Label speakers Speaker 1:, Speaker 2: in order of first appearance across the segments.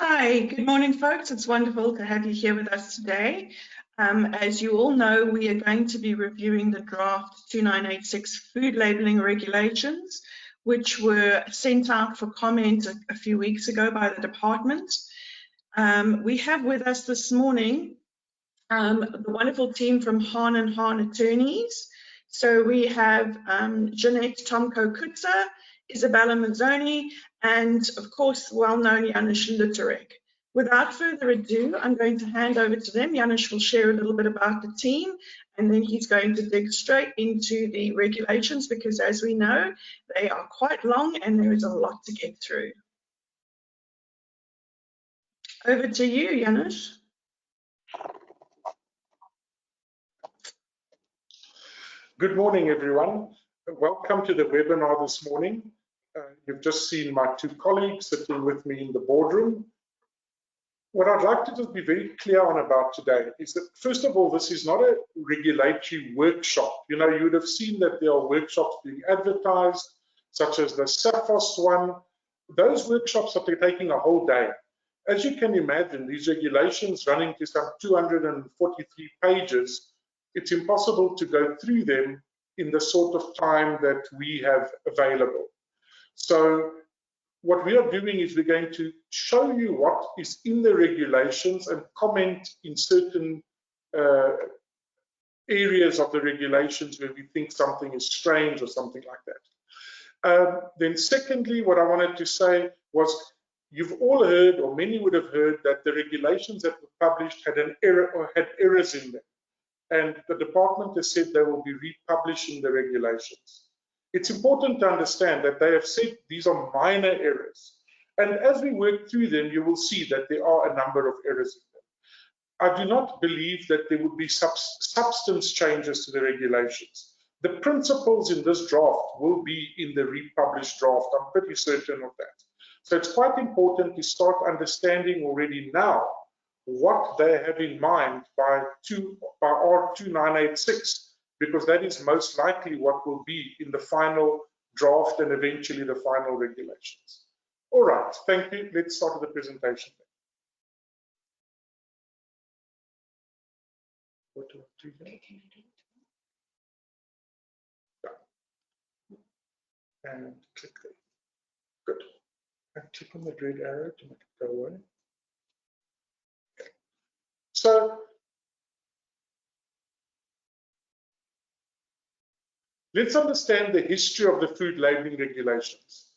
Speaker 1: Hi, good morning, folks. It's wonderful to have you here with us today. As you all know, we are going to be reviewing the draft 2986 food labeling regulations, which were sent out for comment a few weeks ago by the department. We have with us this morning the wonderful team from Hahn & Hahn Attorneys. So we have Jeanette Tomkow-Coetzer, Isabella Mazzone, and of course, well-known Janusz Luterek. Without further ado, I'm going to hand over to them. Janusz will share a little bit about the team, and then he's going to dig straight into the regulations because, as we know, they are quite long and there is a lot to get through. Over to you, Janusz.
Speaker 2: Good morning, everyone. Welcome to the webinar this morning. You've just seen my two colleagues sitting with me in the boardroom. What I'd like to just be very clear on about today is that, first of all, this is not a regulatory workshop. You know, you would have seen that there are workshops being advertised, such as the SAFOS one. Those workshops are taking a whole day. As you can imagine, these regulations running to some 243 pages, it's impossible to go through them in the sort of time that we have available. So what we are doing is we're going to show you what is in the regulations and comment in certain areas of the regulations where we think something is strange or something like that. Then secondly, what I wanted to say was, you've all heard, or many would have heard, that the regulations that were published had an error or had errors in them. And the department has said they will be republishing the regulations. It's important to understand that they have said these are minor errors. And as we work through them, you will see that there are a number of errors in them. I do not believe that there would be substance changes to the regulations. The principles in this draft will be in the republished draft. I'm pretty certain of that. So it's quite important to start understanding already now what they have in mind by R2986, because that is most likely what will be in the final draft and eventually the final regulations. All right, thank you. Let's start with the presentation. What do I do here? Yeah. And click there. Good. And click on the red arrow to make it go away. So let's understand the history of the food labeling regulations.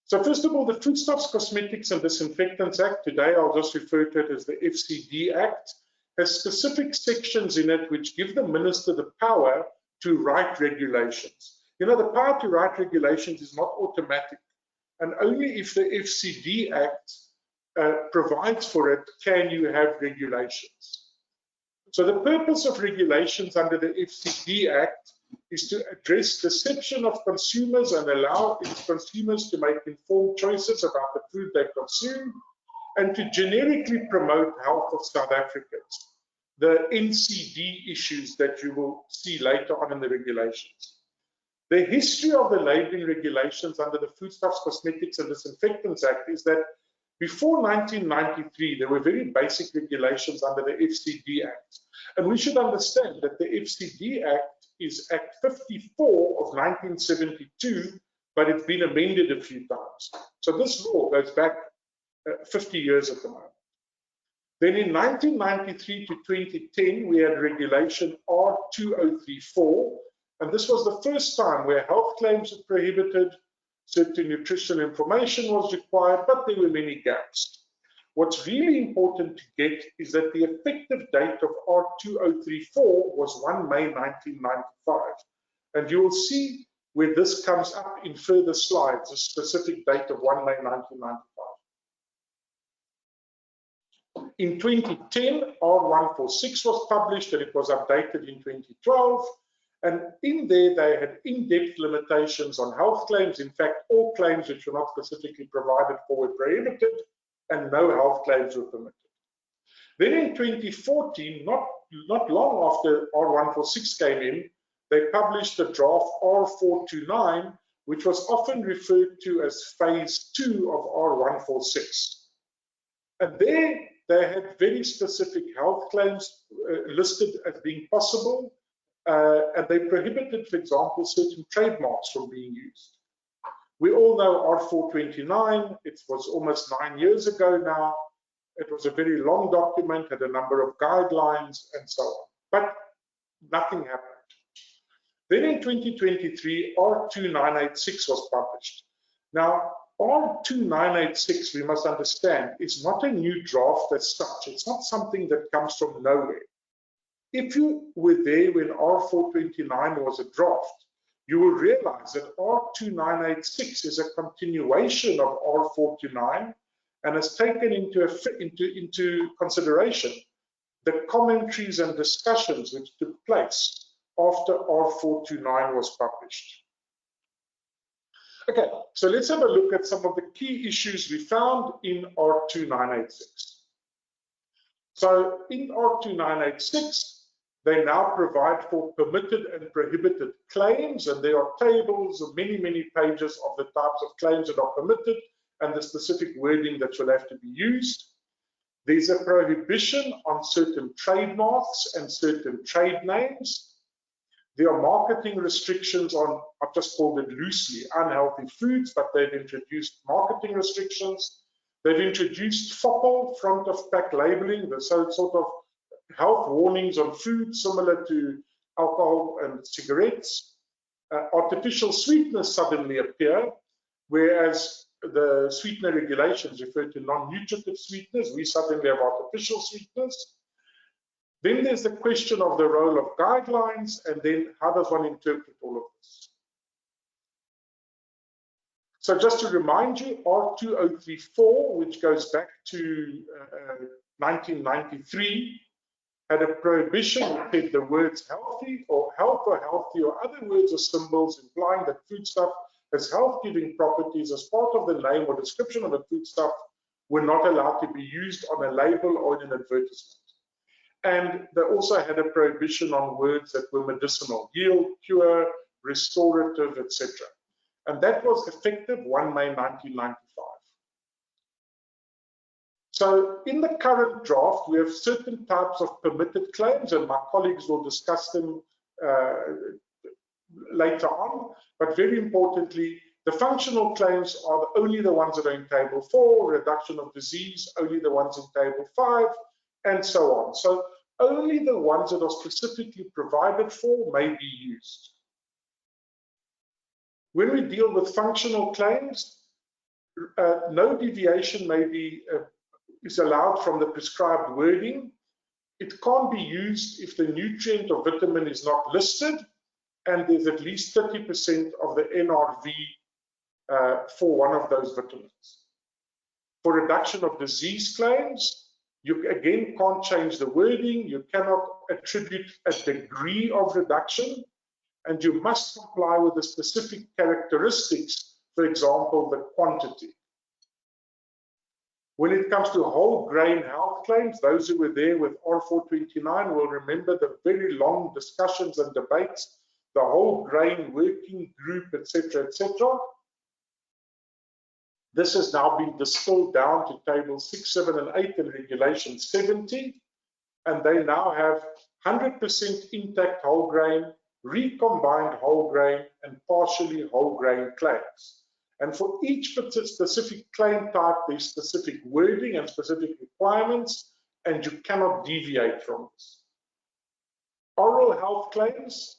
Speaker 2: So first of all, the Foodstuffs, Cosmetics and Disinfectants Act, today I'll just refer to it as the FCD Act, has specific sections in it which give the minister the power to write regulations. You know, the power to write regulations is not automatic, and only if the FCD Act provides for it can you have regulations. So the purpose of regulations under the FCD Act is to address deception of consumers and allow its consumers to make informed choices about the food they consume, and to generically promote health of South Africans, the NCD issues that you will see later on in the regulations. The history of the labeling regulations under the Foodstuffs, Cosmetics and Disinfectants Act is that before 1993, there were very basic regulations under the FCD Act. And we should understand that the FCD Act is Act 54 of 1972, but it's been amended a few times. So this law goes back 50 years at the moment. Then in 1993 to 2010, we had regulation R2034, and this was the first time where health claims were prohibited, certain nutritional information was required, but there were many gaps. What's really important to get is that the effective date of R2034 was 1 May 1995. And you will see where this comes up in further slides, the specific date of 1 May 1995. In 2010, R146 was published and it was updated in 2012. And in there, they had in-depth limitations on health claims. In fact, all claims which were not specifically provided for were prohibited, and no health claims were permitted. Then in 2014, not long after R146 came in, they published the draft R429, which was often referred to as phase 2 of R146. And there they had very specific health claims listed as being possible, and they prohibited, for example, certain trademarks from being used. We all know R429, it was almost 9 years ago now. It was a very long document, had a number of guidelines and so on, but nothing happened. Then in 2023, R2986 was published. Now, R2986, we must understand, is not a new draft as such. It's not something that comes from nowhere. If you were there when R429 was a draft, you will realize that R2986 is a continuation of R429 and has taken into consideration the commentaries and discussions which took place after R429 was published. Okay, so let's have a look at some of the key issues we found in R2986. So in R2986, they now provide for permitted and prohibited claims, and there are tables of many, many pages of the types of claims that are permitted and the specific wording that will have to be used. There's a prohibition on certain trademarks and certain trade names. There are marketing restrictions on, I've just called it loosely, unhealthy foods, but they've introduced marketing restrictions. They've introduced FOPL, front of pack labeling, so sort of health warnings on food similar to alcohol and cigarettes. Artificial sweeteners suddenly appear, whereas the sweetener regulations refer to non-nutritive sweeteners. We suddenly have artificial sweeteners. Then there's the question of the role of guidelines, and then how does one interpret all of this? So just to remind you, R2034, which goes back to 1993, had a prohibition that said the words healthy or health or healthy or other words or symbols implying that foodstuff has health-giving properties as part of the name or description of a foodstuff were not allowed to be used on a label or in an advertisement. And they also had a prohibition on words that were medicinal, heal, cure, restorative, etc. And that was effective 1 May 1995. So in the current draft, we have certain types of permitted claims, and my colleagues will discuss them later on. But very importantly, the functional claims are only the ones that are in Table 4, reduction of disease, only the ones in Table 5, and so on. So only the ones that are specifically provided for may be used. When we deal with functional claims, no deviation may be is allowed from the prescribed wording. It can't be used if the nutrient or vitamin is not listed, and there's at least 30% of the NRV for one of those vitamins. For reduction of disease claims, you again can't change the wording, you cannot attribute a degree of reduction, and you must comply with the specific characteristics, for example, the quantity. When it comes to whole grain health claims, those who were there with R429 will remember the very long discussions and debates, the whole grain working group, etc., etc. This has now been distilled down to tables 6, 7, and 8 in Regulation 70, and they now have 100% intact whole grain, recombined whole grain, and partially whole grain claims. And for each specific claim type, there's specific wording and specific requirements, and you cannot deviate from this. Oral health claims,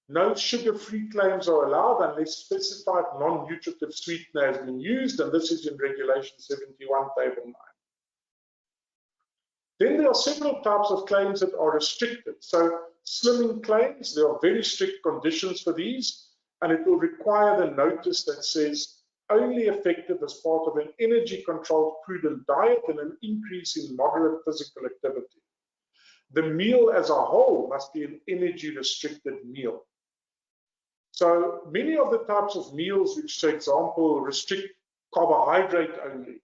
Speaker 2: no sugar-free claims are allowed unless specified non-nutritive sweetener has been used, and this is in Regulation 71, Table 9. Then there are several types of claims that are restricted. So slimming claims, there are very strict conditions for these, and it will require the notice that says only effective as part of an energy-controlled prudent diet and an increase in moderate physical activity. The meal as a whole must be an energy-restricted meal. So many of the types of meals which, for example, restrict carbohydrate only,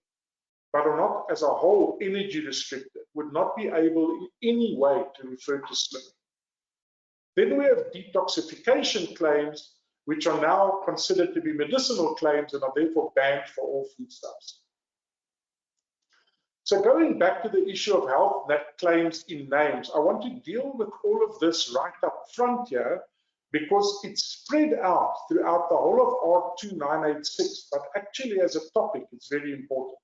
Speaker 2: but are not as a whole energy restricted, would not be able in any way to refer to slimming. Then we have detoxification claims, which are now considered to be medicinal claims and are therefore banned for all foodstuffs. So going back to the issue of health that claims in names, I want to deal with all of this right up front here because it's spread out throughout the whole of R2986, but actually as a topic, it's very important.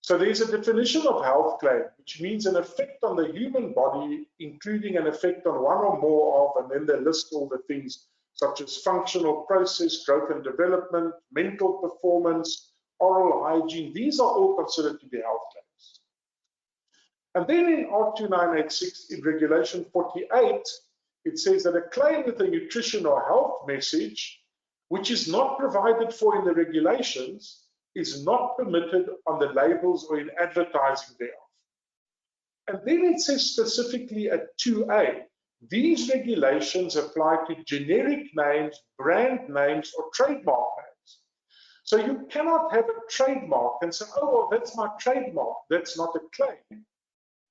Speaker 2: So there's a definition of health claim, which means an effect on the human body, including an effect on one or more of, and then they list all the things such as functional process, growth and development, mental performance, oral hygiene. These are all considered to be health claims. And then in R2986, in Regulation 48, it says that a claim with a nutrition or health message, which is not provided for in the regulations, is not permitted on the labels or in advertising thereof. And then it says specifically at 2A, these regulations apply to generic names, brand names, or trademark names. So you cannot have a trademark and say, oh, well, that's my trademark. That's not a claim.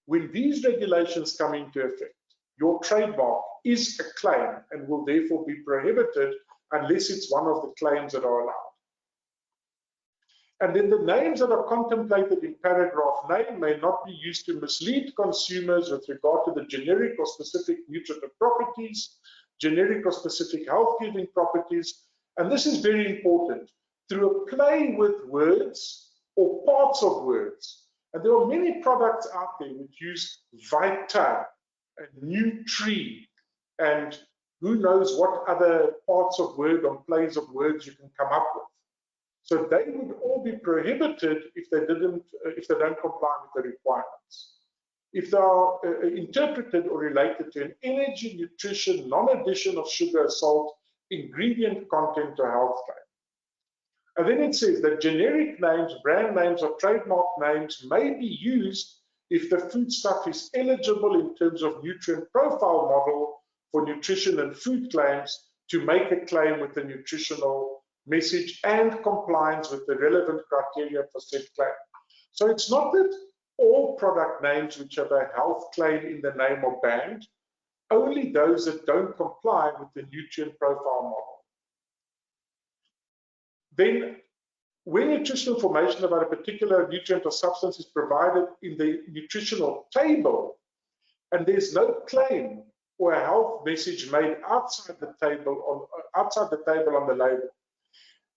Speaker 2: When these regulations come into effect, your trademark is a claim and will therefore be prohibited unless it's one of the claims that are allowed. And then the names that are contemplated in paragraph 9 may not be used to mislead consumers with regard to the generic or specific nutritive properties, generic or specific health-giving properties. And this is very important. Through a play with words or parts of words. And there are many products out there which use Vita and Nutri and who knows what other parts of word or plays of words you can come up with. So they would all be prohibited if they don't comply with the requirements. If they are interpreted or related to an energy, nutrition, non-addition of sugar, salt, ingredient content or health claim. And then it says that generic names, brand names, or trademark names may be used if the foodstuff is eligible in terms of nutrient profile model for nutrition and food claims to make a claim with the nutritional message and compliance with the relevant criteria for said claim. So it's not that all product names which have a health claim in the name are banned, only those that don't comply with the nutrient profile model. Then, when nutritional information about a particular nutrient or substance is provided in the nutritional table, and there's no claim or a health message made outside the table on the label,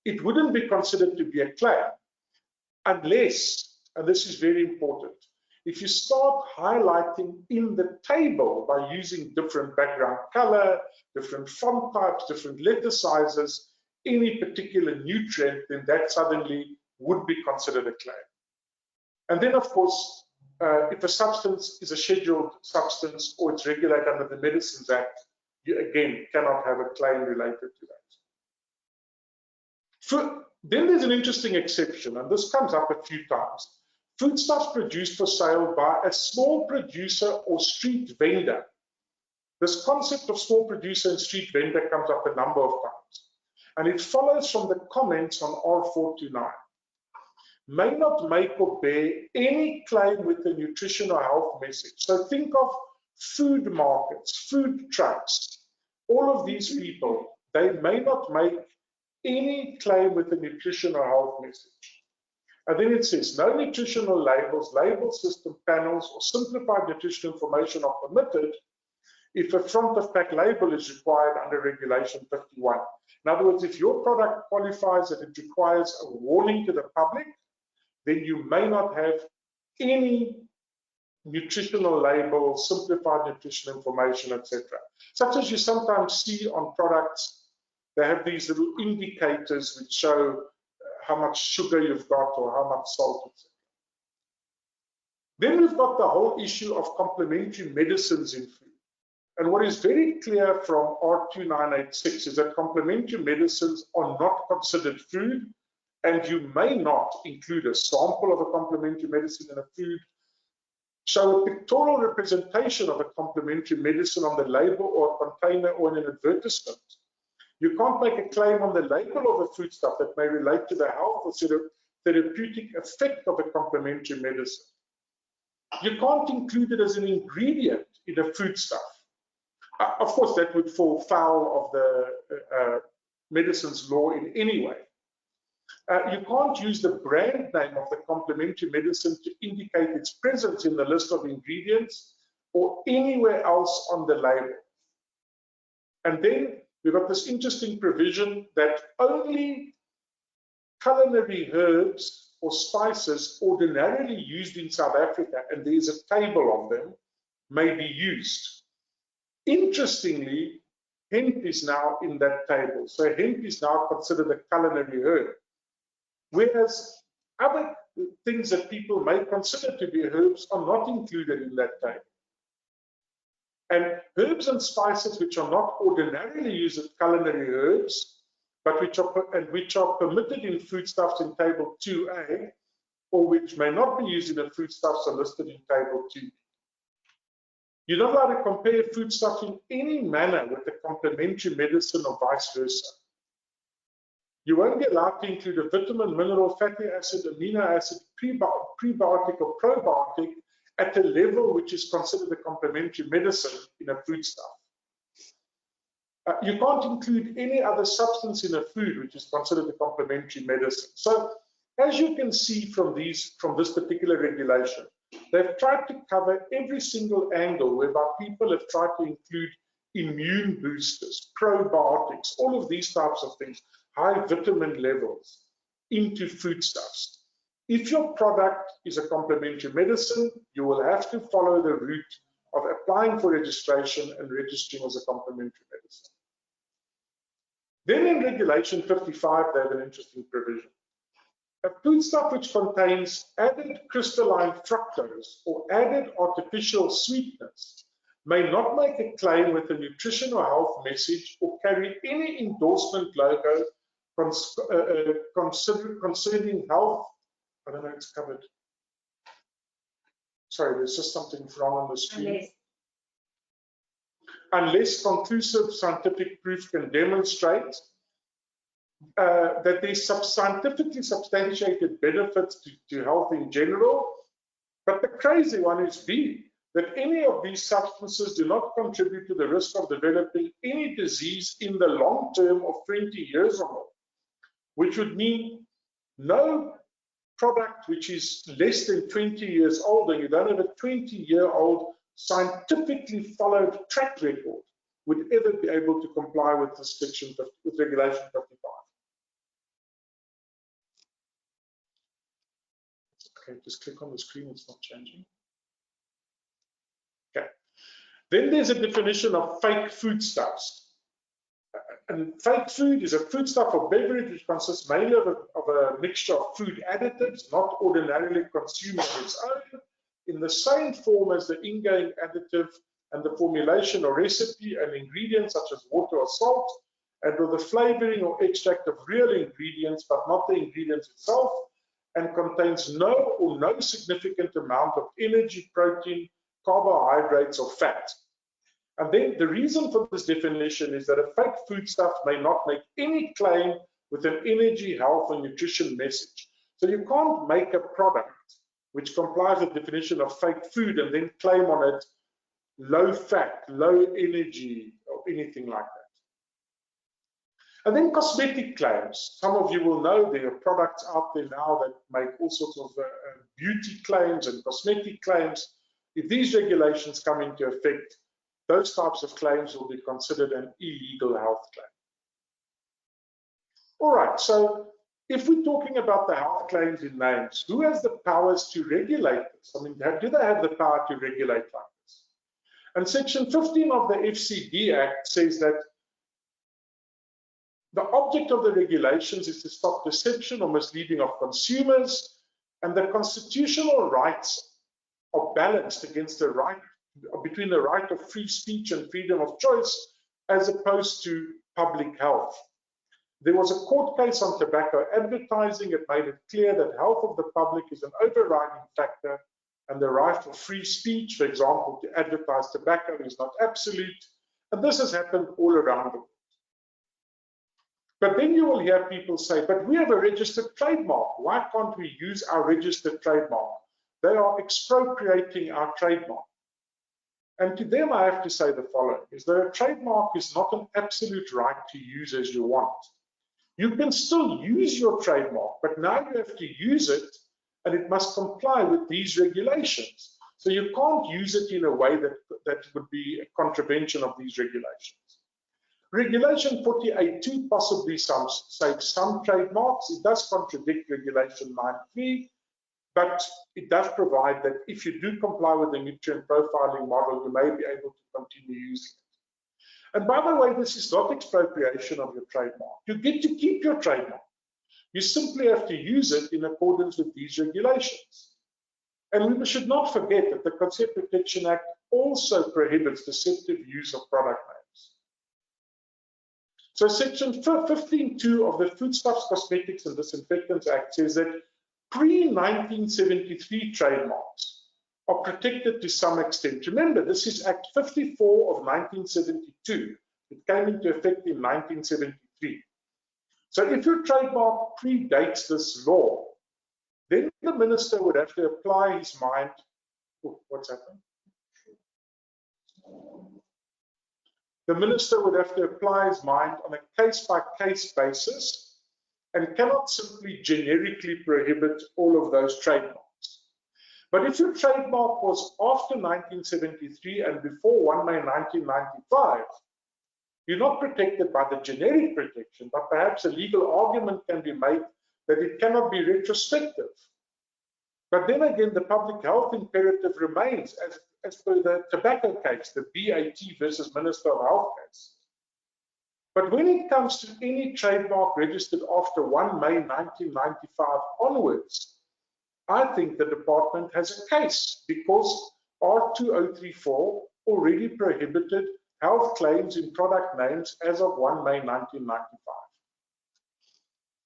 Speaker 2: it wouldn't be considered to be a claim unless, and this is very important, if you start highlighting in the table by using different background color, different font types, different letter sizes, any particular nutrient, then that suddenly would be considered a claim. And then, of course, if a substance is a scheduled substance or it's regulated under the Medicines Act, you again cannot have a claim related to that. Then there's an interesting exception, and this comes up a few times. Foodstuffs produced for sale by a small producer or street vendor. This concept of small producer and street vendor comes up a number of times. And it follows from the comments on R429. May not make or bear any claim with the nutrition or health message. So think of food markets, food trucks, all of these people, they may not make any claim with the nutrition or health message. And then it says, no nutritional labels, label system panels, or simplified nutrition information are permitted if a front of pack label is required under Regulation 51. In other words, if your product qualifies that it requires a warning to the public, then you may not have any nutritional label, simplified nutrition information, etc. Such as you sometimes see on products, they have these little indicators which show how much sugar you've got or how much salt, etc. Then we've got the whole issue of complementary medicines in food. And what is very clear from R2986 is that complementary medicines are not considered food, and you may not include a sample of a complementary medicine in a food, show a pictorial representation of a complementary medicine on the label or container or in an advertisement. You can't make a claim on the label of a foodstuff that may relate to the health or therapeutic effect of a complementary medicine. You can't include it as an ingredient in a foodstuff. Of course, that would fall foul of the medicines law in any way. You can't use the brand name of the complementary medicine to indicate its presence in the list of ingredients or anywhere else on the label. And then we've got this interesting provision that only culinary herbs or spices ordinarily used in South Africa, and there's a table of them, may be used. Interestingly, hemp is now in that table. So hemp is now considered a culinary herb, whereas other things that people may consider to be herbs are not included in that table. And herbs and spices which are not ordinarily used as culinary herbs, but which are permitted in foodstuffs in table 2A, or which may not be used in the foodstuffs, are listed in table 2B. You're not allowed to compare foodstuffs in any manner with the complementary medicine or vice versa. You won't be allowed to include a vitamin, mineral, fatty acid, amino acid, prebiotic or probiotic at a level which is considered a complementary medicine in a foodstuff. You can't include any other substance in a food which is considered a complementary medicine. So, as you can see from this particular regulation, they've tried to cover every single angle whereby people have tried to include immune boosters, probiotics, all of these types of things, high vitamin levels into foodstuffs. If your product is a complementary medicine, you will have to follow the route of applying for registration and registering as a complementary medicine. Then in Regulation 55, they have an interesting provision. A foodstuff which contains added crystalline fructose or added artificial sweetness may not make a claim with a nutrition or health message or carry any endorsement logo concerning health. I don't know, it's covered. Sorry, there's just something wrong on the screen. Unless conclusive scientific proof can demonstrate that there's scientifically substantiated benefits to health in general. But the crazy one is B, that any of these substances do not contribute to the risk of developing any disease in the long term of 20 years or more, which would mean no product which is less than 20 years old, and you don't have a 20-year-old scientifically followed track record, would ever be able to comply with this section, with Regulation 55. Okay, just click on the screen, it's not changing. Okay. Then there's a definition of fake foodstuffs. And fake food is a foodstuff or beverage which consists mainly of a mixture of food additives, not ordinarily consumed on its own, in the same form as the in-game additive and the formulation or recipe and ingredients such as water or salt, and with the flavoring or extract of real ingredients, but not the ingredients itself, and contains no or no significant amount of energy, protein, carbohydrates, or fat. And then the reason for this definition is that a fake foodstuff may not make any claim with an energy, health, and nutrition message. So you can't make a product which complies with the definition of fake food and then claim on it low fat, low energy, or anything like that. And then cosmetic claims. Some of you will know there are products out there now that make all sorts of beauty claims and cosmetic claims. If these regulations come into effect, those types of claims will be considered an illegal health claim. All right, so if we're talking about the health claims in names, who has the powers to regulate this? I mean, do they have the power to regulate like this? And Section 15 of the FCD Act says that the object of the regulations is to stop deception or misleading of consumers, and the constitutional rights are balanced against the right between the right of free speech and freedom of choice as opposed to public health. There was a court case on tobacco advertising. It made it clear that health of the public is an overriding factor, and the right for free speech, for example, to advertise tobacco is not absolute. And this has happened all around the world. But then you will hear people say, but we have a registered trademark. Why can't we use our registered trademark? They are expropriating our trademark. And to them, I have to say the following, is that a trademark is not an absolute right to use as you want. You can still use your trademark, but now you have to use it and it must comply with these regulations. So you can't use it in a way that would be a contravention of these regulations. Regulation 48.2 possibly saves some trademarks. It does contradict Regulation 9.3, but it does provide that if you do comply with the nutrient profiling model, you may be able to continue using it. And by the way, this is not expropriation of your trademark. You get to keep your trademark. You simply have to use it in accordance with these regulations. And we should not forget that the Consumer Protection Act also prohibits deceptive use of product names. So Section 15.2 of the Foodstuffs, Cosmetics and Disinfectants Act says that pre-1973 trademarks are protected to some extent. Remember, this is Act 54 of 1972. It came into effect in 1973. So if your trademark predates this law, then the minister would have to apply his mind. Oh, what's happened? The minister would have to apply his mind on a case-by-case basis and cannot simply generically prohibit all of those trademarks. But if your trademark was after 1973 and before 1 May 1995, you're not protected by the generic protection, but perhaps a legal argument can be made that it cannot be retrospective. But then again, the public health imperative remains as per the tobacco case, the BAT versus Minister of Health case. But when it comes to any trademark registered after 1 May 1995 onwards, I think the department has a case because R2034 already prohibited health claims in product names as of 1 May 1995.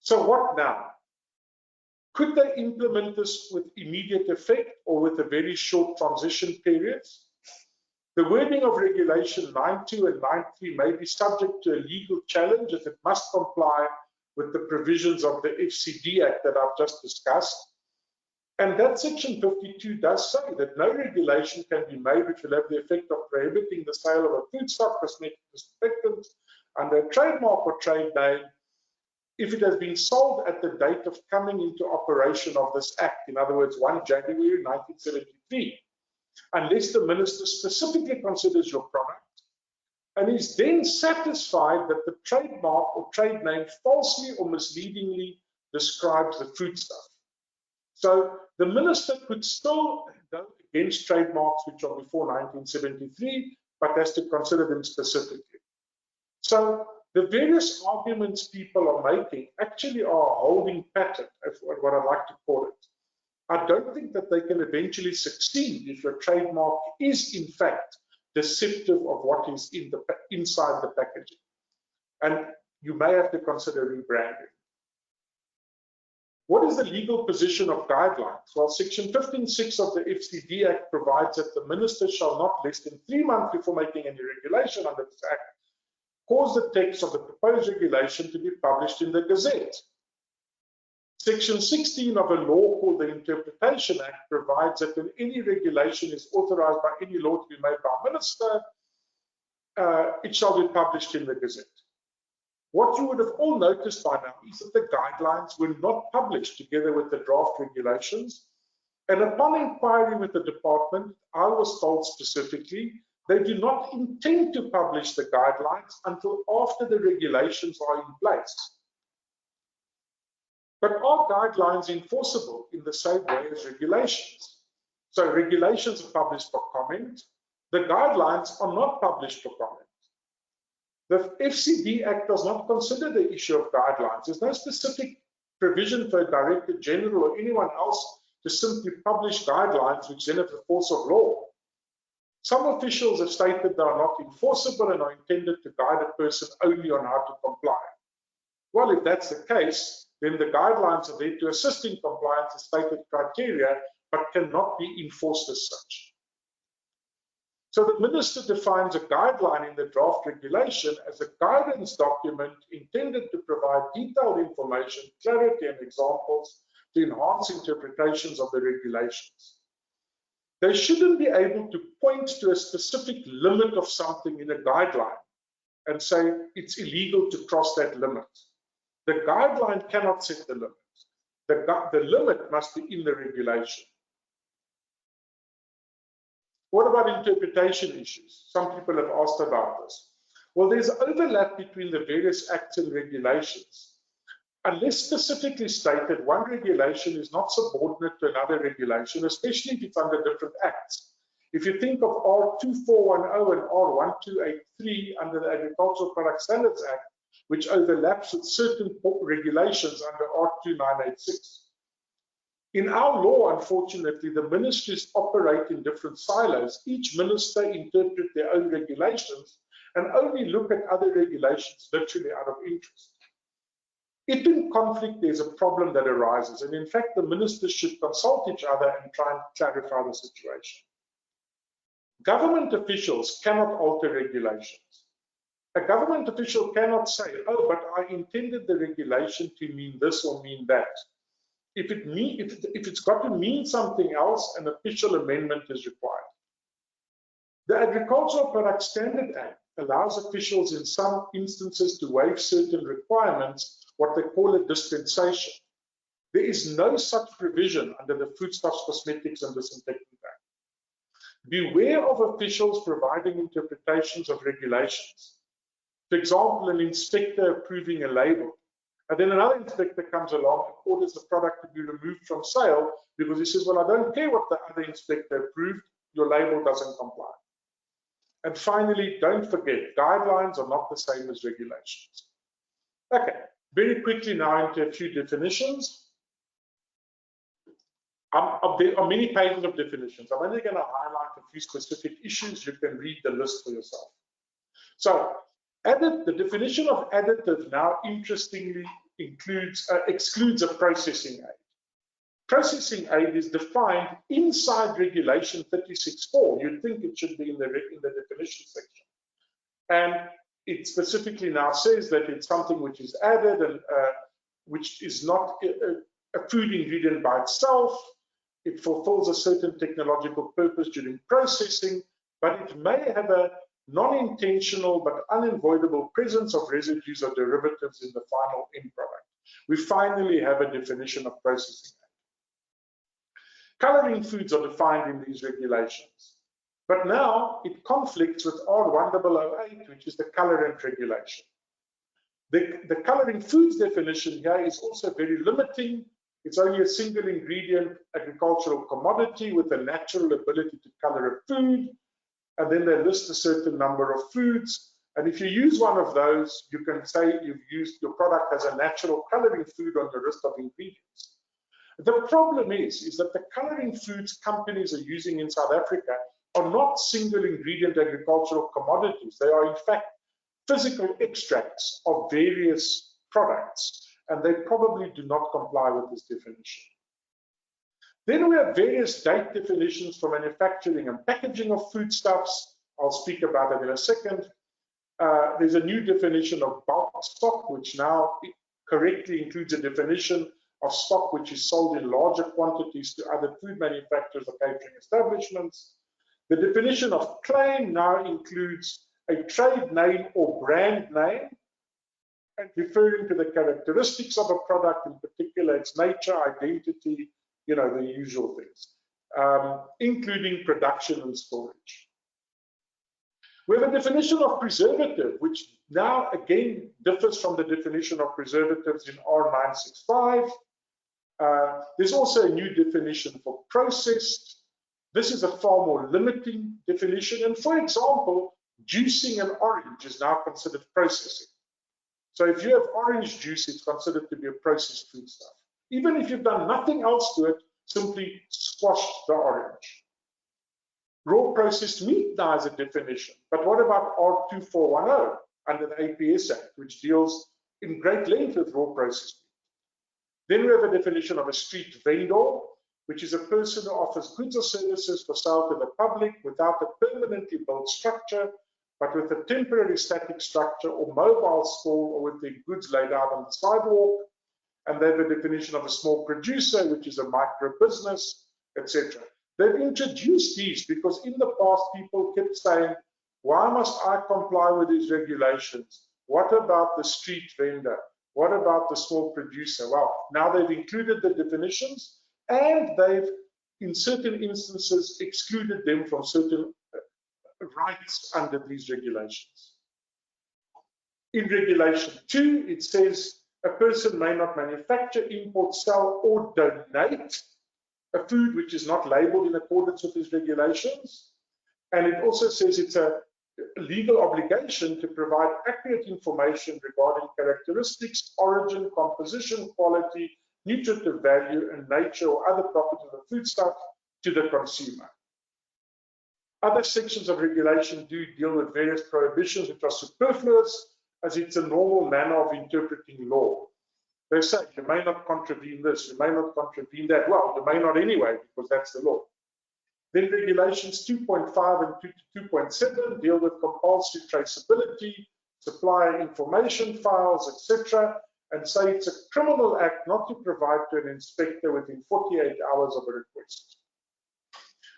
Speaker 2: So what now? Could they implement this with immediate effect or with a very short transition period? The wording of Regulation 9.2 and 9.3 may be subject to a legal challenge as it must comply with the provisions of the FCD Act that I've just discussed. And that Section 52 does say that no regulation can be made which will have the effect of prohibiting the sale of a foodstuff, cosmetic disinfectant under a trademark or trade name if it has been sold at the date of coming into operation of this Act, in other words, 1 January 1973, unless the minister specifically considers your product and is then satisfied that the trademark or trade name falsely or misleadingly describes the foodstuff. So the minister could still go against trademarks which are before 1973, but has to consider them specifically. So the various arguments people are making actually are a holding pattern, what I like to call it. I don't think that they can eventually succeed if your trademark is in fact deceptive of what is inside the packaging. And you may have to consider rebranding. What is the legal position of guidelines? Well, Section 15.6 of the FCD Act provides that the minister shall not less than 3 months before making any regulation under this Act cause the text of the proposed regulation to be published in the Gazette. Section 16 of a law called the Interpretation Act provides that when any regulation is authorized by any law to be made by a minister, it shall be published in the Gazette. What you would have all noticed by now is that the guidelines were not published together with the draft regulations. And upon inquiry with the department, I was told specifically they do not intend to publish the guidelines until after the regulations are in place. But are guidelines enforceable in the same way as regulations? So regulations are published for comment. The guidelines are not published for comment. The FCD Act does not consider the issue of guidelines. There's no specific provision for a Director General or anyone else to simply publish guidelines which then have the force of law. Some officials have stated they are not enforceable and are intended to guide a person only on how to comply. Well, if that's the case, then the guidelines are there to assist in compliance with stated criteria, but cannot be enforced as such. So the minister defines a guideline in the draft regulation as a guidance document intended to provide detailed information, clarity, and examples to enhance interpretations of the regulations. They shouldn't be able to point to a specific limit of something in a guideline and say it's illegal to cross that limit. The guideline cannot set the limit. The limit must be in the regulation. What about interpretation issues? Some people have asked about this. Well, there's overlap between the various acts and regulations. Unless specifically stated, one regulation is not subordinate to another regulation, especially if it's under different acts. If you think of R2410 and R1283 under the Agricultural Product Standards Act, which overlaps with certain regulations under R2986. In our law, unfortunately, the ministries operate in different silos. Each minister interprets their own regulations and only look at other regulations literally out of interest. If in conflict, there's a problem that arises, and in fact, the ministers should consult each other and try and clarify the situation. Government officials cannot alter regulations. A government official cannot say, oh, but I intended the regulation to mean this or mean that. If it's got to mean something else, an official amendment is required. The Agricultural Product Standard Act allows officials in some instances to waive certain requirements, what they call a dispensation. There is no such provision under the Foodstuffs, Cosmetics and Disinfectant Act. Beware of officials providing interpretations of regulations. For example, an inspector approving a label, and then another inspector comes along and orders the product to be removed from sale because he says, well, I don't care what the other inspector approved, your label doesn't comply. And finally, don't forget, guidelines are not the same as regulations. Okay, very quickly now into a few definitions. There are many pages of definitions. I'm only going to highlight a few specific issues. You can read the list for yourself. So, the definition of additive now interestingly excludes a processing aid. Processing aid is defined inside Regulation 36.4. You'd think it should be in the definition section. And it specifically now says that it's something which is added and which is not a food ingredient by itself. It fulfills a certain technological purpose during processing, but it may have a non-intentional but unavoidable presence of residues or derivatives in the final end product. We finally have a definition of processing aid. Coloring foods are defined in these regulations, but now it conflicts with R1008, which is the colorant regulation. The coloring foods definition here is also very limiting. It's only a single ingredient agricultural commodity with a natural ability to color a food. And then they list a certain number of foods. And if you use one of those, you can say you've used your product as a natural coloring food on the list of ingredients. The problem is that the coloring foods companies are using in South Africa are not single ingredient agricultural commodities. They are in fact physical extracts of various products, and they probably do not comply with this definition. Then we have various date definitions for manufacturing and packaging of foodstuffs. I'll speak about it in a second. There's a new definition of bulk stock, which now correctly includes a definition of stock which is sold in larger quantities to other food manufacturers or catering establishments. The definition of claim now includes a trade name or brand name, and referring to the characteristics of a product, in particular its nature, identity, you know, the usual things, including production and storage. We have a definition of preservative, which now again differs from the definition of preservatives in R965. There's also a new definition for processed. This is a far more limiting definition. And for example, juicing an orange is now considered processing. So if you have orange juice, it's considered to be a processed foodstuff. Even if you've done nothing else to it, simply squashed the orange. Raw processed meat now is a definition, but what about R2410 under the APS Act, which deals in great length with raw processed meat? Then we have a definition of a street vendor, which is a person who offers goods or services for sale to the public without a permanently built structure, but with a temporary static structure or mobile stall, or with their goods laid out on the sidewalk. And they have a definition of a small producer, which is a micro business, etc. They've introduced these because in the past people kept saying, why must I comply with these regulations? What about the street vendor? What about the small producer? Well, now they've included the definitions, and they've, in certain instances, excluded them from certain rights under these regulations. In Regulation 2, it says a person may not manufacture, import, sell, or donate a food which is not labeled in accordance with these regulations. And it also says it's a legal obligation to provide accurate information regarding characteristics, origin, composition, quality, nutritive value, and nature or other properties of the foodstuff to the consumer. Other sections of regulation do deal with various prohibitions which are superfluous, as it's a normal manner of interpreting law. They say you may not contravene this, you may not contravene that. Well, you may not anyway, because that's the law. Then regulations 2.5 and 2.7 deal with compulsory traceability, supplier information files, etc., and say it's a criminal act not to provide to an inspector within 48 hours of a request.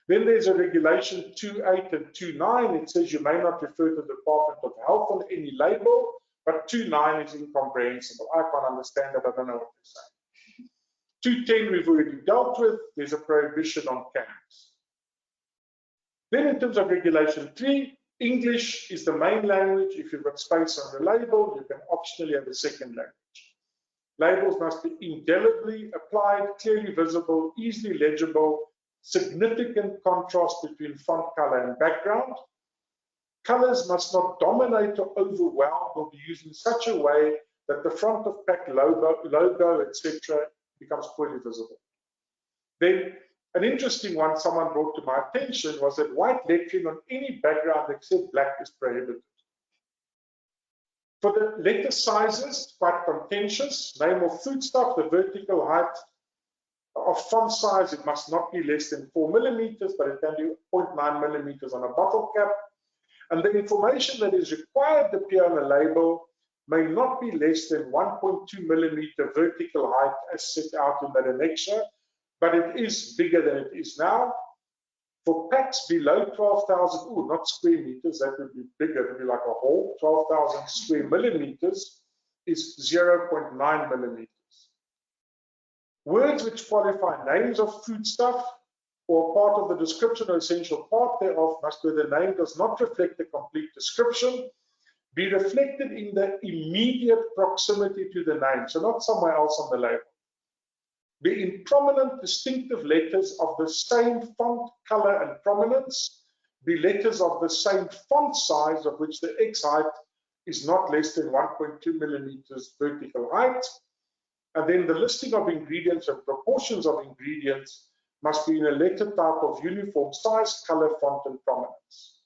Speaker 2: Then there's a regulation 2.8 and 2.9. It says you may not refer to the Department of Health on any label, but 2.9 is incomprehensible. I can't understand it, I don't know what they're saying. 2.10 we've already dealt with. There's a prohibition on cans. Then in terms of regulation 3, English is the main language. If you've got space on the label, you can optionally have a second language. Labels must be indelibly applied, clearly visible, easily legible, significant contrast between font color and background. Colors must not dominate or overwhelm or be used in such a way that the front of pack logo, etc. becomes poorly visible. Then an interesting one someone brought to my attention was that white lettering on any background except black is prohibited. For the letter sizes, quite contentious. Name of foodstuff, the vertical height of font size, it must not be less than 4 millimeters, but it can be 0.9 millimeters on a bottle cap. And the information that is required to appear on a label may not be less than 1.2 millimeter vertical height as set out in that annexure, but it is bigger than it is now. For packs below 12,000, not square meters, that would be bigger, it would be like a hall, 12,000 square millimeters is 0.9 millimeters. Words which qualify names of foodstuff or part of the description or essential part thereof must, where the name does not reflect the complete description, be reflected in the immediate proximity to the name, so not somewhere else on the label. Be in prominent distinctive letters of the same font color and prominence, be letters of the same font size of which the X height is not less than 1.2 millimeters vertical height, and then the listing of ingredients and proportions of ingredients must be in a letter type of uniform size, color, font, and prominence.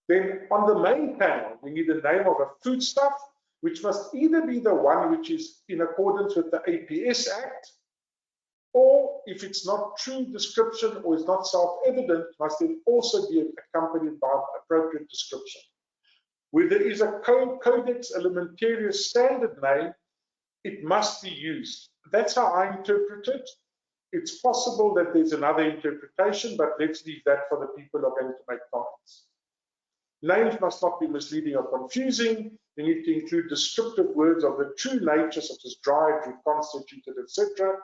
Speaker 2: Then on the main panel, we need the name of a foodstuff, which must either be the one which is in accordance with the APS Act, or if it's not true description or is not self-evident, must then also be accompanied by appropriate description. Where there is a Codex Alimentarius standard name, it must be used. That's how I interpret it. It's possible that there's another interpretation, but let's leave that for the people who are going to make comments. Names must not be misleading or confusing. They need to include descriptive words of the true nature, such as dried, reconstituted, etc.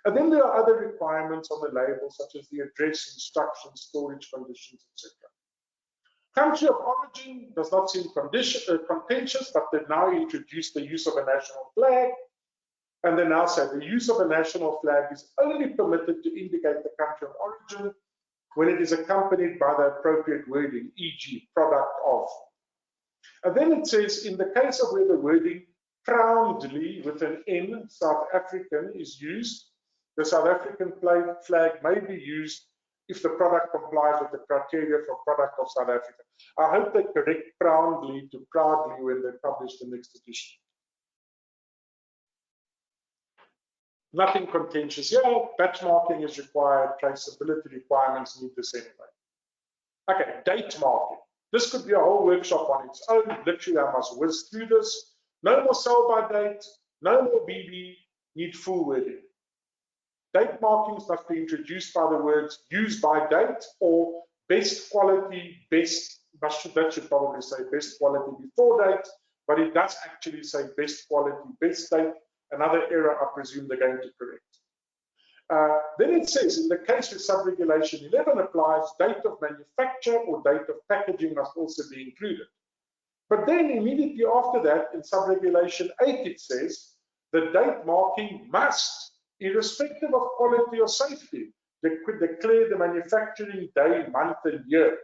Speaker 2: And then there are other requirements on the label, such as the address, instructions, storage conditions, etc. Country of origin does not seem contentious, but they've now introduced the use of a national flag. And they now say the use of a national flag is only permitted to indicate the country of origin when it is accompanied by the appropriate wording, e.g. product of. And then it says, in the case of where the wording proudly with an N, South African, is used, the South African flag may be used if the product complies with the criteria for product of South Africa. I hope they correct proudly to proudly when they publish the next edition. Nothing contentious here. Batch marking is required. Traceability requirements need this anyway. Okay, date marking. This could be a whole workshop on its own. Literally, I must whiz through this. No more sell by date. No more BB. Need full wording. Date markings must be introduced by the words used by date or best quality, best, that should probably say best quality before date, but it does actually say best quality, best date, another error I presume they're going to correct. Then it says, in the case where sub-regulation 11 applies, date of manufacture or date of packaging must also be included. But then immediately after that, in sub-regulation 8, it says, the date marking must, irrespective of quality or safety, declare the manufacturing day, month, and year.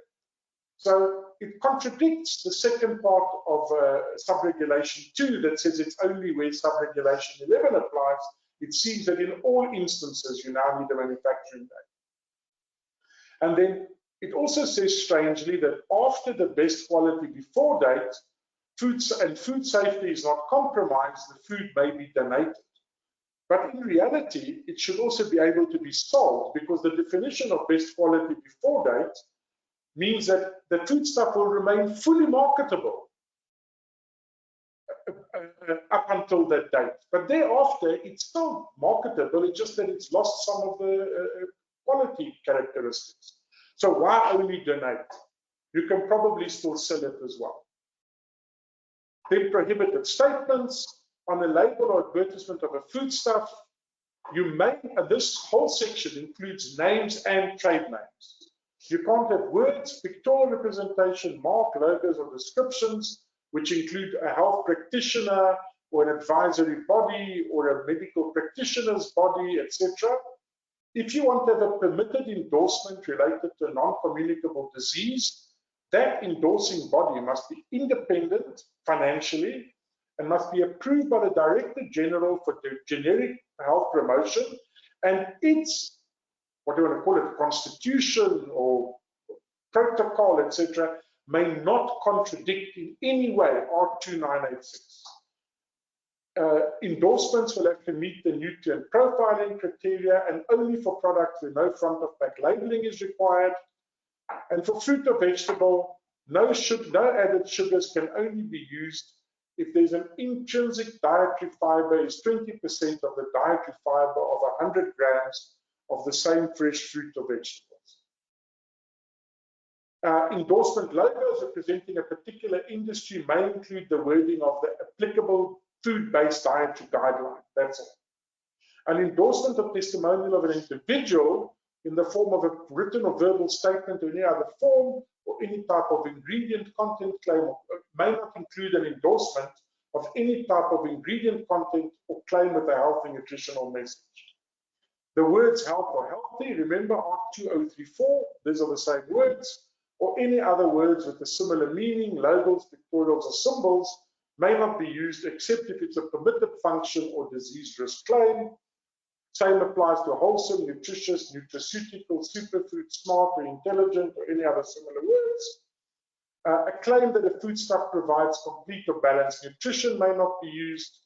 Speaker 2: So it contradicts the second part of sub-regulation 2 that says it's only where sub-regulation 11 applies. It seems that in all instances, you now need a manufacturing date. And then it also says strangely that after the best quality before date, food safety is not compromised, the food may be donated. But in reality, it should also be able to be sold, because the definition of best quality before date means that the foodstuff will remain fully marketable up until that date. But thereafter, it's still marketable, it's just that it's lost some of the quality characteristics. So why only donate? You can probably still sell it as well. Then prohibited statements on a label or advertisement of a foodstuff. You may, this whole section includes names and trade names. You can't have words, pictorial representation, mark, logos, or descriptions, which include a health practitioner or an advisory body or a medical practitioner's body, etc. If you want to have a permitted endorsement related to a non-communicable disease, that endorsing body must be independent financially and must be approved by the Director General for the generic health promotion, and its, what do you want to call it, constitution or protocol, etc., may not contradict in any way R2986. Endorsements will have to meet the nutrient profiling criteria, and only for products where no front of pack labeling is required. And for fruit or vegetable, no added sugars can only be used if there's an intrinsic dietary fiber is 20% of the dietary fiber of 100 grams of the same fresh fruit or vegetables. Endorsement logos representing a particular industry may include the wording of the applicable food-based dietary guideline. That's all. An endorsement or testimonial of an individual in the form of a written or verbal statement or any other form or any type of ingredient content claim may not include an endorsement of any type of ingredient content or claim with a health and nutritional message. The words health or healthy, remember R2034, these are the same words, or any other words with a similar meaning, labels, pictorials, or symbols may not be used except if it's a permitted function or disease risk claim. Same applies to wholesome, nutritious, nutraceutical, superfood, smart, or intelligent, or any other similar words. A claim that a foodstuff provides complete or balanced nutrition may not be used.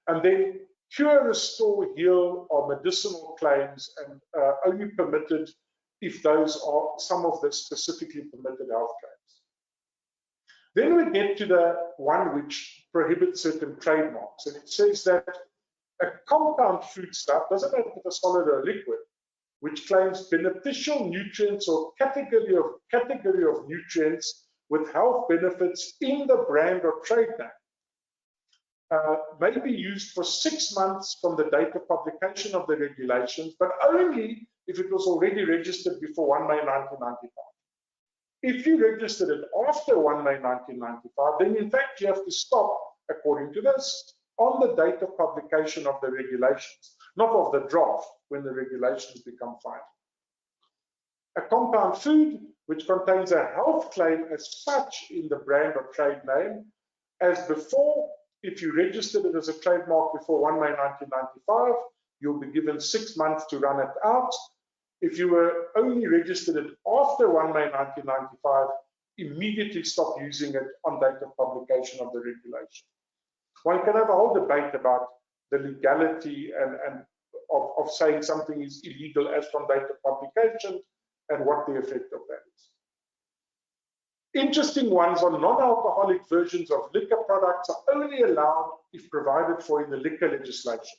Speaker 2: And then cure, restore, heal are medicinal claims and only permitted if those are some of the specifically permitted health claims. Then we get to the one which prohibits certain trademarks, and it says that a compound foodstuff, doesn't matter if it's a solid or a liquid, which claims beneficial nutrients or category of nutrients with health benefits in the brand or trade name, may be used for 6 months from the date of publication of the regulations, but only if it was already registered before 1 May 1995. If you registered it after 1 May 1995, then in fact you have to stop, according to this, on the date of publication of the regulations, not of the draft when the regulations become final. A compound food which contains a health claim as such in the brand or trade name, as before, if you registered it as a trademark before 1 May 1995, you'll be given 6 months to run it out. If you were only registered it after 1 May 1995, immediately stop using it on date of publication of the regulation. One can have a whole debate about the legality of saying something is illegal as from date of publication and what the effect of that is. Interesting ones on non-alcoholic versions of liquor products are only allowed if provided for in the liquor legislation.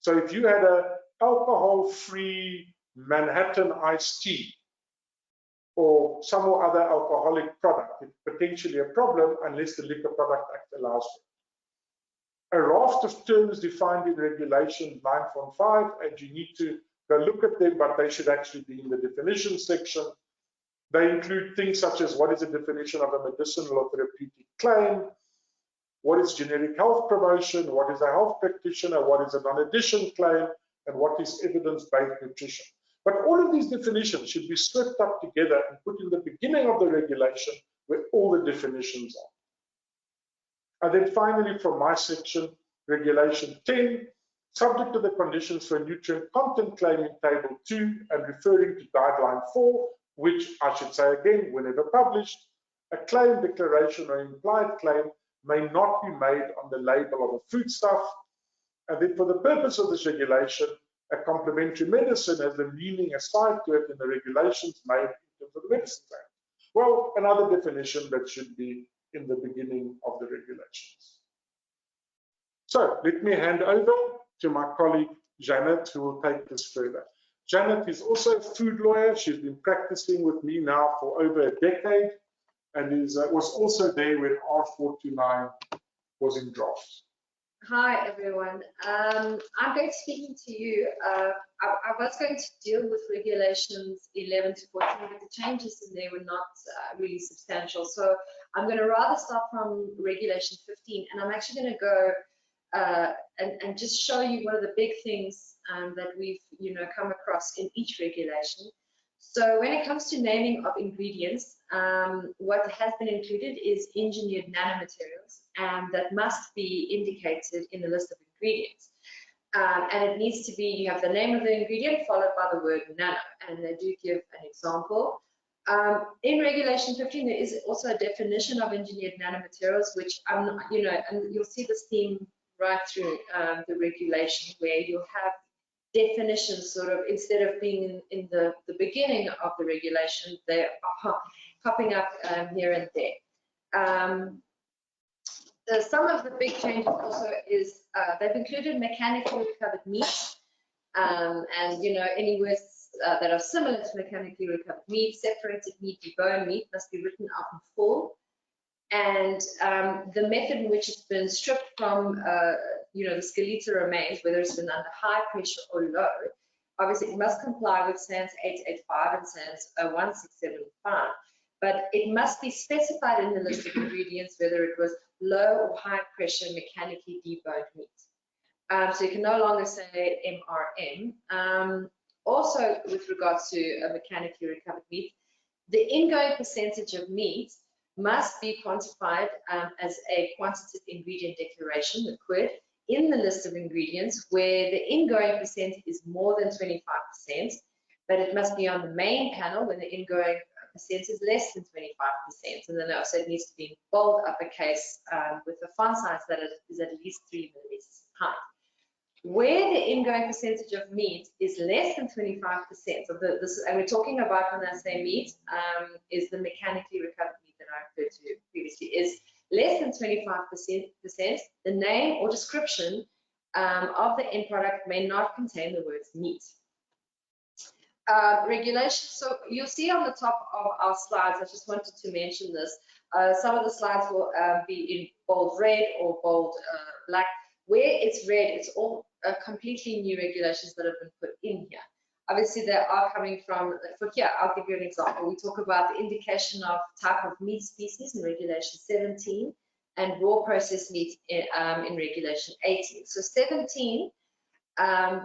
Speaker 2: So if you had an alcohol-free Manhattan iced tea or some or other alcoholic product. It's potentially a problem unless the Liquor Product Act allows for it. A raft of terms defined in Regulation 9.5, and you need to go look at them, but they should actually be in the definition section. They include things such as what is the definition of a medicinal or therapeutic claim, what is generic health promotion, what is a health practitioner, what is a non-addition claim, and what is evidence-based nutrition. But all of these definitions should be stripped up together and put in the beginning of the regulation where all the definitions are. And then finally, from my section, Regulation 10, subject to the conditions for a nutrient content claim in Table 2 and referring to Guideline 4, which I should say again, whenever published, a claim, declaration, or implied claim may not be made on the label of a foodstuff. And then for the purpose of this regulation, a complementary medicine has the meaning assigned to it in the regulations made in terms of the Medicines Act. Well, another definition that should be in the beginning of the regulations. So let me hand over to my colleague Janet, who will take this further. Janet is also a food lawyer. She's been practicing with me now for over a decade and was also there when R429 was in draft.
Speaker 3: Hi everyone. I'm going to speak to you. I was going to deal with regulations 11 to 14, but the changes in there were not really substantial. So I'm going to rather start from regulation 15, and I'm actually going to go and just show you one of the big things that we've come across in each regulation. So when it comes to naming of ingredients, what has been included is engineered nanomaterials, and that must be indicated in the list of ingredients. And it needs to be, you have the name of the ingredient followed by the word nano, and they do give an example. In Regulation 15, there is also a definition of engineered nanomaterials, which I'm not, and you'll see this theme right through the regulation, where you'll have definitions sort of, instead of being in the beginning of the regulation, they are popping up here and there. Some of the big changes also is they've included mechanically recovered meat, and any words that are similar to mechanically recovered meat, separated meat, deboned meat must be written out in full. And the method in which it's been stripped from, the skeletal remains, whether it's been under high pressure or low, obviously it must comply with SANS 885 and SANS 1675, but it must be specified in the list of ingredients whether it was low or high pressure mechanically deboned meat. So you can no longer say MRM. Also, with regards to a mechanically recovered meat, the ingoing percentage of meat must be quantified as a quantitative ingredient declaration, the QID, in the list of ingredients where the ingoing percent is more than 25%, but it must be on the main panel when the ingoing percent is less than 25%. And then also it needs to be in bold uppercase with a font size that is at least 3 millimeters in height. Where the ingoing percentage of meat is less than 25% of and we're talking about, when I say meat, is the mechanically recovered meat that I referred to previously, is less than 25%, the name or description of the end product may not contain the words meat. Regulations, so you'll see on the top of our slides, I just wanted to mention this, some of the slides will be in bold red or bold black. Where it's red, it's all completely new regulations that have been put in here. Obviously, they are coming from, for here, I'll give you an example. We talk about the indication of type of meat species in Regulation 17 and raw processed meat in Regulation 18. So 17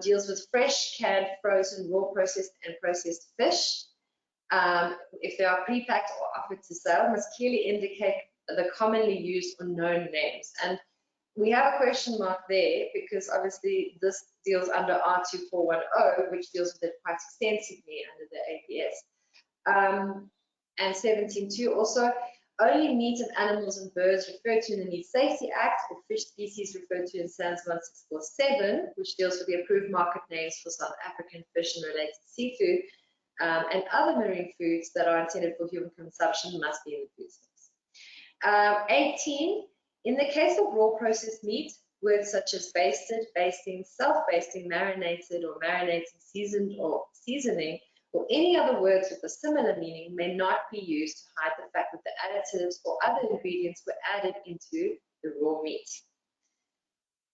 Speaker 3: deals with fresh, canned, frozen, raw processed and processed fish. If they are pre-packed or offered to sale, must clearly indicate the commonly used or known names. And we have a question mark there because obviously this deals under R2410, which deals with it quite extensively under the APS. And 17.2 also, only meat of animals and birds referred to in the Meat Safety Act, or fish species referred to in SANS 1647, which deals with the approved market names for South African fish and related seafood, and other marine foods that are intended for human consumption must be in the food stocks. 18, in the case of raw processed meat, words such as basted, basting, self-basting, marinated or marinating, seasoned or seasoning or any other words with a similar meaning may not be used to hide the fact that the additives or other ingredients were added into the raw meat.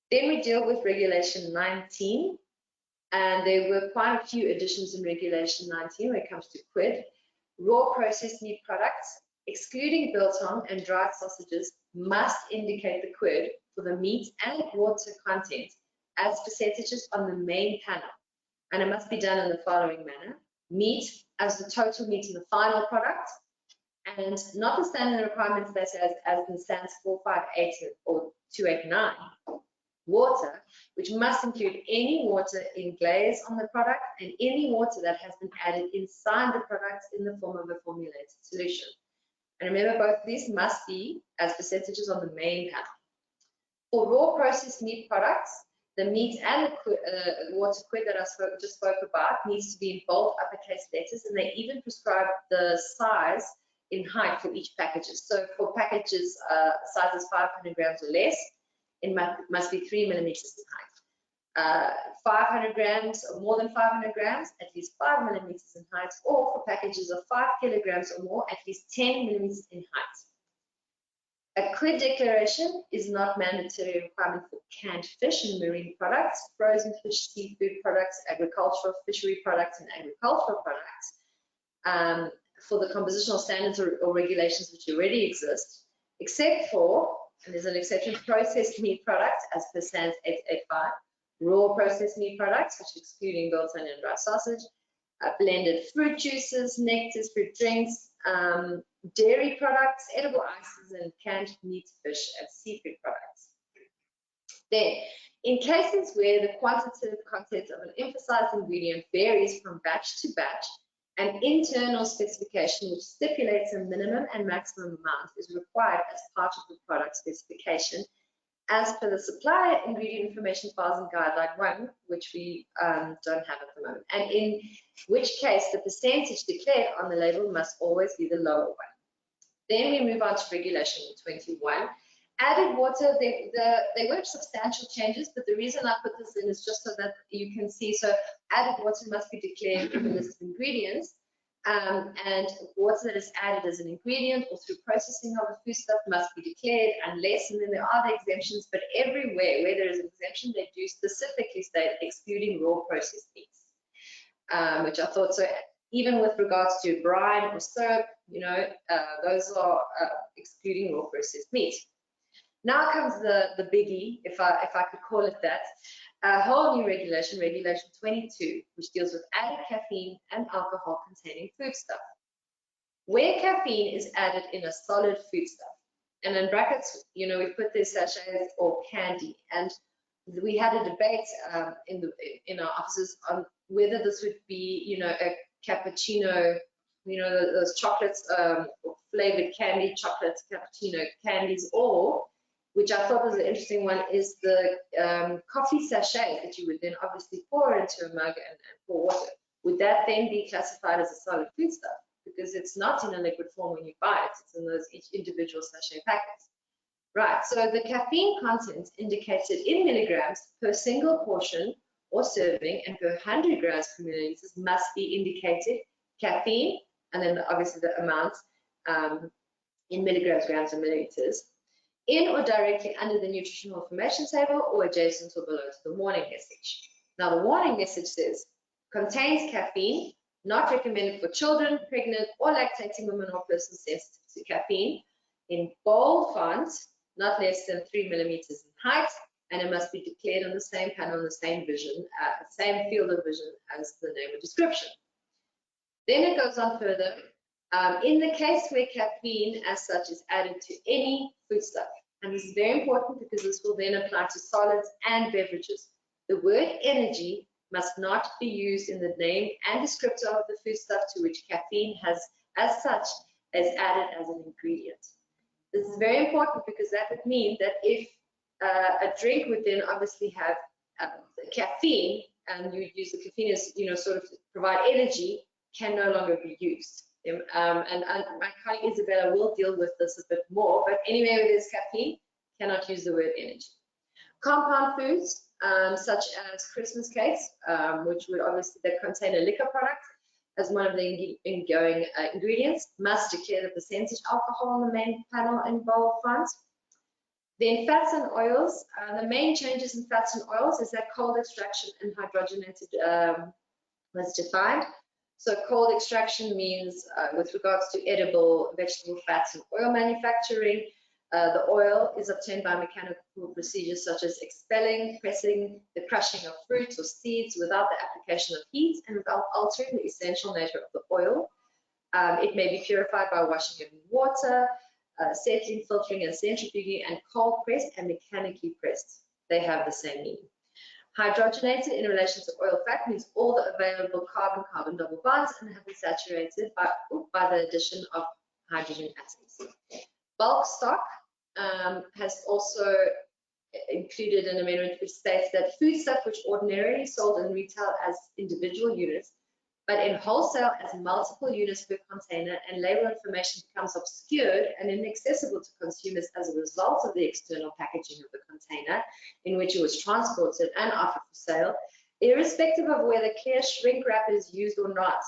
Speaker 3: Then we deal with Regulation 19, and there were quite a few additions in Regulation 19 when it comes to quid. Raw processed meat products, excluding biltong and dried sausages, must indicate the quid for the meat and water content as percentages on the main panel, and it must be done in the following manner. Meat as the total meat in the final product, and not the standard requirements that as in SANS 458 or 289. Water, which must include any water in glaze on the product and any water that has been added inside the product in the form of a formulated solution. And remember, both of these must be as percentages on the main panel. For raw processed meat products, the meat and the water quid that I just spoke about needs to be in bold uppercase letters, and they even prescribe the size in height for each packages. So for packages sizes 500 grams or less, it must be 3 millimeters in height. 500 grams or more than 500 grams, at least 5 millimeters in height, or for packages of 5 kilograms or more, at least 10 millimeters in height. A quid declaration is not mandatory requirement for canned fish and marine products, frozen fish, seafood products, agricultural fishery products, and agricultural products, for the compositional standards or regulations which already exist, except for, and there's an exception, processed meat products as per SANS 885, raw processed meat products, which excluding biltong and dry sausage, blended fruit juices, nectars, fruit drinks, dairy products, edible ices, and canned meat, fish, and seafood products. Then, in cases where the quantitative content of an emphasized ingredient varies from batch to batch, an internal specification which stipulates a minimum and maximum amount is required as part of the product specification as per the supplier ingredient information files and guideline 1, which we don't have at the moment, and in which case the percentage declared on the label must always be the lower one. Then we move on to Regulation 21. Added water, they weren't substantial changes, but the reason I put this in is just so that you can see. So added water must be declared in the list of ingredients, and water that is added as an ingredient or through processing of a foodstuff must be declared unless, and then there are the exemptions, but everywhere where there is an exemption, they do specifically state excluding raw processed meats, which I thought, so even with regards to brine or syrup, you know, those are excluding raw processed meat. Now comes the biggie, if I could call it that, a whole new regulation, Regulation 22, which deals with added caffeine and alcohol containing foodstuff. Where caffeine is added in a solid foodstuff, and in brackets, you know, we put the sachets or candy, and we had a debate in our offices on whether this would be, you know, a cappuccino, you know, those chocolates, flavored candy, chocolates, cappuccino candies, or, which I thought was an interesting one, is the coffee sachet that you would then obviously pour into a mug and pour water. Would that then be classified as a solid foodstuff? Because it's not in a liquid form when you buy it, it's in those each individual sachet packets. Right, so the caffeine content indicated in milligrams per single portion or serving and per 100 grams per milliliters must be indicated caffeine, and then obviously the amount in milligrams, grams, and milliliters, in or directly under the nutritional information table or adjacent or below to the warning message. Now the warning message says, contains caffeine, not recommended for children, pregnant, or lactating women or persons sensitive to caffeine, in bold font, not less than 3 millimeters in height, and it must be declared on the same panel, on the same vision, same field of vision as the name or description. Then it goes on further. In the case where caffeine as such is added to any foodstuff, and this is very important because this will then apply to solids and beverages, the word energy must not be used in the name and descriptor of the foodstuff to which caffeine has as such is added as an ingredient. This is very important because that would mean that if a drink would then obviously have caffeine, and you use the caffeine as, you know, sort of provide energy, can no longer be used. And my colleague Isabella will deal with this a bit more, but anyway, where there's caffeine, cannot use the word energy. Compound foods, such as Christmas cakes, which would obviously that contain a liquor product, as one of the ingoing ingredients, must declare the percentage alcohol on the main panel and bowl front. Then fats and oils. The main changes in fats and oils is that cold extraction and hydrogenated was defined. So cold extraction means with regards to edible vegetable fats and oil manufacturing, the oil is obtained by mechanical procedures such as expelling, pressing, the crushing of fruits or seeds without the application of heat and without altering the essential nature of the oil. It may be purified by washing it in water, settling, filtering, and centrifuging, and cold pressed and mechanically pressed. They have the same meaning. Hydrogenated in relation to oil fat means all the available carbon-carbon double bonds and have been saturated by the addition of hydrogen atoms. Bulk stock has also included an amendment which states that foodstuff which ordinarily sold in retail as individual units, but in wholesale as multiple units per container, and label information becomes obscured and inaccessible to consumers as a result of the external packaging of the container in which it was transported and offered for sale, irrespective of whether clear shrink wrap is used or not.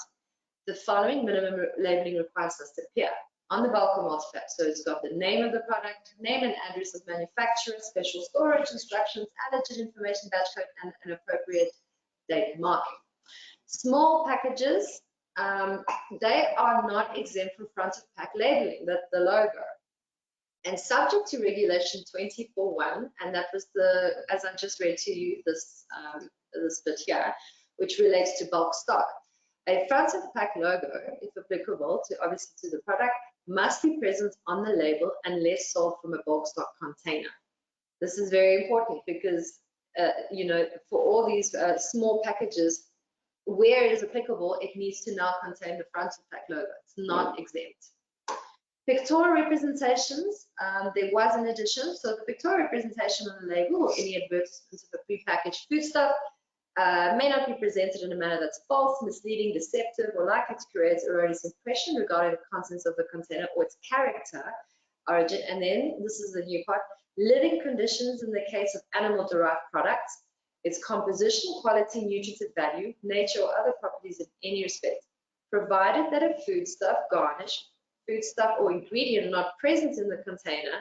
Speaker 3: The following minimum labeling requirements must appear on the bulk or multipack. So it's got the name of the product, name and address of manufacturer, special storage instructions, allergen information, batch code, and an appropriate date marking. Small packages, they are not exempt from front of pack labeling, the logo. And subject to regulation 24.1, and that was the, as I just read to you, this bit here, which relates to bulk stock. A front of pack logo, if applicable to obviously to the product, must be present on the label unless sold from a bulk stock container. This is very important because, you know, for all these small packages, where it is applicable, it needs to now contain the front of pack logo. It's not exempt. Pictorial representations, there was an addition. So the pictorial representation on the label or any advertisement of a prepackaged foodstuff may not be presented in a manner that's false, misleading, deceptive, or likely to create erroneous impression regarding the contents of the container or its character, origin. And then, this is the new part, living conditions in the case of animal-derived products, its composition, quality, nutritive value, nature, or other properties in any respect, provided that a foodstuff, garnish, foodstuff, or ingredient not present in the container,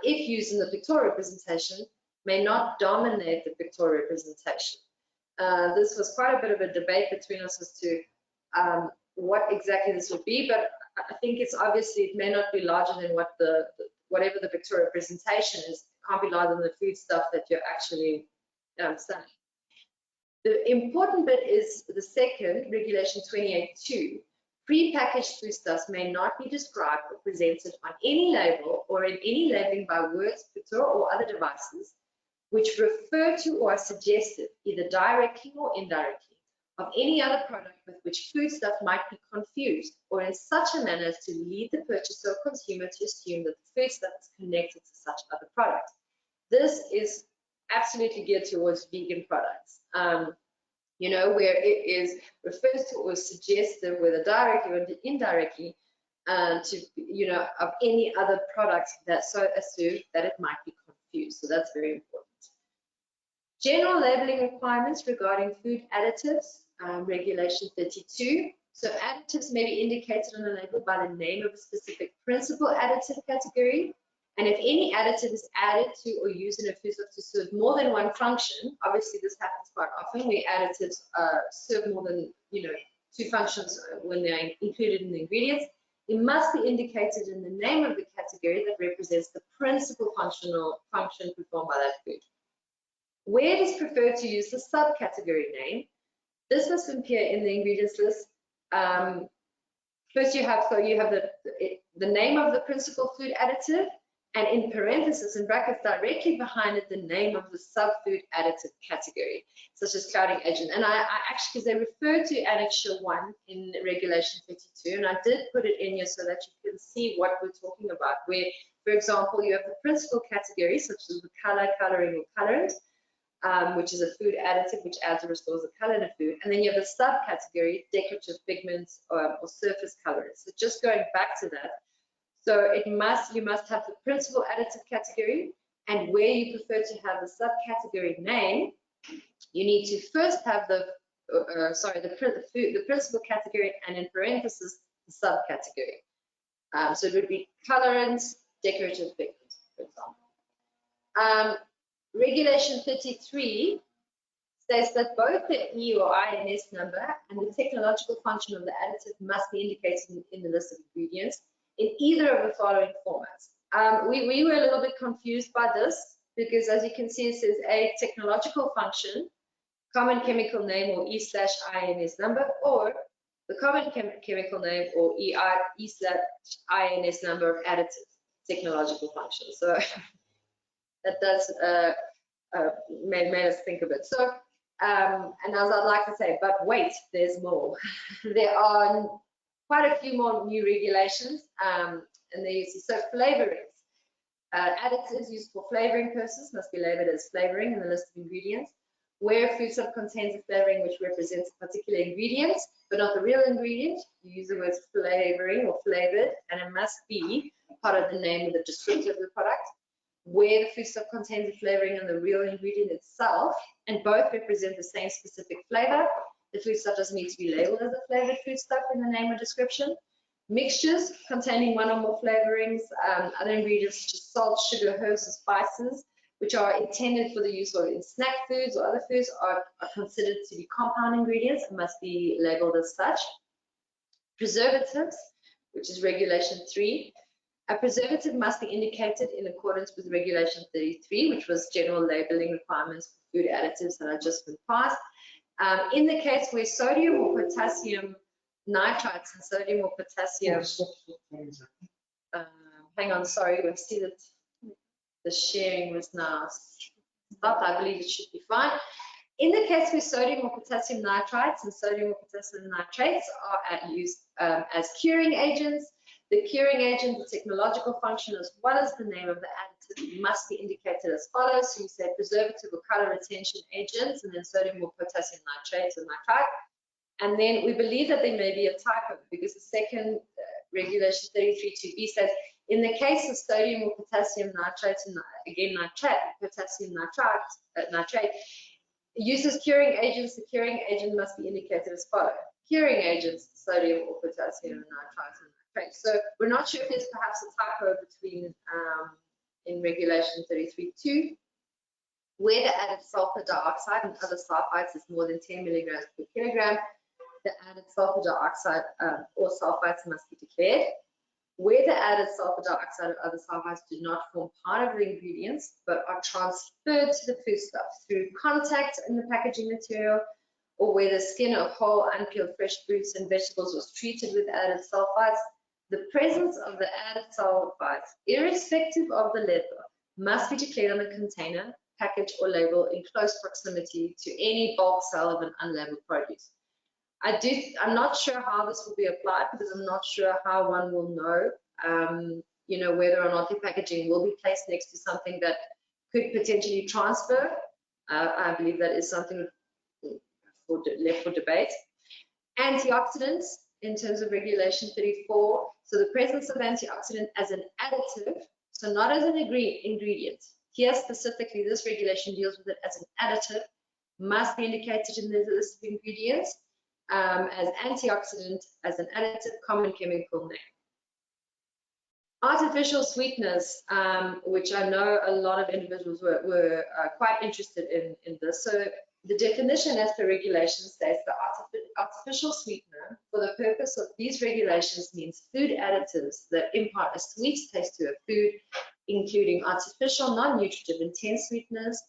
Speaker 3: if used in the pictorial representation, may not dominate the pictorial representation. This was quite a bit of a debate between us as to what exactly this would be, but I think it's obviously it may not be larger than what whatever the pictorial representation is. It can't be larger than the foodstuff that you're actually selling. The important bit is the second, regulation 28.2. Prepackaged foodstuffs may not be described or presented on any label or in any labeling by words, pictorial, or other devices which refer to or are suggestive, either directly or indirectly, of any other product with which foodstuff might be confused, or in such a manner as to lead the purchaser or consumer to assume that the foodstuff is connected to such other products. This is absolutely geared towards vegan products. You know, where it is refers to or suggestive, whether directly or indirectly, to, you know, of any other products that so assume that it might be confused. So that's very important. General labeling requirements regarding food additives, regulation 32. So additives may be indicated on the label by the name of a specific principal additive category. And if any additive is added to or used in a foodstuff to serve more than one function, obviously this happens quite often, where additives serve more than, you know, two functions when they're included in the ingredients, it must be indicated in the name of the category that represents the principal function performed by that food. Where it is preferred to use the subcategory name, this must appear in the ingredients list. First you have the name of the principal food additive, and in parentheses, in brackets, directly behind it, the name of the sub-food additive category, such as clouding agent. And I actually, because they refer to Annexure 1 in Regulation 32, and I did put it in here so that you can see what we're talking about, where, for example, you have the principal category, such as the color, coloring, or colorant, which is a food additive, which adds or restores the color in a food. And then you have the subcategory, decorative pigments or surface colorants. So just going back to that, so you must have the principal additive category, and where you prefer to have the subcategory name, you need to first have the the principal category, and in parentheses, the subcategory. So it would be colorants, decorative pigments, for example. Regulation 33 states that both the E or INS number and the technological function of the additive must be indicated in the list of ingredients in either of the following formats. We were a little bit confused by this because, as you can see, it says a technological function, common chemical name or E/INS number, or the common chemical name or E/INS number of additive technological function. So that does made us think a bit. So, and as I'd like to say, but wait, there's more. There are quite a few more new regulations, and there you see, so flavorings. Additives used for flavoring purposes must be labeled as flavoring in the list of ingredients. Where a food stuff contains a flavoring which represents a particular ingredient, but not the real ingredient, you use the words flavoring or flavored, and it must be part of the name of the descriptor of the product. Where the food stuff contains a flavoring and the real ingredient itself, and both represent the same specific flavor, the food stuff doesn't need to be labeled as a flavored food stuff in the name or description. Mixtures containing one or more flavorings, other ingredients such as salt, sugar, herbs, and spices, which are intended for the use of in snack foods or other foods, are considered to be compound ingredients and must be labeled as such. Preservatives, which is regulation 3. A preservative must be indicated in accordance with regulation 33, which was general labeling requirements for food additives that I just went past. In the case where sodium or potassium nitrites and sodium or potassium, hang on, sorry, I see that the sharing was now stopped. I believe it should be fine. In the case where sodium or potassium nitrites and sodium or potassium nitrates are used as curing agents, the curing agent, the technological function, as well as the name of the additive must be indicated as follows. So you say preservative or color retention agents, and then sodium or potassium nitrates or nitrite. And then we believe that there may be a typo because the second regulation 33(2)B says, in the case of sodium or potassium nitrate, and again nitrate, potassium nitrate, uses curing agents, the curing agent must be indicated as follows. Curing agents, sodium or potassium nitrite and nitrate. So we're not sure if there's perhaps a typo between in regulation 33(2), where the added sulfur dioxide and other sulfites is more than 10 milligrams per kilogram, the added sulfur dioxide or sulfites must be declared. Where the added sulfur dioxide or other sulfites do not form part of the ingredients, but are transferred to the foodstuff through contact in the packaging material, or where the skin of whole unpeeled fresh fruits and vegetables was treated with added sulfites, the presence of the added sulfites, irrespective of the level, must be declared on the container, package, or label in close proximity to any bulk sale of an unlabeled produce. I'm not sure how this will be applied because I'm not sure how one will know, you know, whether or not the packaging will be placed next to something that could potentially transfer. I believe that is something left for debate. Antioxidants, in terms of regulation 34, so the presence of antioxidant as an additive, so not as an ingredient. Here specifically, this regulation deals with it as an additive, must be indicated in the list of ingredients. As antioxidant, as an additive, common chemical name. Artificial sweeteners, which I know a lot of individuals were quite interested in this. So the definition as per regulation states the artificial sweetener for the purpose of these regulations means food additives that impart a sweet taste to a food, including artificial, non-nutritive, intense sweeteners,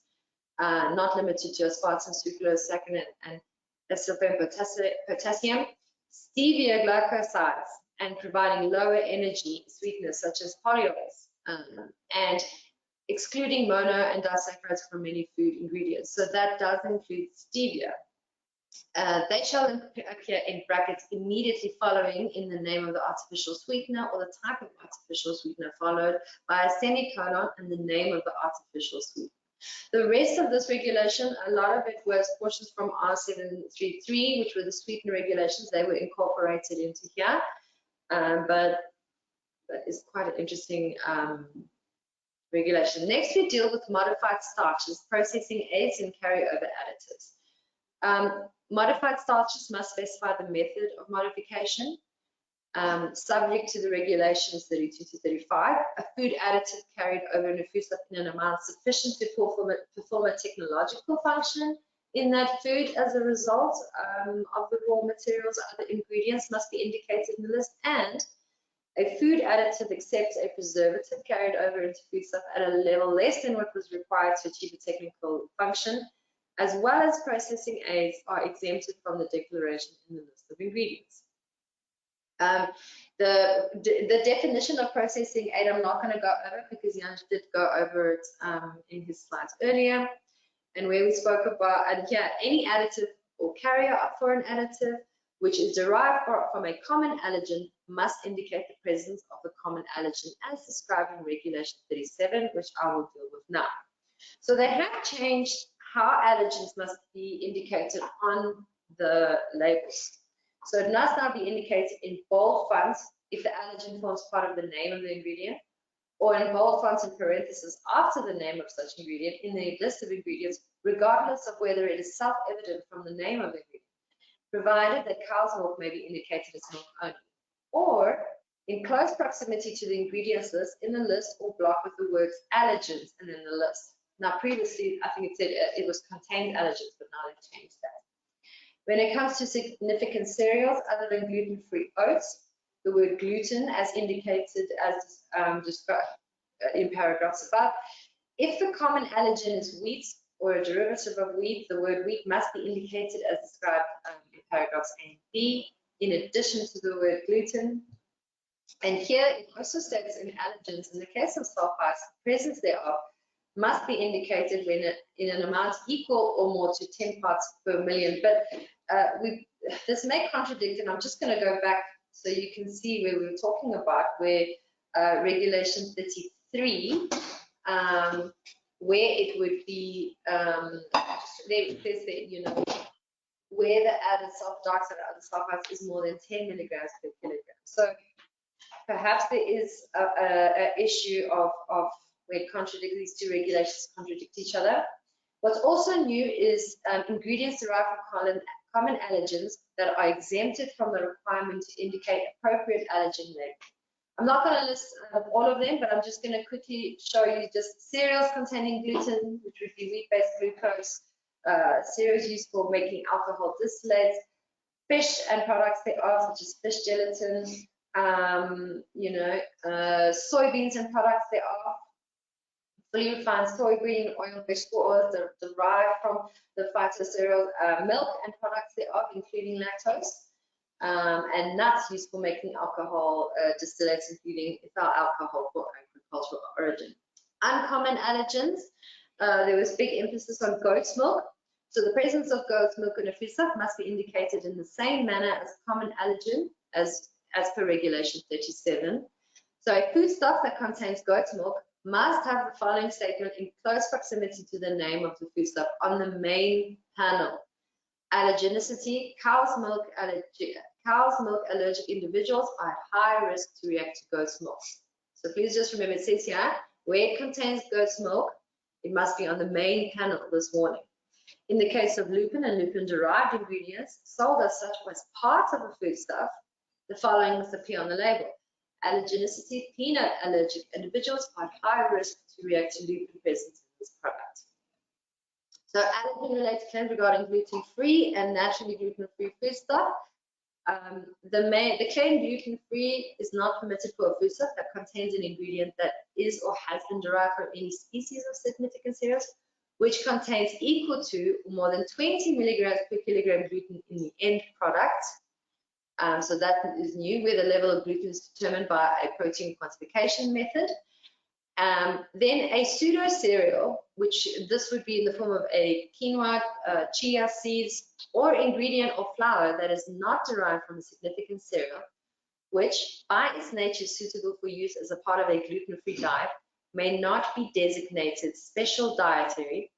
Speaker 3: not limited to aspartame, sucralose, saccharin, and acetylene potassium, stevia glycosides, and providing lower energy sweeteners such as polyols, and excluding mono and disaccharides from many food ingredients. So that does include stevia. They shall appear in brackets immediately following in the name of the artificial sweetener or the type of artificial sweetener, followed by a semicolon and the name of the artificial sweetener. The rest of this regulation, a lot of it was portions from R733, which were the sweetener regulations. They were incorporated into here, but that is quite an interesting regulation. Next, we deal with modified starches, processing aids, and carryover additives. Modified starches must specify the method of modification, subject to the regulations 32 to 35. A food additive carried over in a foodstuff in an amount sufficient to perform a technological function in that food as a result of the raw materials or other ingredients must be indicated in the list, and a food additive accepts a preservative carried over into foodstuff at a level less than what was required to achieve a technical function, as well as processing aids are exempted from the declaration in the list of ingredients. The definition of processing aid I'm not going to go over because Janusz did go over it in his slides earlier, and where we spoke about, and here, any additive or carrier for an additive which is derived from a common allergen must indicate the presence of the common allergen as described in Regulation 37, which I will deal with now. So they have changed how allergens must be indicated on the labels. So it must now be indicated in bold fonts if the allergen forms part of the name of the ingredient, or in bold fonts in parentheses after the name of such ingredient in the list of ingredients, regardless of whether it is self-evident from the name of the ingredient, provided that cow's milk may be indicated as milk only, or in close proximity to the ingredients list in the list or block with the words allergens and then the list. Now previously, I think it said it was contained allergens, but now they've changed that. When it comes to significant cereals other than gluten-free oats, the word gluten, as indicated as described in paragraphs above, if the common allergen is wheat or a derivative of wheat, the word wheat must be indicated as described in paragraphs A and B, in addition to the word gluten. And here it also states in allergens, in the case of sulfites, the presence thereof must be indicated when in an amount equal or more to 10 parts per million. But this may contradict, and I'm just going to go back so you can see where we were talking about, where Regulation 33, where it would be, you know, where the added sulfur dioxide or other sulfites is more than 10 milligrams per kilogram. So perhaps there is an issue of where these two regulations contradict each other. What's also new is ingredients derived from common allergens that are exempted from the requirement to indicate appropriate allergen label. I'm not going to list all of them, but I'm just going to quickly show you just cereals containing gluten, which would be wheat-based glucose, cereals used for making alcohol distillates, fish and products thereof, such as fish gelatin, you know, soybeans and products thereof, fully refined soybean oil, vegetable oils derived from the phytocereal, milk and products thereof, including lactose, and nuts used for making alcohol distillates, including ethyl alcohol for agricultural origin. Uncommon allergens, there was big emphasis on goat's milk. So the presence of goat's milk in a foodstuff must be indicated in the same manner as a common allergen as per Regulation 37. So a foodstuff that contains goat's milk must have the following statement in close proximity to the name of the foodstuff on the main panel. Allergenicity, cow's milk allergic individuals are at high risk to react to goat's milk. So please just remember, it says here, where it contains goat's milk, it must be on the main panel this warning. In the case of lupin and lupin-derived ingredients sold as such as part of a foodstuff, the following must appear on the label. Allergenicity, peanut allergic individuals are at high risk to react to lupin present in this product. So allergen-related claims regarding gluten-free and naturally gluten-free foodstuff. The claim gluten-free is not permitted for a foodstuff that contains an ingredient that is or has been derived from any species of significant cereals, which contains equal to or more than 20 milligrams per kilogram gluten in the end product. So that is new, where the level of gluten is determined by a protein quantification method. Then a pseudo cereal, which this would be in the form of a quinoa, chia seeds, or ingredient or flour that is not derived from a significant cereal, which by its nature is suitable for use as a part of a gluten-free diet, may not be designated special dietetic,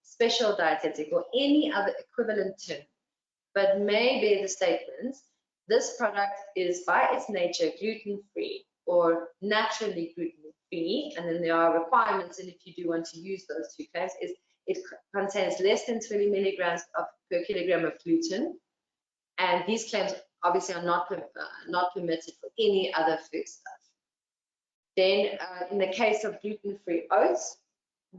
Speaker 3: or any other equivalent term, but may bear the statements, this product is by its nature gluten-free or naturally gluten-free, and then there are requirements, and if you do want to use those two claims, is it contains less than 20 milligrams per kilogram of gluten, And these claims obviously are not permitted for any other foodstuff. Then in the case of gluten-free oats,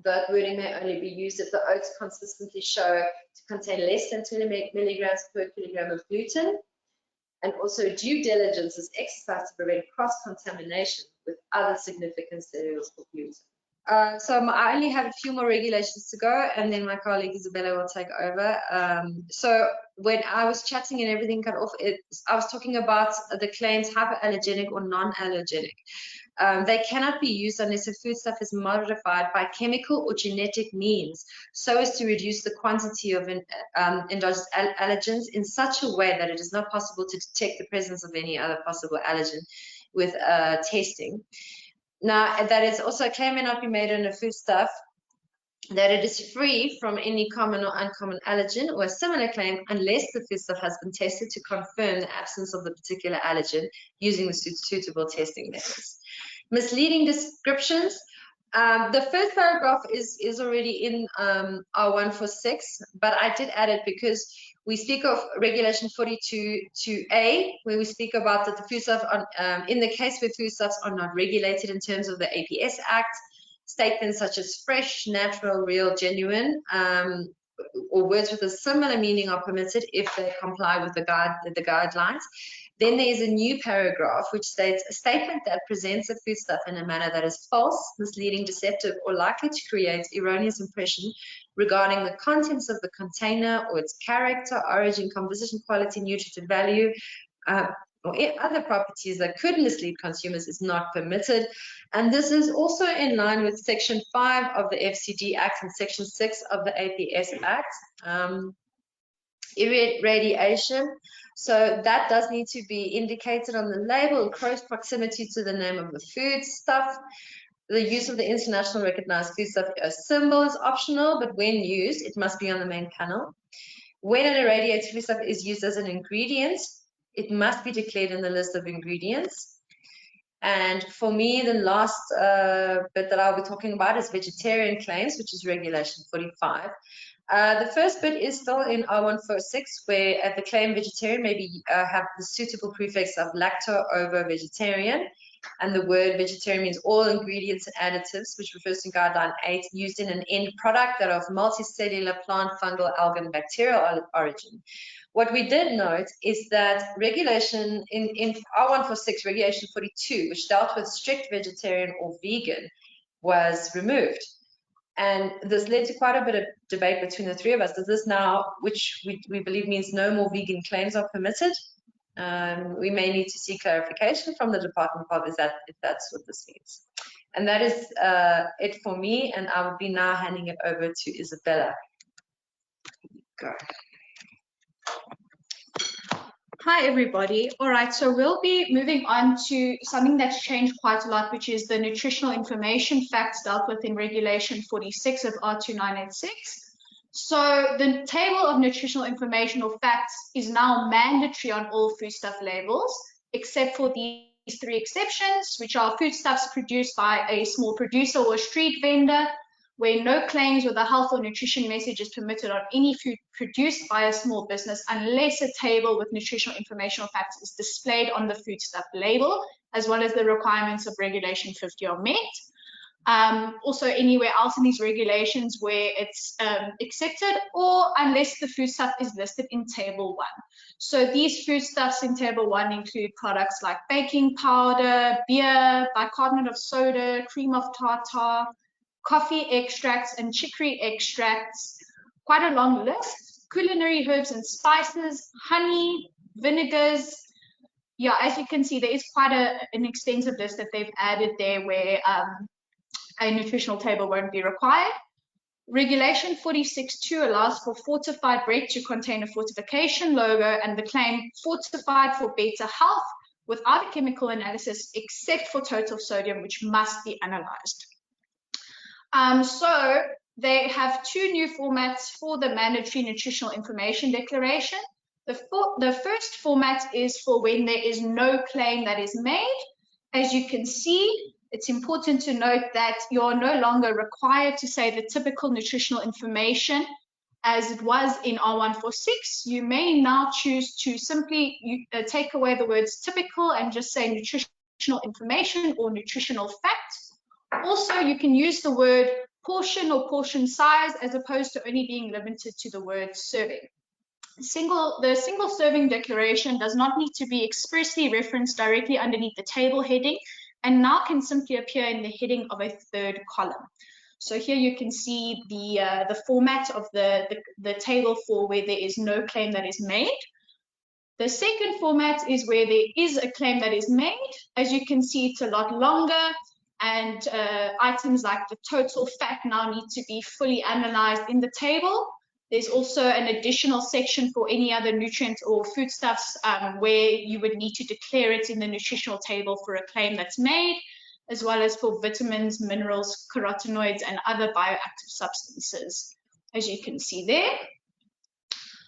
Speaker 3: that wording may only be used if the oats consistently show to contain less than 20 milligrams per kilogram of gluten. And also due diligence is exercised to prevent cross-contamination with other significant cereals for gluten. So I only have a few more regulations to go, and then my colleague Isabella will take over. So when I was chatting and everything cut off, I was talking about the claims hyperallergenic or non-allergenic. They cannot be used unless a foodstuff is modified by chemical or genetic means so as to reduce the quantity of endogenous allergens in such a way that it is not possible to detect the presence of any other possible allergen with testing. Now, that is also a claim may not be made on a foodstuff that it is free from any common or uncommon allergen, or a similar claim unless the foodstuff has been tested to confirm the absence of the particular allergen using the suitable testing methods. Misleading descriptions. The first paragraph is already in R146, but I did add it because we speak of regulation 42.2a, where we speak about that the foodstuffs in the case where foodstuffs are not regulated in terms of the APS Act, statements such as fresh, natural, real, genuine, or words with a similar meaning are permitted if they comply with the guidelines. Then there is a new paragraph which states a statement that presents a foodstuff in a manner that is false, misleading, deceptive, or likely to create erroneous impression regarding the contents of the container or its character, origin, composition, quality, nutritive value, or other properties that could mislead consumers is not permitted. And this is also in line with Section 5 of the FCD Act and Section 6 of the APS Act. Irradiation. So that does need to be indicated on the label in close proximity to the name of the foodstuff. The use of the international recognized foodstuff symbol is optional, but when used, it must be on the main panel. When an irradiated foodstuff is used as an ingredient, it must be declared in the list of ingredients. And for me, the last bit that I'll be talking about is vegetarian claims, which is regulation 45. The first bit is still in R146, where the claim vegetarian may be have the suitable prefix of lacto over vegetarian, and the word vegetarian means all ingredients and additives, which refers to guideline 8, used in an end product that are of multicellular plant, fungal, algal, and bacterial origin. What we did note is that regulation in R146, regulation 42, which dealt with strict vegetarian or vegan, was removed. And this led to quite a bit of debate between the three of us. Does this now, which we believe means no more vegan claims are permitted? We may need to seek clarification from the Department of Health if that's what this means. And that is it for me, and I will be now handing it over to Isabella. Go.
Speaker 4: Hi, everybody. All right, so we'll be moving on to something that's changed quite a lot, which is the nutritional information facts dealt with in Regulation 46 of R2986. So the table of nutritional information or facts is now mandatory on all foodstuff labels, except for these 3 exceptions, which are foodstuffs produced by a small producer or a street vendor, where no claims with a health or nutrition message is permitted on any food produced by a small business unless a table with nutritional information or facts is displayed on the foodstuff label, as well as the requirements of Regulation 50 are met. Also anywhere else in these regulations where it's accepted, or unless the foodstuff is listed in Table 1. So these foodstuffs in Table 1 include products like baking powder, beer, bicarbonate of soda, cream of tartar, coffee extracts and chicory extracts, quite a long list, culinary herbs and spices, honey, vinegars. Yeah, as you can see, there is quite an extensive list that they've added there where a nutritional table won't be required. Regulation 46.2 allows for fortified bread to contain a fortification logo and the claim fortified for better health without a chemical analysis except for total sodium, which must be analyzed. So they have 2 new formats for the mandatory nutritional information declaration. The first format is for when there is no claim that is made. As you can see, it's important to note that you're no longer required to say the typical nutritional information as it was in R146, you may now choose to simply take away the words typical and just say nutritional information or nutritional fact. Also, you can use the word portion or portion size as opposed to only being limited to the word serving. The single serving declaration does not need to be expressly referenced directly underneath the table heading and now can simply appear in the heading of a third column. So here you can see the format of the table for where there is no claim that is made. The second format is where there is a claim that is made. As you can see, it's a lot longer, and items like the total fat now need to be fully analyzed in the table. There's also an additional section for any other nutrients or foodstuffs where you would need to declare it in the nutritional table for a claim that's made, as well as for vitamins, minerals, carotenoids, and other bioactive substances, as you can see there.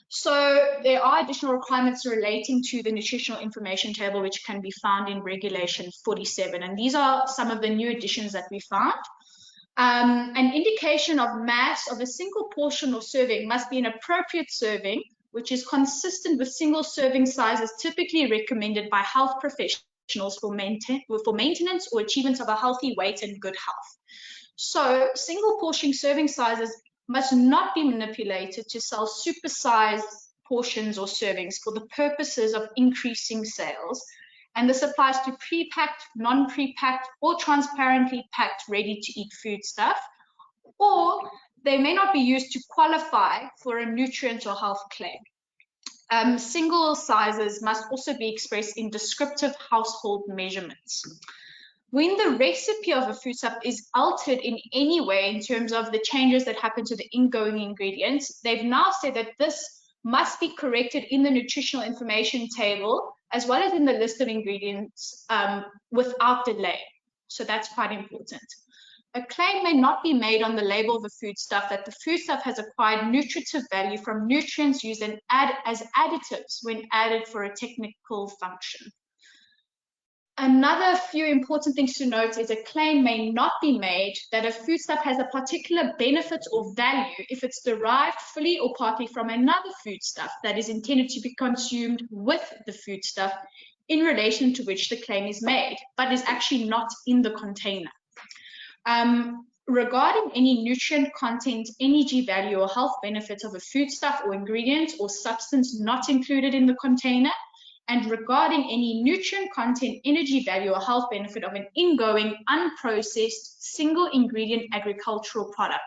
Speaker 4: So there are additional requirements relating to the nutritional information table, which can be found in Regulation 47. And these are some of the new additions that we found. An indication of mass of a single portion or serving must be an appropriate serving, which is consistent with single serving sizes typically recommended by health professionals for maintenance or achievement of a healthy weight and good health. So single portion serving sizes must not be manipulated to sell supersized portions or servings for the purposes of increasing sales. And this applies to pre-packed, non-pre-packed, or transparently packed ready-to-eat food stuff, or they may not be used to qualify for a nutrient or health claim. Single sizes must also be expressed in descriptive household measurements. When the recipe of a foodstuff is altered in any way in terms of the changes that happen to the ingoing ingredients, they've now said that this must be corrected in the nutritional information table as well as in the list of ingredients without delay. So that's quite important. A claim may not be made on the label of a foodstuff that the foodstuff has acquired nutritive value from nutrients used as additives when added for a technical function. Another few important things to note is a claim may not be made that a foodstuff has a particular benefit or value if it's derived fully or partly from another foodstuff that is intended to be consumed with the foodstuff in relation to which the claim is made, but is actually not in the container. Regarding any nutrient content, energy value, or health benefits of a foodstuff or ingredient or substance not included in the container, and regarding any nutrient content, energy value, or health benefit of an ingoing, unprocessed, single ingredient agricultural product,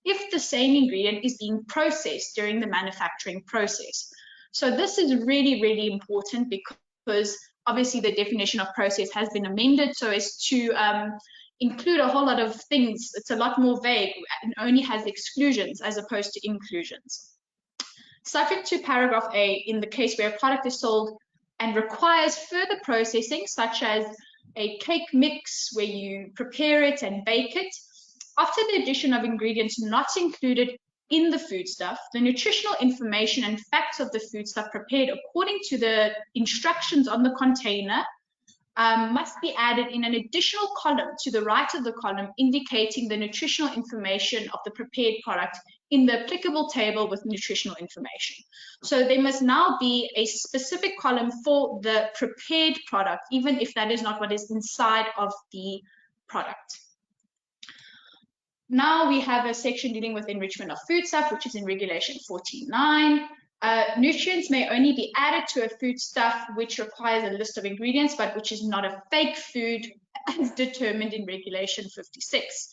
Speaker 4: if the same ingredient is being processed during the manufacturing process. So this is really, really important because obviously the definition of process has been amended so as to include a whole lot of things. It's a lot more vague and only has exclusions as opposed to inclusions. Subject to paragraph A, in the case where a product is sold and requires further processing, such as a cake mix where you prepare it and bake it, after the addition of ingredients not included in the foodstuff, the nutritional information and facts of the foodstuff prepared according to the instructions on the container must be added in an additional column to the right of the column indicating the nutritional information of the prepared product in the applicable table with nutritional information. So there must now be a specific column for the prepared product, even if that is not what is inside of the product. Now we have a section dealing with enrichment of foodstuff, which is in Regulation 49. Nutrients may only be added to a foodstuff which requires a list of ingredients, but which is not a fake food as determined in Regulation 56.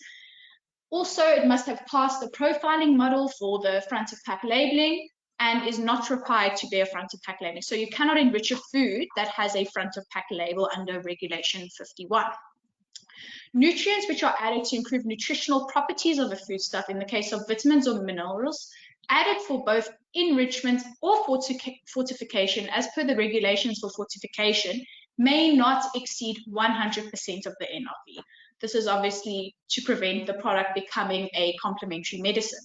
Speaker 4: Also, it must have passed the profiling model for the front of pack labeling and is not required to bear front of pack labeling. So you cannot enrich a food that has a front of pack label under Regulation 51. Nutrients which are added to improve nutritional properties of a foodstuff in the case of vitamins or minerals added for both enrichment or fortification as per the regulations for fortification may not exceed 100% of the NRV. This is obviously to prevent the product becoming a complementary medicine.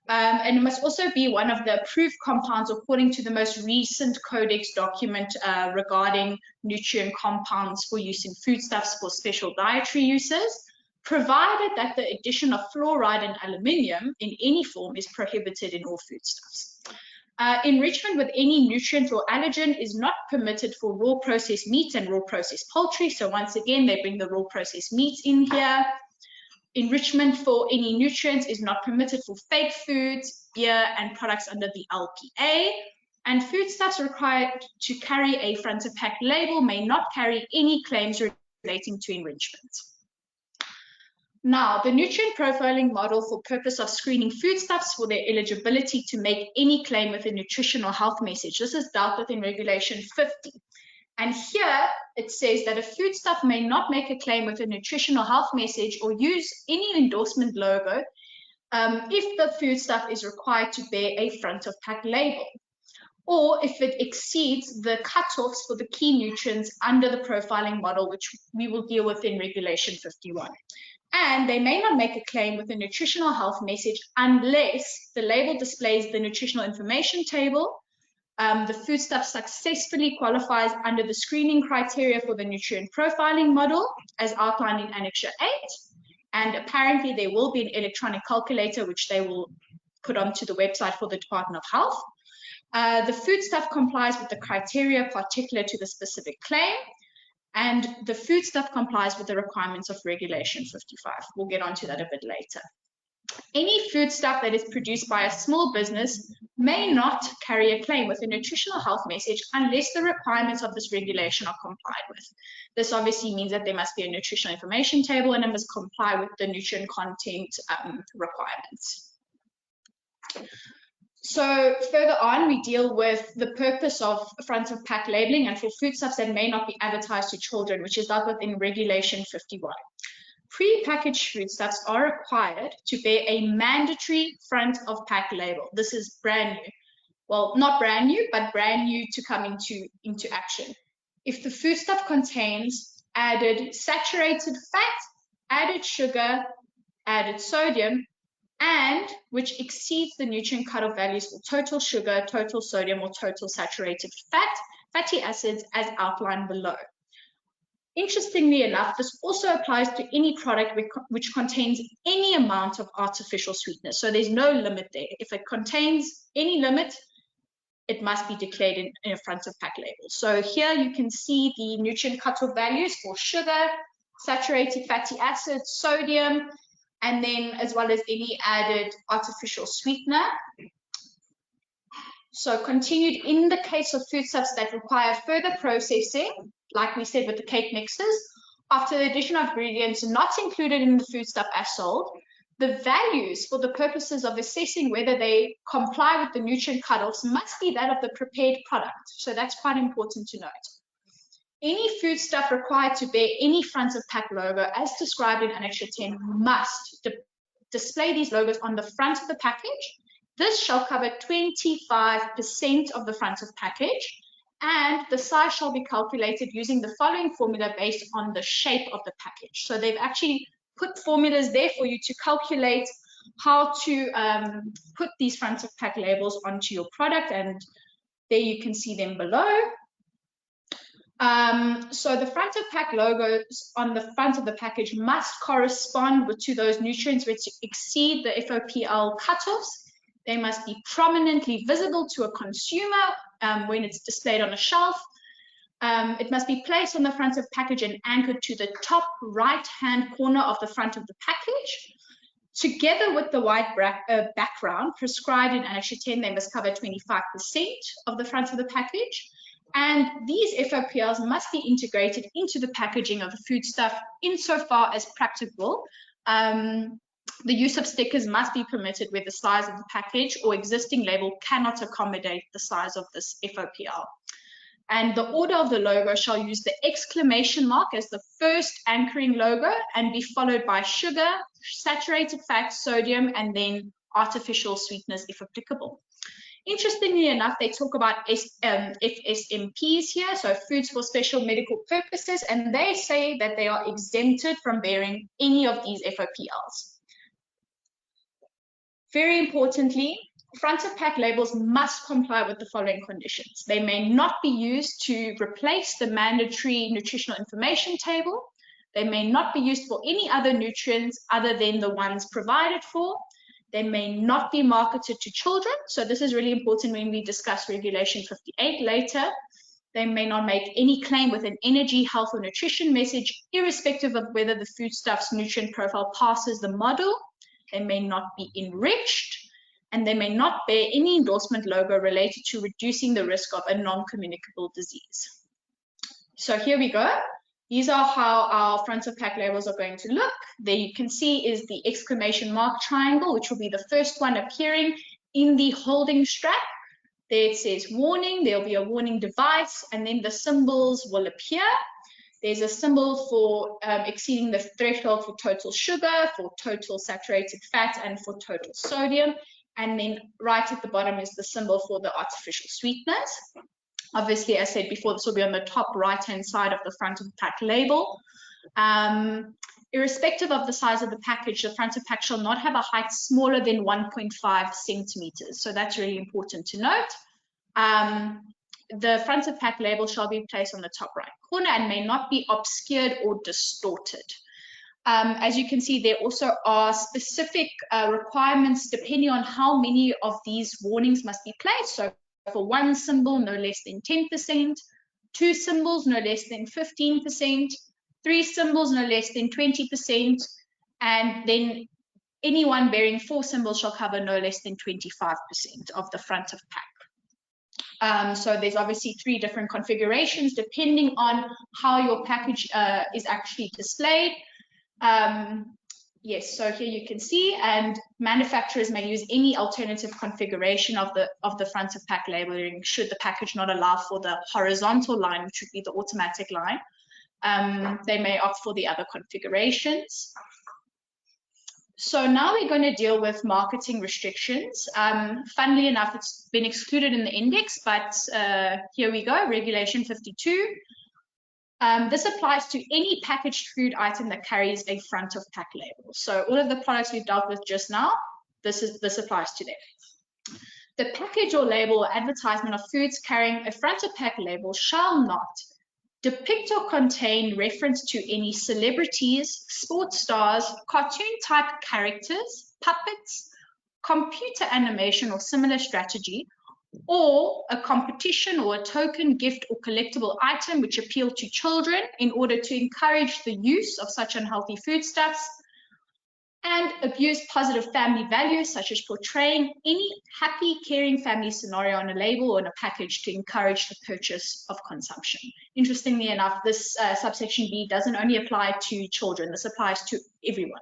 Speaker 4: And it must also be one of the approved compounds according to the most recent Codex document regarding nutrient compounds for use in foodstuffs for special dietary uses. provided that the addition of fluoride and aluminium in any form is prohibited in all foodstuffs. Enrichment with any nutrient or allergen is not permitted for raw processed meat and raw processed poultry. So once again, they bring the raw processed meats in here. Enrichment for any nutrients is not permitted for fake foods, beer, and products under the LPA. And foodstuffs required to carry a front of pack label may not carry any claims relating to enrichment. Now, the nutrient profiling model for purpose of screening foodstuffs for their eligibility to make any claim with a nutritional health message. This is dealt with in Regulation 50. And here it says that a foodstuff may not make a claim with a nutritional health message or use any endorsement logo if the foodstuff is required to bear a front of pack label, or if it exceeds the cutoffs for the key nutrients under the profiling model, which we will deal with in Regulation 51. And they may not make a claim with a nutritional health message unless the label displays the nutritional information table, the foodstuff successfully qualifies under the screening criteria for the nutrient profiling model as outlined in Annexure 8, and apparently there will be an electronic calculator which they will put onto the website for the Department of Health. The foodstuff complies with the criteria particular to the specific claim, and the foodstuff complies with the requirements of Regulation 55. We'll get onto that a bit later. Any foodstuff that is produced by a small business may not carry a claim with a nutritional health message unless the requirements of this regulation are complied with. This obviously means that there must be a nutritional information table and it must comply with the nutrient content requirements. So further on, we deal with the purpose of front of pack labeling and for foodstuffs that may not be advertised to children, which is dealt with in Regulation 51. Pre-packaged foodstuffs are required to bear a mandatory front of pack label. This is brand new. Well, not brand new, but brand new to come into action. If the foodstuff contains added saturated fat, added sugar, added sodium, and which exceeds the nutrient cutoff values for total sugar, total sodium, or total saturated fat, fatty acids as outlined below. Interestingly enough, this also applies to any product which contains any amount of artificial sweetness. So there's no limit there. If it contains any limit, it must be declared in a front of pack label. So here you can see the nutrient cutoff values for sugar, saturated fatty acids, sodium, and then as well as any added artificial sweetener. So continued in the case of foodstuffs that require further processing, like we said with the cake mixes, after the addition of ingredients not included in the foodstuff as sold, the values for the purposes of assessing whether they comply with the nutrient cutoffs must be that of the prepared product. So that's quite important to note. Any foodstuff required to bear any front of pack logo as described in Annexure 10 must display these logos on the front of the package. This shall cover 25% of the front of package, and the size shall be calculated using the following formula based on the shape of the package. So they've actually put formulas there for you to calculate how to put these front of pack labels onto your product, and there you can see them below. So the front of pack logos on the front of the package must correspond to those nutrients which exceed the FOPL cutoffs. They must be prominently visible to a consumer when it's displayed on a shelf. It must be placed on the front of package and anchored to the top right-hand corner of the front of the package. Together with the white background prescribed in Annexure 10, they must cover 25% of the front of the package. And these FOPLs must be integrated into the packaging of the foodstuff insofar as practicable. The use of stickers must be permitted where the size of the package or existing label cannot accommodate the size of this FOPL. And the order of the logo shall use the exclamation mark as the first anchoring logo and be followed by sugar, saturated fat, sodium, and then artificial sweeteners if applicable. Interestingly enough, they talk about FSMPs here, so foods for special medical purposes, and they say that they are exempted from bearing any of these FOPLs. Very importantly, front of pack labels must comply with the following conditions. They may not be used to replace the mandatory nutritional information table. They may not be used for any other nutrients other than the ones provided for. They may not be marketed to children. So this is really important when we discuss Regulation 58 later. They may not make any claim with an energy, health, or nutrition message, irrespective of whether the foodstuff's nutrient profile passes the model. They may not be enriched, and they may not bear any endorsement logo related to reducing the risk of a non-communicable disease. So here we go. These are how our front of pack labels are going to look. There you can see is the exclamation mark triangle, which will be the first one appearing in the holding strap. There it says warning, there'll be a warning device, and then the symbols will appear. There's a symbol for exceeding the threshold for total sugar, for total saturated fat, and for total sodium. And then right at the bottom is the symbol for the artificial sweeteners. Obviously, as I said before, this will be on the top right-hand side of the front of the pack label. Irrespective of the size of the package, the front of pack shall not have a height smaller than 1.5 centimeters. So that's really important to note. The front of pack label shall be placed on the top right corner and may not be obscured or distorted. As you can see, there also are specific requirements depending on how many of these warnings must be placed. So for one symbol, no less than 10%, 2 symbols, no less than 15%, 3 symbols, no less than 20%, and then anyone bearing 4 symbols shall cover no less than 25% of the front of pack. So there's obviously 3 different configurations depending on how your package is actually displayed. Yes, so here you can see, and manufacturers may use any alternative configuration of the front of pack labeling should the package not allow for the horizontal line, which would be the automatic line. They may opt for the other configurations. So now we're going to deal with marketing restrictions. Funnily enough, it's been excluded in the index, but here we go, Regulation 52. This applies to any packaged food item that carries a front of pack label. So all of the products we've dealt with just now, this applies to them. The package or label or advertisement of foods carrying a front of pack label shall not depict or contain reference to any celebrities, sports stars, cartoon type characters, puppets, computer animation or similar strategy, or a competition or a token, gift or collectible item which appeal to children in order to encourage the use of such unhealthy foodstuffs, and abuse positive family values such as portraying any happy, caring family scenario on a label or in a package to encourage the purchase of consumption. Interestingly enough, this subsection B doesn't only apply to children, this applies to everyone.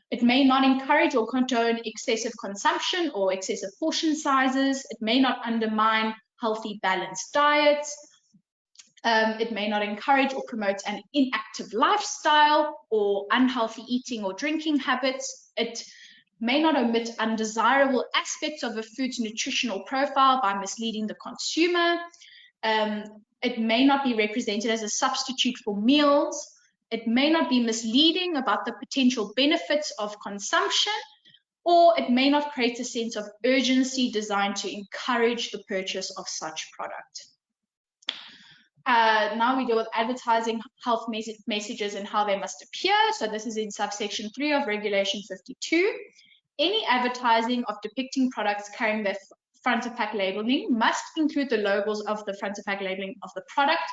Speaker 4: It may not encourage or condone excessive consumption or excessive portion sizes. It may not undermine healthy, balanced diets. It may not encourage or promote an inactive lifestyle or unhealthy eating or drinking habits. It may not omit undesirable aspects of a food's nutritional profile by misleading the consumer. It may not be represented as a substitute for meals. It may not be misleading about the potential benefits of consumption, or it may not create a sense of urgency designed to encourage the purchase of such product. Now we deal with advertising health messages and how they must appear. So this is in subsection 3 of Regulation 52. Any advertising of depicting products carrying the front of pack labeling must include the logos of the front of pack labeling of the product.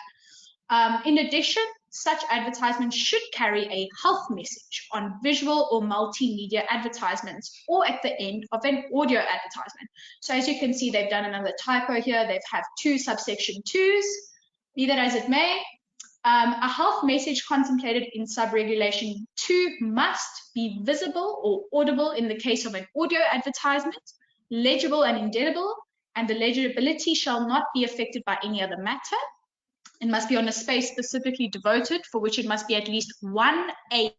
Speaker 4: In addition, such advertisements should carry a health message on visual or multimedia advertisements or at the end of an audio advertisement. So as you can see, they've done another typo here. They have 2 subsection 2s. Be that as it may, a health message contemplated in sub-regulation 2 must be visible or audible in the case of an audio advertisement, legible and indelible, and the legibility shall not be affected by any other matter. It must be on a space specifically devoted, for which it must be at least 1/8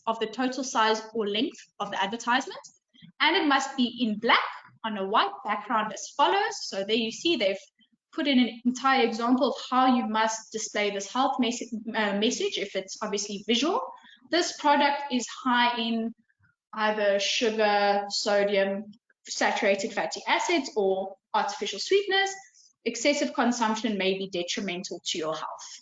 Speaker 4: of the total size or length of the advertisement, and it must be in black on a white background as follows. So there you see they've put in an entire example of how you must display this health message if it's obviously visual. This product is high in either sugar, sodium, saturated fatty acids, or artificial sweeteners. Excessive consumption may be detrimental to your health.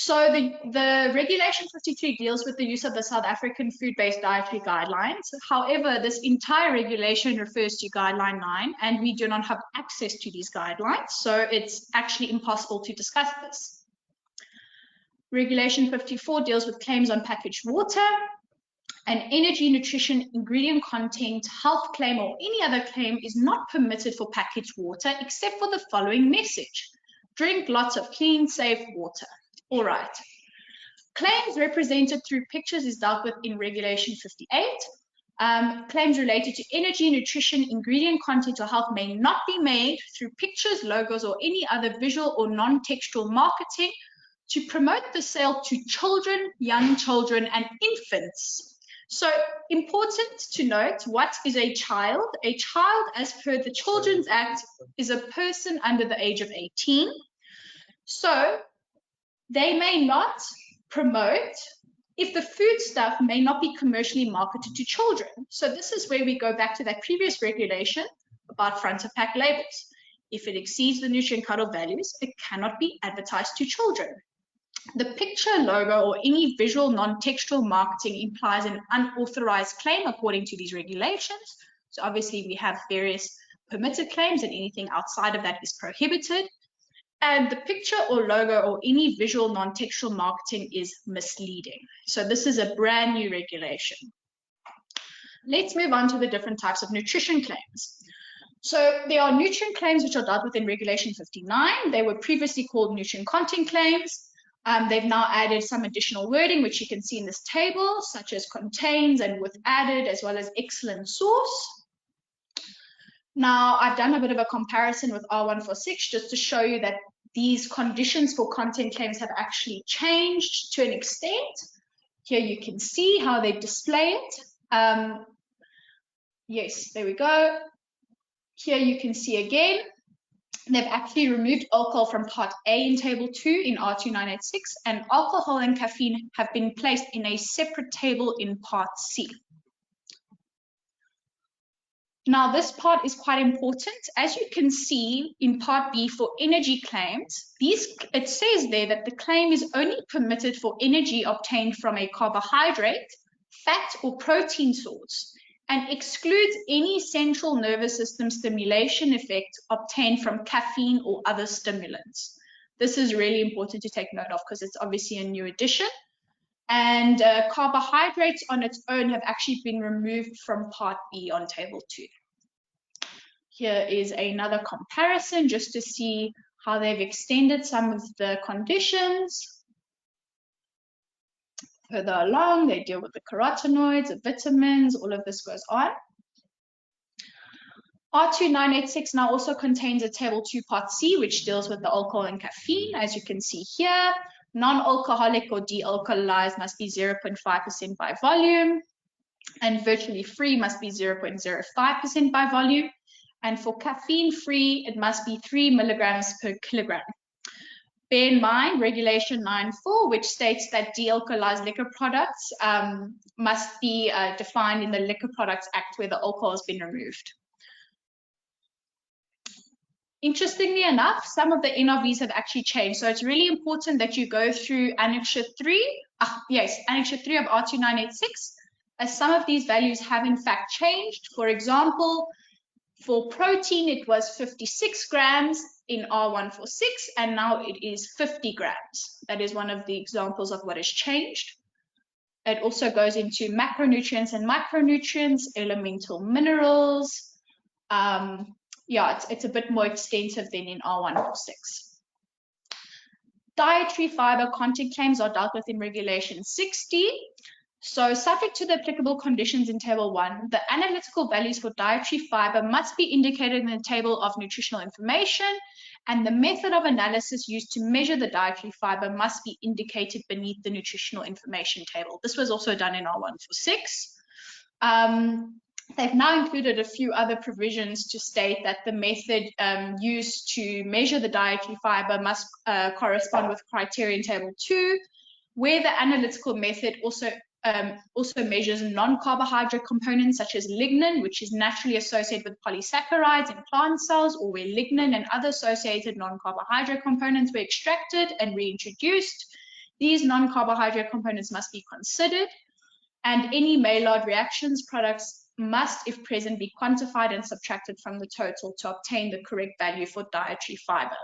Speaker 4: So the Regulation 53 deals with the use of the South African food-based dietary guidelines. However, this entire regulation refers to Guideline 9, and we do not have access to these guidelines, so it's actually impossible to discuss this. Regulation 54 deals with claims on packaged water. An energy, nutrition, ingredient content, health claim, or any other claim is not permitted for packaged water except for the following message: drink lots of clean, safe water. All right. Claims represented through pictures is dealt with in Regulation 58. Claims related to energy, nutrition, ingredient content, or health may not be made through pictures, logos, or any other visual or non-textual marketing to promote the sale to children, young children, and infants. So important to note, what is a child? A child, as per the Children's Act, is a person under the age of 18. So they may not promote if the foodstuff may not be commercially marketed to children. So this is where we go back to that previous regulation about front of pack labels. If it exceeds the nutrient cutoff values, it cannot be advertised to children. The picture, logo, or any visual non-textual marketing implies an unauthorized claim according to these regulations. So obviously we have various permitted claims, and anything outside of that is prohibited. And the picture or logo or any visual non-textual marketing is misleading. So this is a brand new regulation. Let's move on to the different types of nutrition claims. So there are nutrient claims which are dealt with in Regulation 59. They were previously called nutrient content claims. They've now added some additional wording, which you can see in this table, such as contains and with added, as well as excellent source. Now, I've done a bit of a comparison with R146 just to show you that these conditions for content claims have actually changed to an extent. Here you can see how they display it. Yes, there we go. Here you can see again, they've actually removed alcohol from Part A in Table 2 in R2986, and alcohol and caffeine have been placed in a separate table in Part C. Now, this part is quite important. As you can see in Part B for energy claims, it says there that the claim is only permitted for energy obtained from a carbohydrate, fat, or protein source, and excludes any central nervous system stimulation effect obtained from caffeine or other stimulants. This is really important to take note of because it's obviously a new addition. And carbohydrates on its own have actually been removed from Part B on Table 2. Here is another comparison just to see how they've extended some of the conditions. Further along, they deal with the carotenoids, the vitamins, all of this goes on. R2986 now also contains a Table 2 Part C, which deals with the alcohol and caffeine. As you can see here, non-alcoholic or de-alcoholized must be 0.5% by volume, and virtually free must be 0.05% by volume. And for caffeine-free, it must be 3 milligrams per kilogram. Bear in mind Regulation 9.4, which states that de-alcoholized liquor products must be defined in the Liquor Products Act where the alcohol has been removed. Interestingly enough, some of the NRVs have actually changed. So it's really important that you go through Annexure 3, Annexure 3 of R2986, as some of these values have in fact changed. For example, for protein, it was 56 grams in R146, and now it is 50 grams. That is one of the examples of what has changed. It also goes into macronutrients and micronutrients, elemental minerals. It's a bit more extensive than in R146. Dietary fiber content claims are dealt with in Regulation 60. So subject to the applicable conditions in Table 1, the analytical values for dietary fiber must be indicated in the table of nutritional information, and the method of analysis used to measure the dietary fiber must be indicated beneath the nutritional information table. This was also done in R146. They've now included a few other provisions to state that the method used to measure the dietary fiber must correspond with criteria in Table 2, where the analytical method also measures non-carbohydrate components such as lignin, which is naturally associated with polysaccharides in plant cells, or where lignin and other associated non-carbohydrate components were extracted and reintroduced. These non-carbohydrate components must be considered, and any Maillard reactions products must, if present, be quantified and subtracted from the total to obtain the correct value for dietary fiber.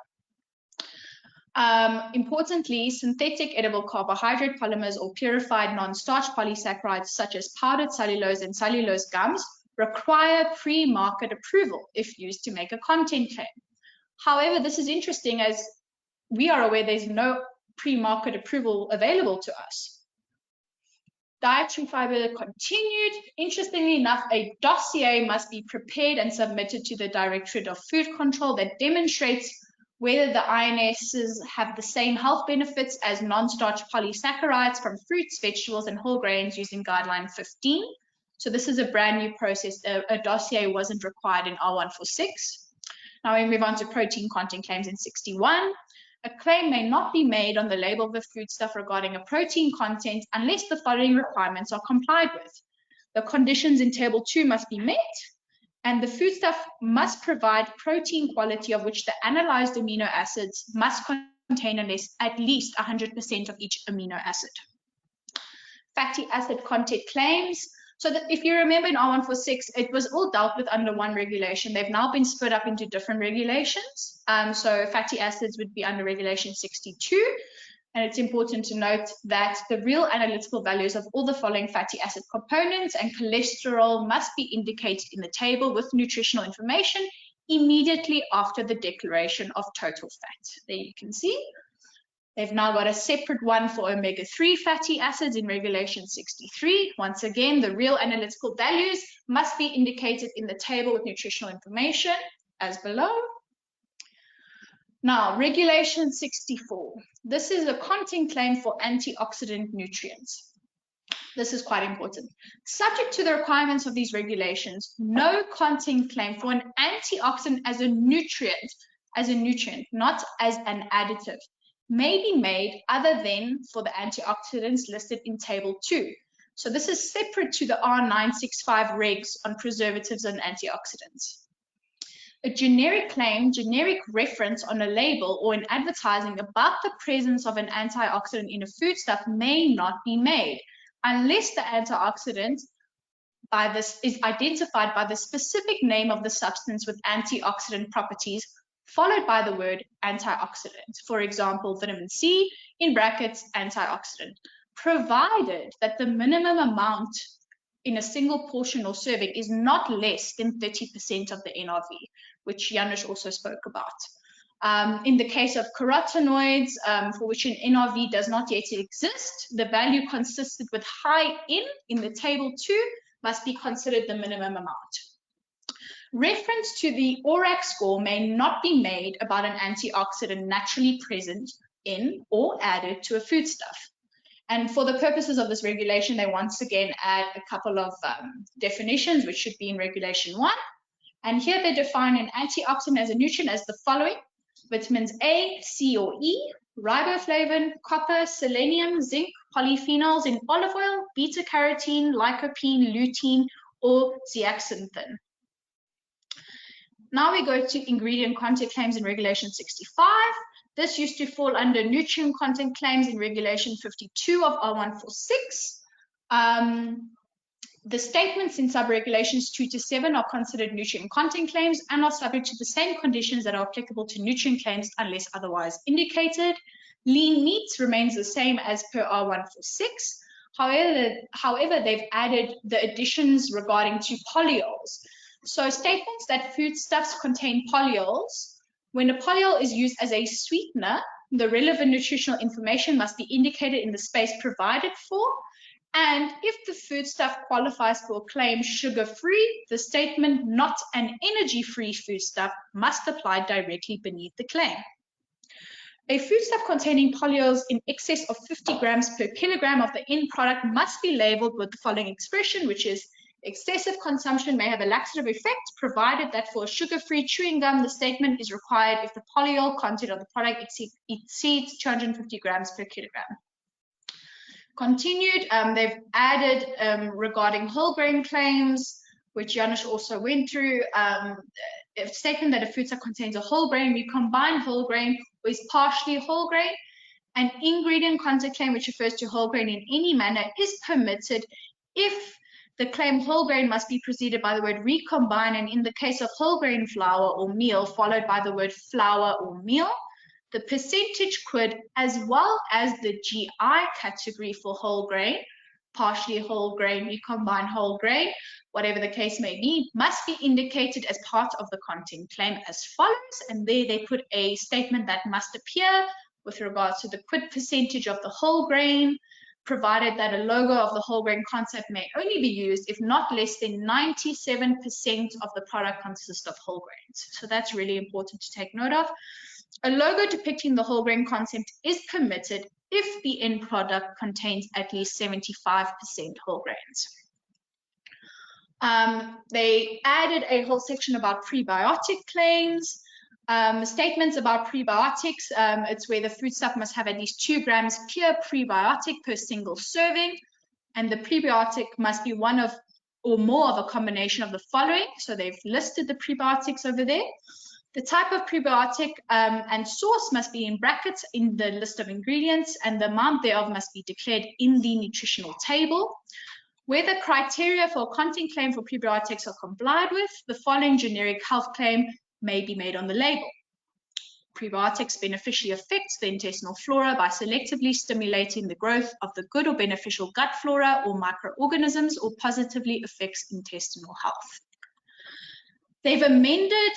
Speaker 4: Importantly, synthetic edible carbohydrate polymers or purified non-starch polysaccharides such as powdered cellulose and cellulose gums require pre-market approval if used to make a content claim. However, this is interesting as we are aware there's no pre-market approval available to us. Dietary fiber continued. Interestingly enough, a dossier must be prepared and submitted to the Directorate of Food Control that demonstrates whether the INSs have the same health benefits as non-starch polysaccharides from fruits, vegetables, and whole grains using Guideline 15. So this is a brand new process. A dossier wasn't required in R146. Now we move on to protein content claims in 61. A claim may not be made on the label of the foodstuff regarding a protein content unless the following requirements are complied with. The conditions in Table 2 must be met, and the foodstuff must provide protein quality of which the analyzed amino acids must contain at least 100% of each amino acid. Fatty acid content claims. So that if you remember in R146, it was all dealt with under one regulation. They've now been split up into different regulations. So fatty acids would be under Regulation 62. And it's important to note that the real analytical values of all the following fatty acid components and cholesterol must be indicated in the table with nutritional information immediately after the declaration of total fat. There you can see. They've now got a separate one for omega-3 fatty acids in Regulation 63. Once again, the real analytical values must be indicated in the table with nutritional information as below. Now, Regulation 64. This is a content claim for antioxidant nutrients. This is quite important. Subject to the requirements of these regulations, no content claim for an antioxidant as a nutrient, not as an additive, may be made other than for the antioxidants listed in Table 2. So this is separate to the R965 regs on preservatives and antioxidants. A generic claim, generic reference on a label or in advertising about the presence of an antioxidant in a foodstuff may not be made unless the antioxidant by this is identified by the specific name of the substance with antioxidant properties followed by the word antioxidant. For example, vitamin C, in brackets, antioxidant, provided that the minimum amount in a single portion or serving is not less than 30% of the NRV, which Janusz also spoke about. In the case of carotenoids, for which an NRV does not yet exist, the value consisted with high in the Table 2 must be considered the minimum amount. Reference to the ORAC score may not be made about an antioxidant naturally present in or added to a foodstuff. And for the purposes of this regulation, they once again add a couple of definitions, which should be in Regulation 1. And here they define an antioxidant as a nutrient as the following: vitamins A, C, or E, riboflavin, copper, selenium, zinc, polyphenols in olive oil, beta-carotene, lycopene, lutein, or zeaxanthin. Now we go to ingredient content claims in Regulation 65. This used to fall under nutrient content claims in Regulation 52 of R146. The statements in sub-regulations 2 to 7 are considered nutrient content claims and are subject to the same conditions that are applicable to nutrient claims unless otherwise indicated. Lean meats remains the same as per R146. However, they've added the additions regarding to polyols. So statements that foodstuffs contain polyols, when a polyol is used as a sweetener, the relevant nutritional information must be indicated in the space provided for. And if the foodstuff qualifies for a claim sugar-free, the statement not an energy-free foodstuff must apply directly beneath the claim. A foodstuff containing polyols in excess of 50 grams per kilogram of the end product must be labeled with the following expression, which is: excessive consumption may have a laxative effect, provided that for a sugar-free chewing gum, the statement is required if the polyol content of the product exceeds 250 grams per kilogram. Continued, they've added regarding whole grain claims, which Janusz also went through, a statement that a foodstuff contains a whole grain, we combine whole grain with partially whole grain. An ingredient content claim, which refers to whole grain in any manner, is permitted if the claim whole grain must be preceded by the word recombine, and in the case of whole grain flour or meal, followed by the word flour or meal. The percentage quid, as well as the GI category for whole grain, partially whole grain, recombined whole grain, whatever the case may be, must be indicated as part of the content claim as follows. And there they put a statement that must appear with regards to the quid percentage of the whole grain, provided that a logo of the whole grain concept may only be used if not less than 97% of the product consists of whole grains. So that's really important to take note of. A logo depicting the whole grain concept is permitted if the end product contains at least 75% whole grains. They added a whole section about prebiotic claims. Statements about prebiotics, it's where the foodstuff must have at least 2 grams pure prebiotic per single serving, and the prebiotic must be one of or more of a combination of the following. So they've listed the prebiotics over there. The type of prebiotic and source must be in brackets in the list of ingredients, and the amount thereof must be declared in the nutritional table. Where the criteria for a content claim for prebiotics are complied with, the following generic health claim may be made on the label. Prebiotics beneficially affect the intestinal flora by selectively stimulating the growth of the good or beneficial gut flora or microorganisms, or positively affects intestinal health. They've amended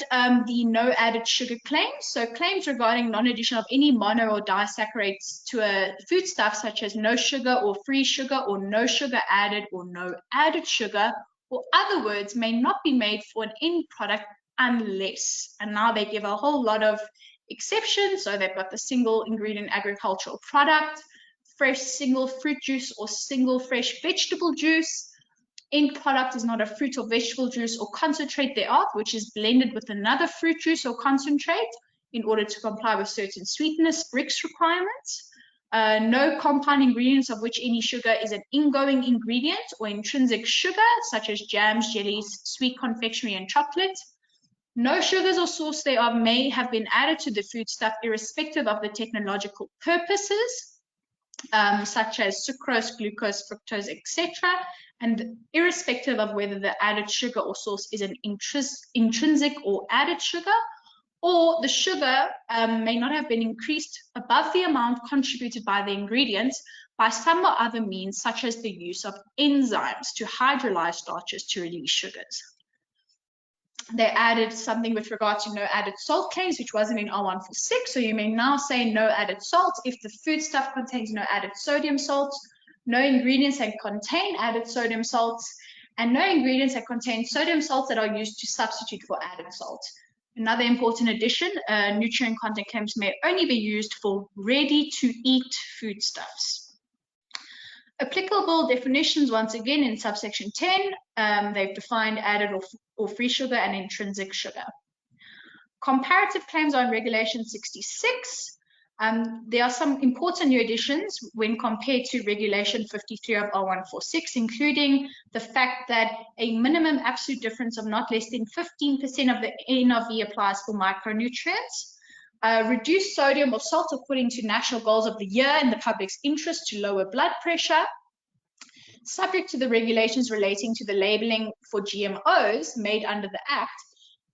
Speaker 4: the no added sugar claims. So claims regarding non-addition of any mono or disaccharides to a foodstuff, such as no sugar or free sugar or no sugar added or no added sugar, or other words, may not be made for an end product unless. And now they give a whole lot of exceptions. So they've got the single ingredient agricultural product, fresh single fruit juice or single fresh vegetable juice. End product is not a fruit or vegetable juice or concentrate thereof, which is blended with another fruit juice or concentrate in order to comply with certain sweetness Brix requirements. No compound ingredients of which any sugar is an ingoing ingredient or intrinsic sugar, such as jams, jellies, sweet confectionery, and chocolate. No sugars or source thereof may have been added to the foodstuff irrespective of the technological purposes, such as sucrose, glucose, fructose, etc., and irrespective of whether the added sugar or source is an intrinsic or added sugar, or the sugar may not have been increased above the amount contributed by the ingredients by some or other means, such as the use of enzymes to hydrolyze starches to release sugars. They added something with regard to no added salt claims, which wasn't in R146. So you may now say no added salt if the foodstuff contains no added sodium salts, no ingredients that contain added sodium salts, and no ingredients that contain sodium salts that are used to substitute for added salt. Another important addition, nutrient content claims may only be used for ready-to-eat foodstuffs. Applicable definitions, once again, in subsection 10, they've defined added or free sugar and intrinsic sugar. Comparative claims are in Regulation 66. There are some important new additions when compared to Regulation 53 of R146, including the fact that a minimum absolute difference of not less than 15% of the NRV applies for micronutrients. Reduce sodium or salt according to national goals of the year in the public's interest to lower blood pressure. Subject to the regulations relating to the labeling for GMOs made under the Act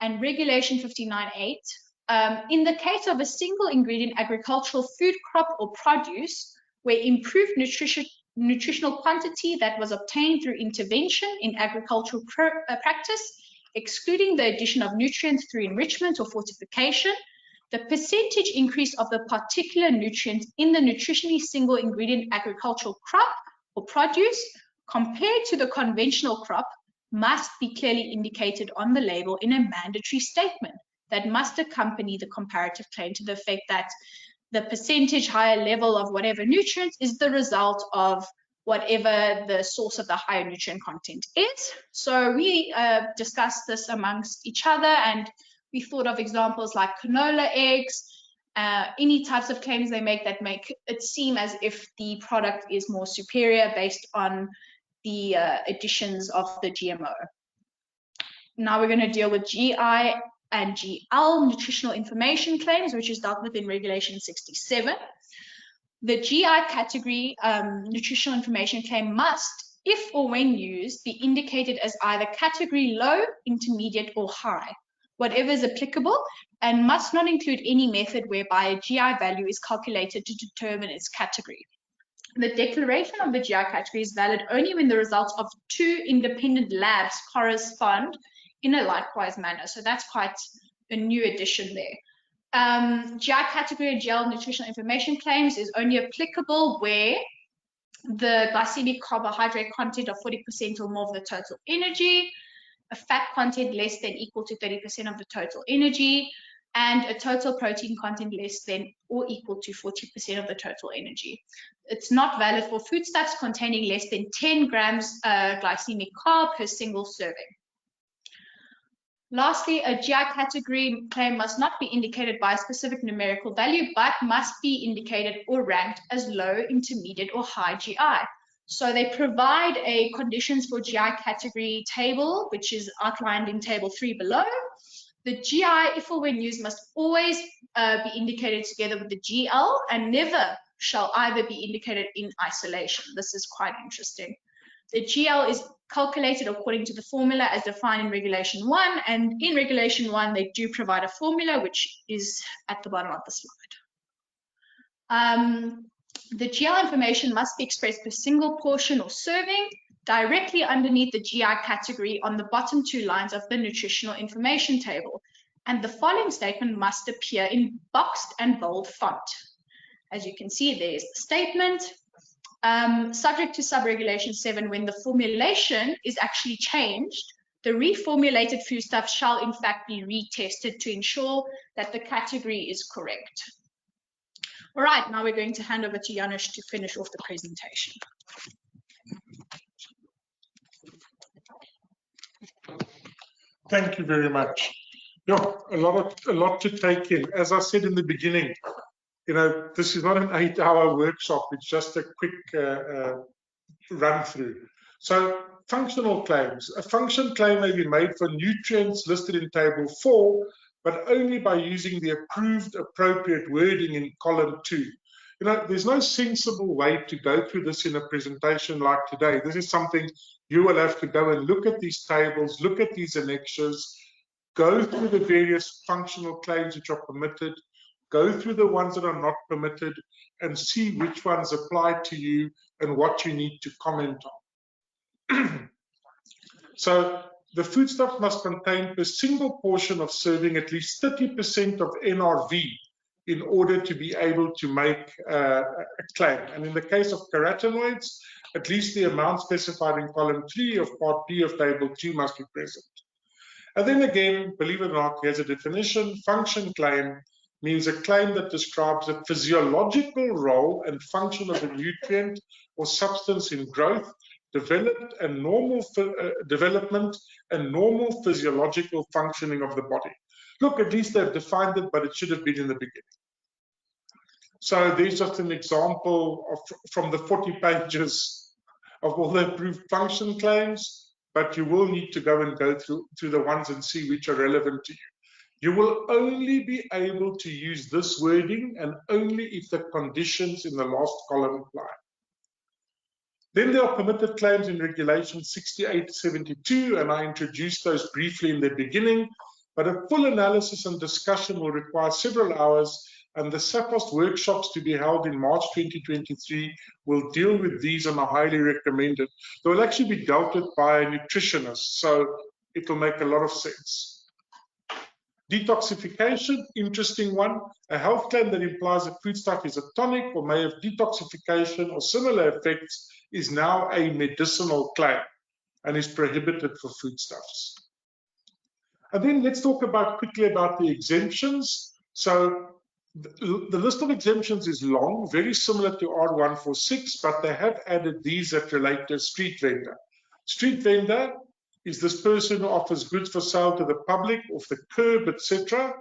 Speaker 4: and Regulation 59.8, in the case of a single ingredient agricultural food crop or produce where improved nutritional quantity that was obtained through intervention in agricultural practice, excluding the addition of nutrients through enrichment or fortification, the percentage increase of the particular nutrient in the nutritionally single ingredient agricultural crop or produce compared to the conventional crop must be clearly indicated on the label in a mandatory statement that must accompany the comparative claim to the effect that the percentage higher level of whatever nutrient is the result of whatever the source of the higher nutrient content is. So we discussed this amongst each other, and we thought of examples like canola eggs, any types of claims they make that make it seem as if the product is more superior based on the additions of the GMO. Now we're going to deal with GI and GL, nutritional information claims, which is dealt with in Regulation 67. The GI category nutritional information claim must, if or when used, be indicated as either category low, intermediate, or high, whatever is applicable, and must not include any method whereby a GI value is calculated to determine its category. The declaration of the GI category is valid only when the results of 2 independent labs correspond in a likewise manner. So that's quite a new addition there. GI category and GL nutritional information claims is only applicable where the glycemic carbohydrate content of 40% or more of the total energy, a fat content less than equal to 30% of the total energy, and a total protein content less than or equal to 40% of the total energy. It's not valid for foodstuffs containing less than 10 grams glycemic carb per single serving. Lastly, a GI category claim must not be indicated by a specific numerical value, but must be indicated or ranked as low, intermediate, or high GI. So they provide a conditions for GI category table, which is outlined in table 3 below. The GI, if or when used, must always be indicated together with the GL and never shall either be indicated in isolation. This is quite interesting. The GL is calculated according to the formula as defined in Regulation 1, and in Regulation 1 they do provide a formula which is at the bottom of the slide. The GL information must be expressed per single portion or serving directly underneath the GI category on the bottom 2 lines of the nutritional information table, and the following statement must appear in boxed and bold font. As you can see, there's the statement. Subject to sub-regulation 7, when the formulation is actually changed, the reformulated foodstuff shall in fact be retested to ensure that the category is correct. All right, now we're going to hand over to Janusz to finish off the presentation.
Speaker 2: Thank you very much. Yeah, a lot to take in. As I said in the beginning, you know, this is not an 8-hour workshop, it's just a quick run through. So functional claims. A function claim may be made for nutrients listed in table 4, but only by using the approved appropriate wording in column 2. You know, there's no sensible way to go through this in a presentation like today. This is something you will have to go and look at these tables, look at these annexures, go through the various functional claims which are permitted, go through the ones that are not permitted, and see which ones apply to you and what you need to comment on. So the foodstuff must contain per single portion of serving at least 30% of NRV in order to be able to make a claim. And in the case of carotenoids, at least the amount specified in column 3 of part B of table 2 must be present. And then again, believe it or not, here's a definition. Function claim means a claim that describes the physiological role and function of a nutrient or substance in growth, development and normal physiological functioning of the body. Look, at least they've defined it, but it should have been in the beginning. So there's just an example from the 40 pages of all the approved function claims, but you will need to go through the ones and see which are relevant to you. You will only be able to use this wording and only if the conditions in the last column apply. Then there are permitted claims in Regulation 6872, and I introduced those briefly in the beginning, but a full analysis and discussion will require several hours, and the SAPOST workshops to be held in March 2023 will deal with these and are highly recommended. They will actually be dealt with by a nutritionist, so it will make a lot of sense. Detoxification, interesting one. A health claim that implies a foodstuff is a tonic or may have detoxification or similar effects is now a medicinal claim and is prohibited for foodstuffs. And then let's talk quickly about the exemptions. So the list of exemptions is long, very similar to R146, but they have added these that relate to a street vendor. Street vendor is this person who offers goods for sale to the public, off the curb, etc.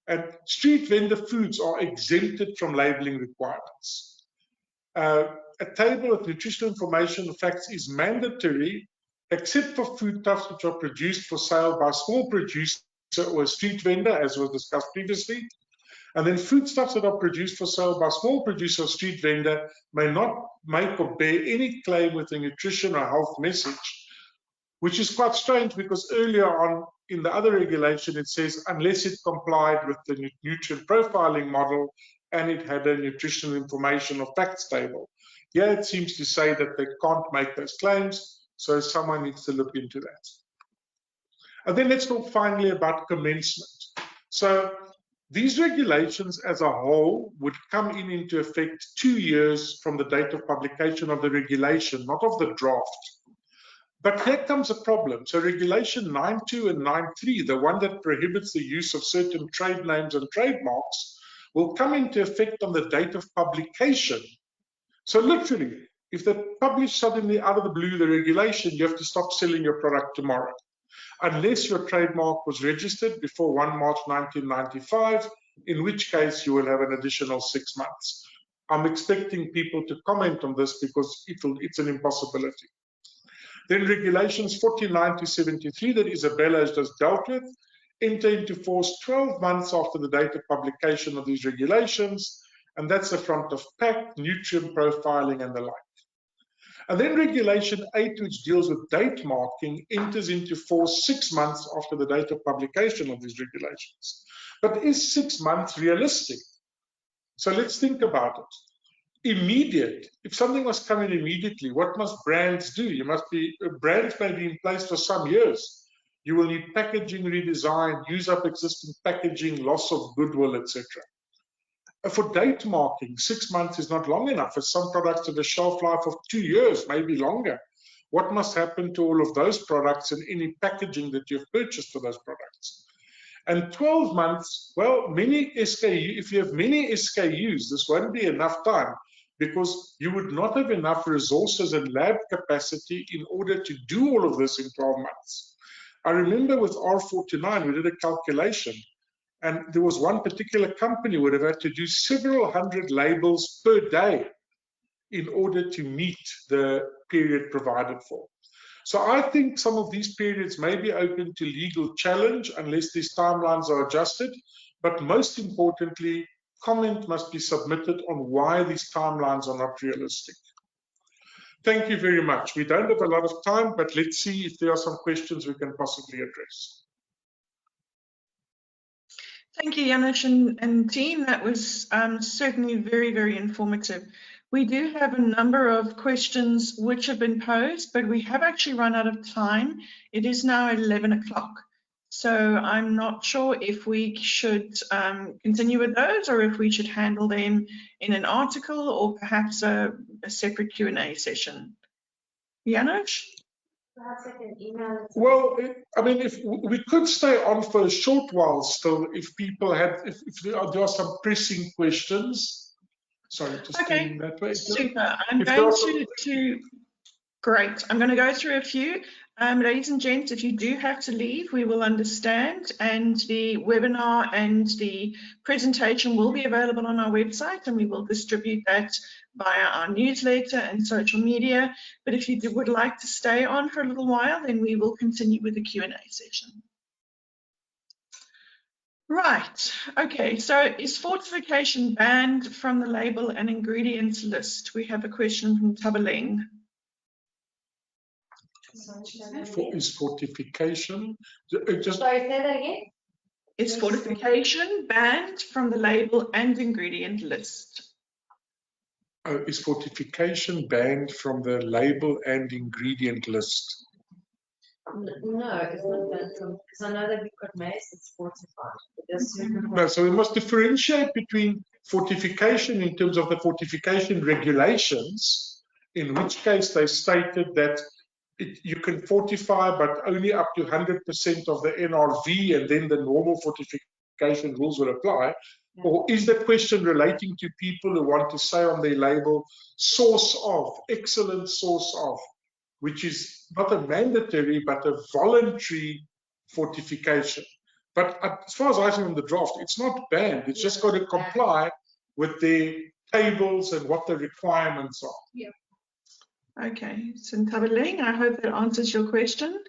Speaker 2: And street vendor foods are exempted from labeling requirements. A table of nutritional information and facts is mandatory, except for foodstuffs which are produced for sale by a small producer or a street vendor, as was discussed previously. And then foodstuffs that are produced for sale by small producer or street vendor may not make or bear any claim with a nutrition or health message, which is quite strange because earlier on in the other regulation it says unless it complied with the nutrient profiling model and it had a nutritional information or facts table. Here it seems to say that they can't make those claims, so someone needs to look into that. And then let's talk finally about commencement. So these regulations as a whole would come into effect 2 years from the date of publication of the regulation, not of the draft. But here comes a problem. So regulation 9.2 and 9.3, the one that prohibits the use of certain trade names and trademarks, will come into effect on the date of publication. So literally, if they publish suddenly out of the blue the regulation, you have to stop selling your product tomorrow, unless your trademark was registered before 1 March 1995, in which case you will have an additional 6 months. I'm expecting people to comment on this because it's an impossibility. Then regulations 49 to 73 that Isabella has just dealt with enter into force 12 months after the date of publication of these regulations, and that's the front of pack, nutrient profiling, and the like. And then regulation 8, which deals with date marking, enters into force 6 months after the date of publication of these regulations. But is 6 months realistic? So let's think about it. Immediate. If something was coming immediately, what must brands do? Brands may be in place for some years. You will need packaging redesign, use up existing packaging, loss of goodwill, etc. For date marking, 6 months is not long enough, as some products have a shelf life of 2 years, maybe longer. What must happen to all of those products and any packaging that you've purchased for those products? And 12 months, well, many SKUs, if you have many SKUs, this won't be enough time, because you would not have enough resources and lab capacity in order to do all of this in 12 months. I remember with R49, we did a calculation, and there was one particular company would have had to do several hundred labels per day in order to meet the period provided for. So I think some of these periods may be open to legal challenge unless these timelines are adjusted, but most importantly, comment must be submitted on why these timelines are not realistic. Thank you very much. We don't have a lot of time, but let's see if there are some questions we can possibly address.
Speaker 1: Thank you, Janusz and team. That was certainly very, very informative. We do have a number of questions which have been posed, but we have actually run out of time. It is now 11 o'clock. So I'm not sure if we should continue with those or if we should handle them in an article or perhaps a separate Q&A session. Janusz?
Speaker 3: Perhaps I can email it.
Speaker 2: Well, I mean, if we could stay on for a short while still, if people had, if there are some pressing questions. Sorry, just doing that way.
Speaker 1: Super. I'm going great. I'm going to go through a few. Ladies and gents, if you do have to leave, we will understand, and the webinar and the presentation will be available on our website, and we will distribute that via our newsletter and social media. But if you would like to stay on for a little while, then we will continue with the Q&A session. Right, okay, so is fortification banned from the label and ingredients list? We have a question from Tabaleng.
Speaker 2: Is fortification?
Speaker 3: Sorry, say that again?
Speaker 1: Is fortification banned from the label and ingredient list?
Speaker 2: Is fortification banned from the label and ingredient list?
Speaker 3: No, it's not banned from, because I know that we've got maize that's fortified.
Speaker 2: No, so we must differentiate between fortification in terms of the fortification regulations, in which case they stated that you can fortify, but only up to 100% of the NRV, and then the normal fortification rules will apply. Yeah. Or is the question relating to people who want to say on their label, source of, excellent source of, which is not a mandatory, but a voluntary fortification. But as far as I see on the draft, it's not banned. It's just got to comply with the tables and what the requirements are.
Speaker 1: Yeah. Okay, so Tabaleng, I hope that answers your question.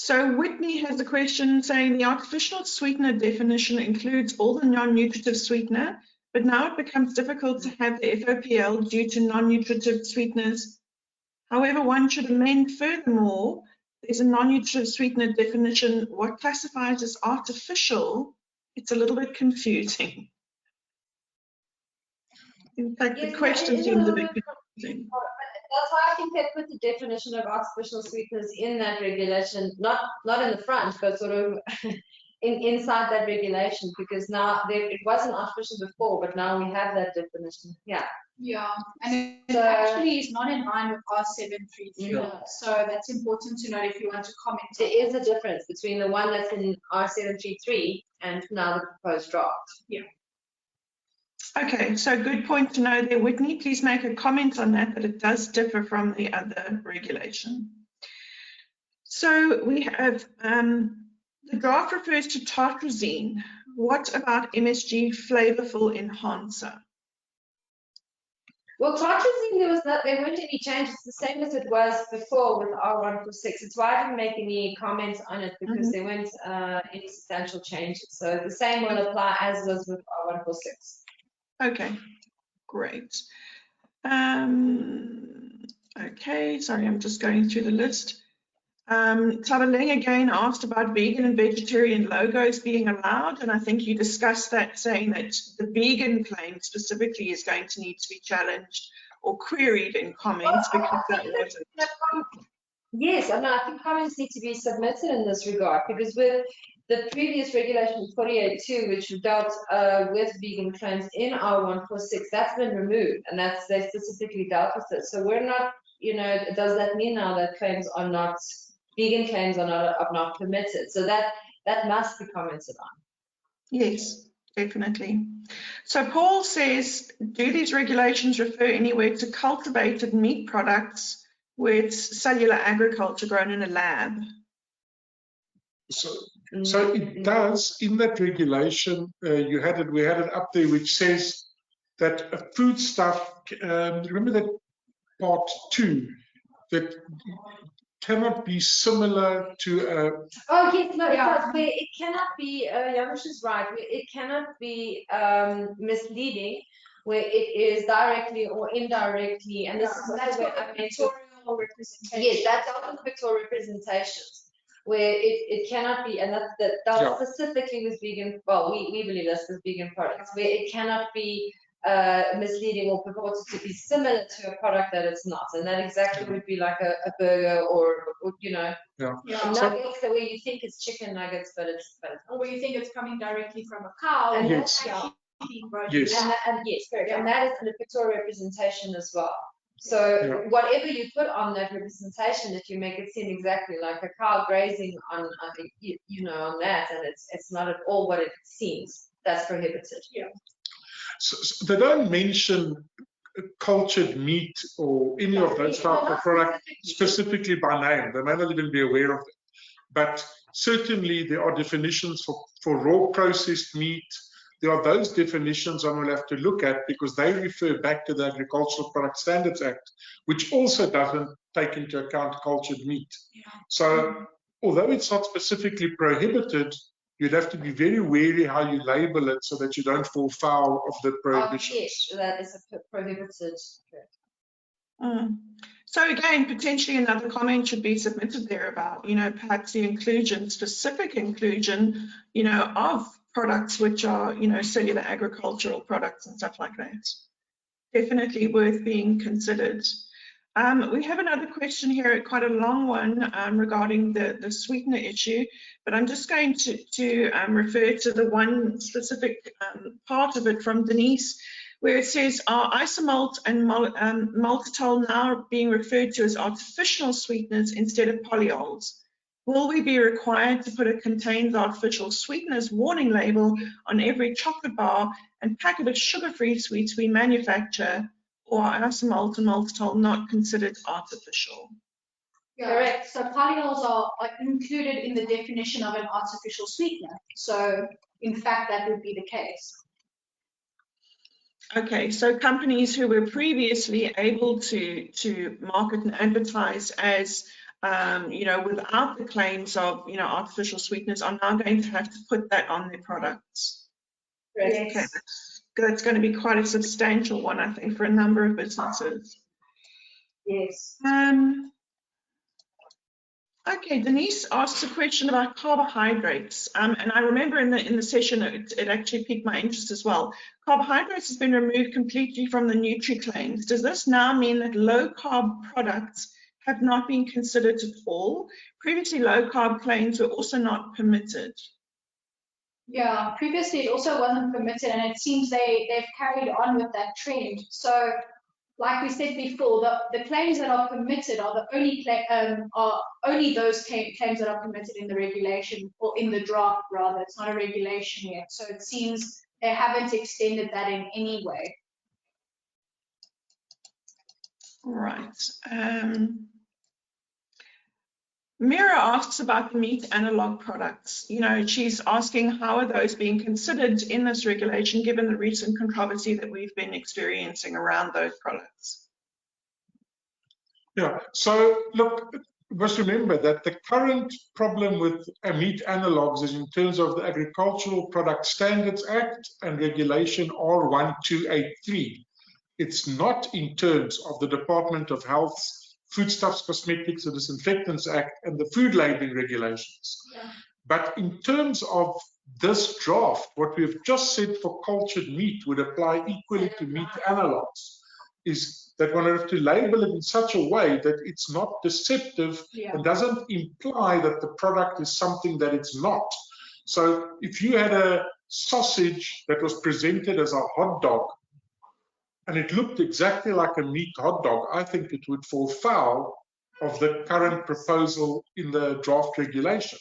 Speaker 1: So Whitney has a question saying the artificial sweetener definition includes all the non-nutritive sweetener, but now it becomes difficult to have the FOPL due to non-nutritive sweeteners. However, one should amend furthermore, there's a non-nutritive sweetener definition. What classifies as artificial, it's a little bit confusing. In fact,
Speaker 3: Yes,
Speaker 1: the question
Speaker 3: it is a
Speaker 1: seems a
Speaker 3: little
Speaker 1: bit
Speaker 3: bit
Speaker 1: confusing.
Speaker 3: That's why I think they put the definition of artificial sweeteners in that regulation, not in the front, but sort of inside that regulation, because now it wasn't artificial before, but now we have that definition. Yeah.
Speaker 4: Yeah, and it actually is not in line with R733.
Speaker 3: Yeah.
Speaker 4: So that's important to note if you want to comment.
Speaker 3: There is a difference between the one that's in R733 and now the proposed draft.
Speaker 4: Yeah.
Speaker 1: Okay, so good point to know there, Whitney. Please make a comment on that it does differ from the other regulation. So we have the draft refers to tartrazine. What about MSG flavorful enhancer?
Speaker 3: Well, tartrazine, there weren't any changes, the same as it was before with R146. It's why I didn't make any comments on it, because there weren't any substantial changes. So the same will apply as was with R146.
Speaker 1: Okay, great. Okay, sorry, I'm just going through the list. Tabaleng again asked about vegan and vegetarian logos being allowed, and I think you discussed that, saying that the vegan claim specifically is going to need to be challenged or queried in comments, because that wasn't.
Speaker 3: Yes, I think comments need to be submitted in this regard, because with the previous regulation 48.2, which dealt with vegan claims in R146, that's been removed, and they specifically dealt with it. So we're not, does that mean now that vegan claims are not permitted? So that must be commented on.
Speaker 1: Yes, definitely. So Paul says, do these regulations refer anywhere to cultivated meat products where it's cellular agriculture grown in a lab?
Speaker 2: So it does, in that regulation, we had it up there, which says that a foodstuff, remember that part 2, that cannot be similar to
Speaker 3: Oh yes, no, yeah. It cannot be, Janusz is right, it cannot be misleading, where it is directly or indirectly, and this is also where I mentioned pictorial representation. Yes, that's often pictorial representations, where it cannot be, and that's specifically with vegan, well, we believe that's with vegan products, where it cannot be misleading or purported to be similar to a product that it's not, and that exactly would be like a burger or nuggets, the way you think it's chicken nuggets, but it's
Speaker 4: or where you think it's coming directly from a cow.
Speaker 3: And
Speaker 2: yes,
Speaker 3: yes, correct, and that is in a pictorial representation as well. So whatever you put on that representation, if you make it seem exactly like a cow grazing on that, and it's not at all what it seems, that's prohibited.
Speaker 4: Yeah.
Speaker 2: So they don't mention cultured meat or any of those type of products specifically by name. They may not even be aware of it. But certainly there are definitions for raw processed meat. There are those definitions I will have to look at, because they refer back to the Agricultural Product Standards Act, which also doesn't take into account cultured meat. So although it's not specifically prohibited, you'd have to be very wary how you label it so that you don't fall foul of the prohibitions.
Speaker 3: Yes, that is prohibited.
Speaker 1: So again, potentially another comment should be submitted there about, perhaps the specific inclusion, of products which are, cellular agricultural products and stuff like that. Definitely worth being considered. We have another question here, quite a long one, regarding the sweetener issue, but I'm just going to refer to the one specific part of it from Denise, where it says, are isomalt and maltitol now being referred to as artificial sweeteners instead of polyols? Will we be required to put a contains artificial sweeteners warning label on every chocolate bar and packet of sugar-free sweets we manufacture, or are isomalt and maltitol not considered artificial?
Speaker 4: Correct. So polyols are included in the definition of an artificial sweetener. So in fact, that would be the case.
Speaker 1: Okay, so companies who were previously able to market and advertise as you know, without the claims of, you know, artificial sweeteners, are now going to have to put that on their products.
Speaker 4: Yes.
Speaker 1: Okay, that's going to be quite a substantial one, I think, for a number of businesses.
Speaker 4: Yes.
Speaker 1: Okay, Denise asks a question about carbohydrates, and I remember in the session it actually piqued my interest as well. Carbohydrates has been removed completely from the Nutri-claims. Does this now mean that low-carb products have not been considered at all? Previously, low-carb claims were also not permitted.
Speaker 4: Yeah, previously it also wasn't permitted, and it seems they've carried on with that trend. So, like we said before, the claims that are permitted are the only those claims that are permitted in the regulation, or in the draft rather. It's not a regulation yet. So it seems they haven't extended that in any way.
Speaker 1: Right. Mira asks about the meat analog products. You know, she's asking how are those being considered in this regulation, given the recent controversy that we've been experiencing around those products.
Speaker 2: Yeah, so look, we must remember that the current problem with meat analogues is in terms of the Agricultural Product Standards Act and Regulation R1283. It's not in terms of the Department of Health's Foodstuffs, Cosmetics and Disinfectants Act and the food labeling regulations.
Speaker 4: Yeah.
Speaker 2: But in terms of this draft, what we've just said for cultured meat would apply equally to meat analogues, is that one have to label it in such a way that it's not deceptive and doesn't imply that the product is something that it's not. So if you had a sausage that was presented as a hot dog and it looked exactly like a meat hot dog, I think it would fall foul of the current proposal in the draft regulation.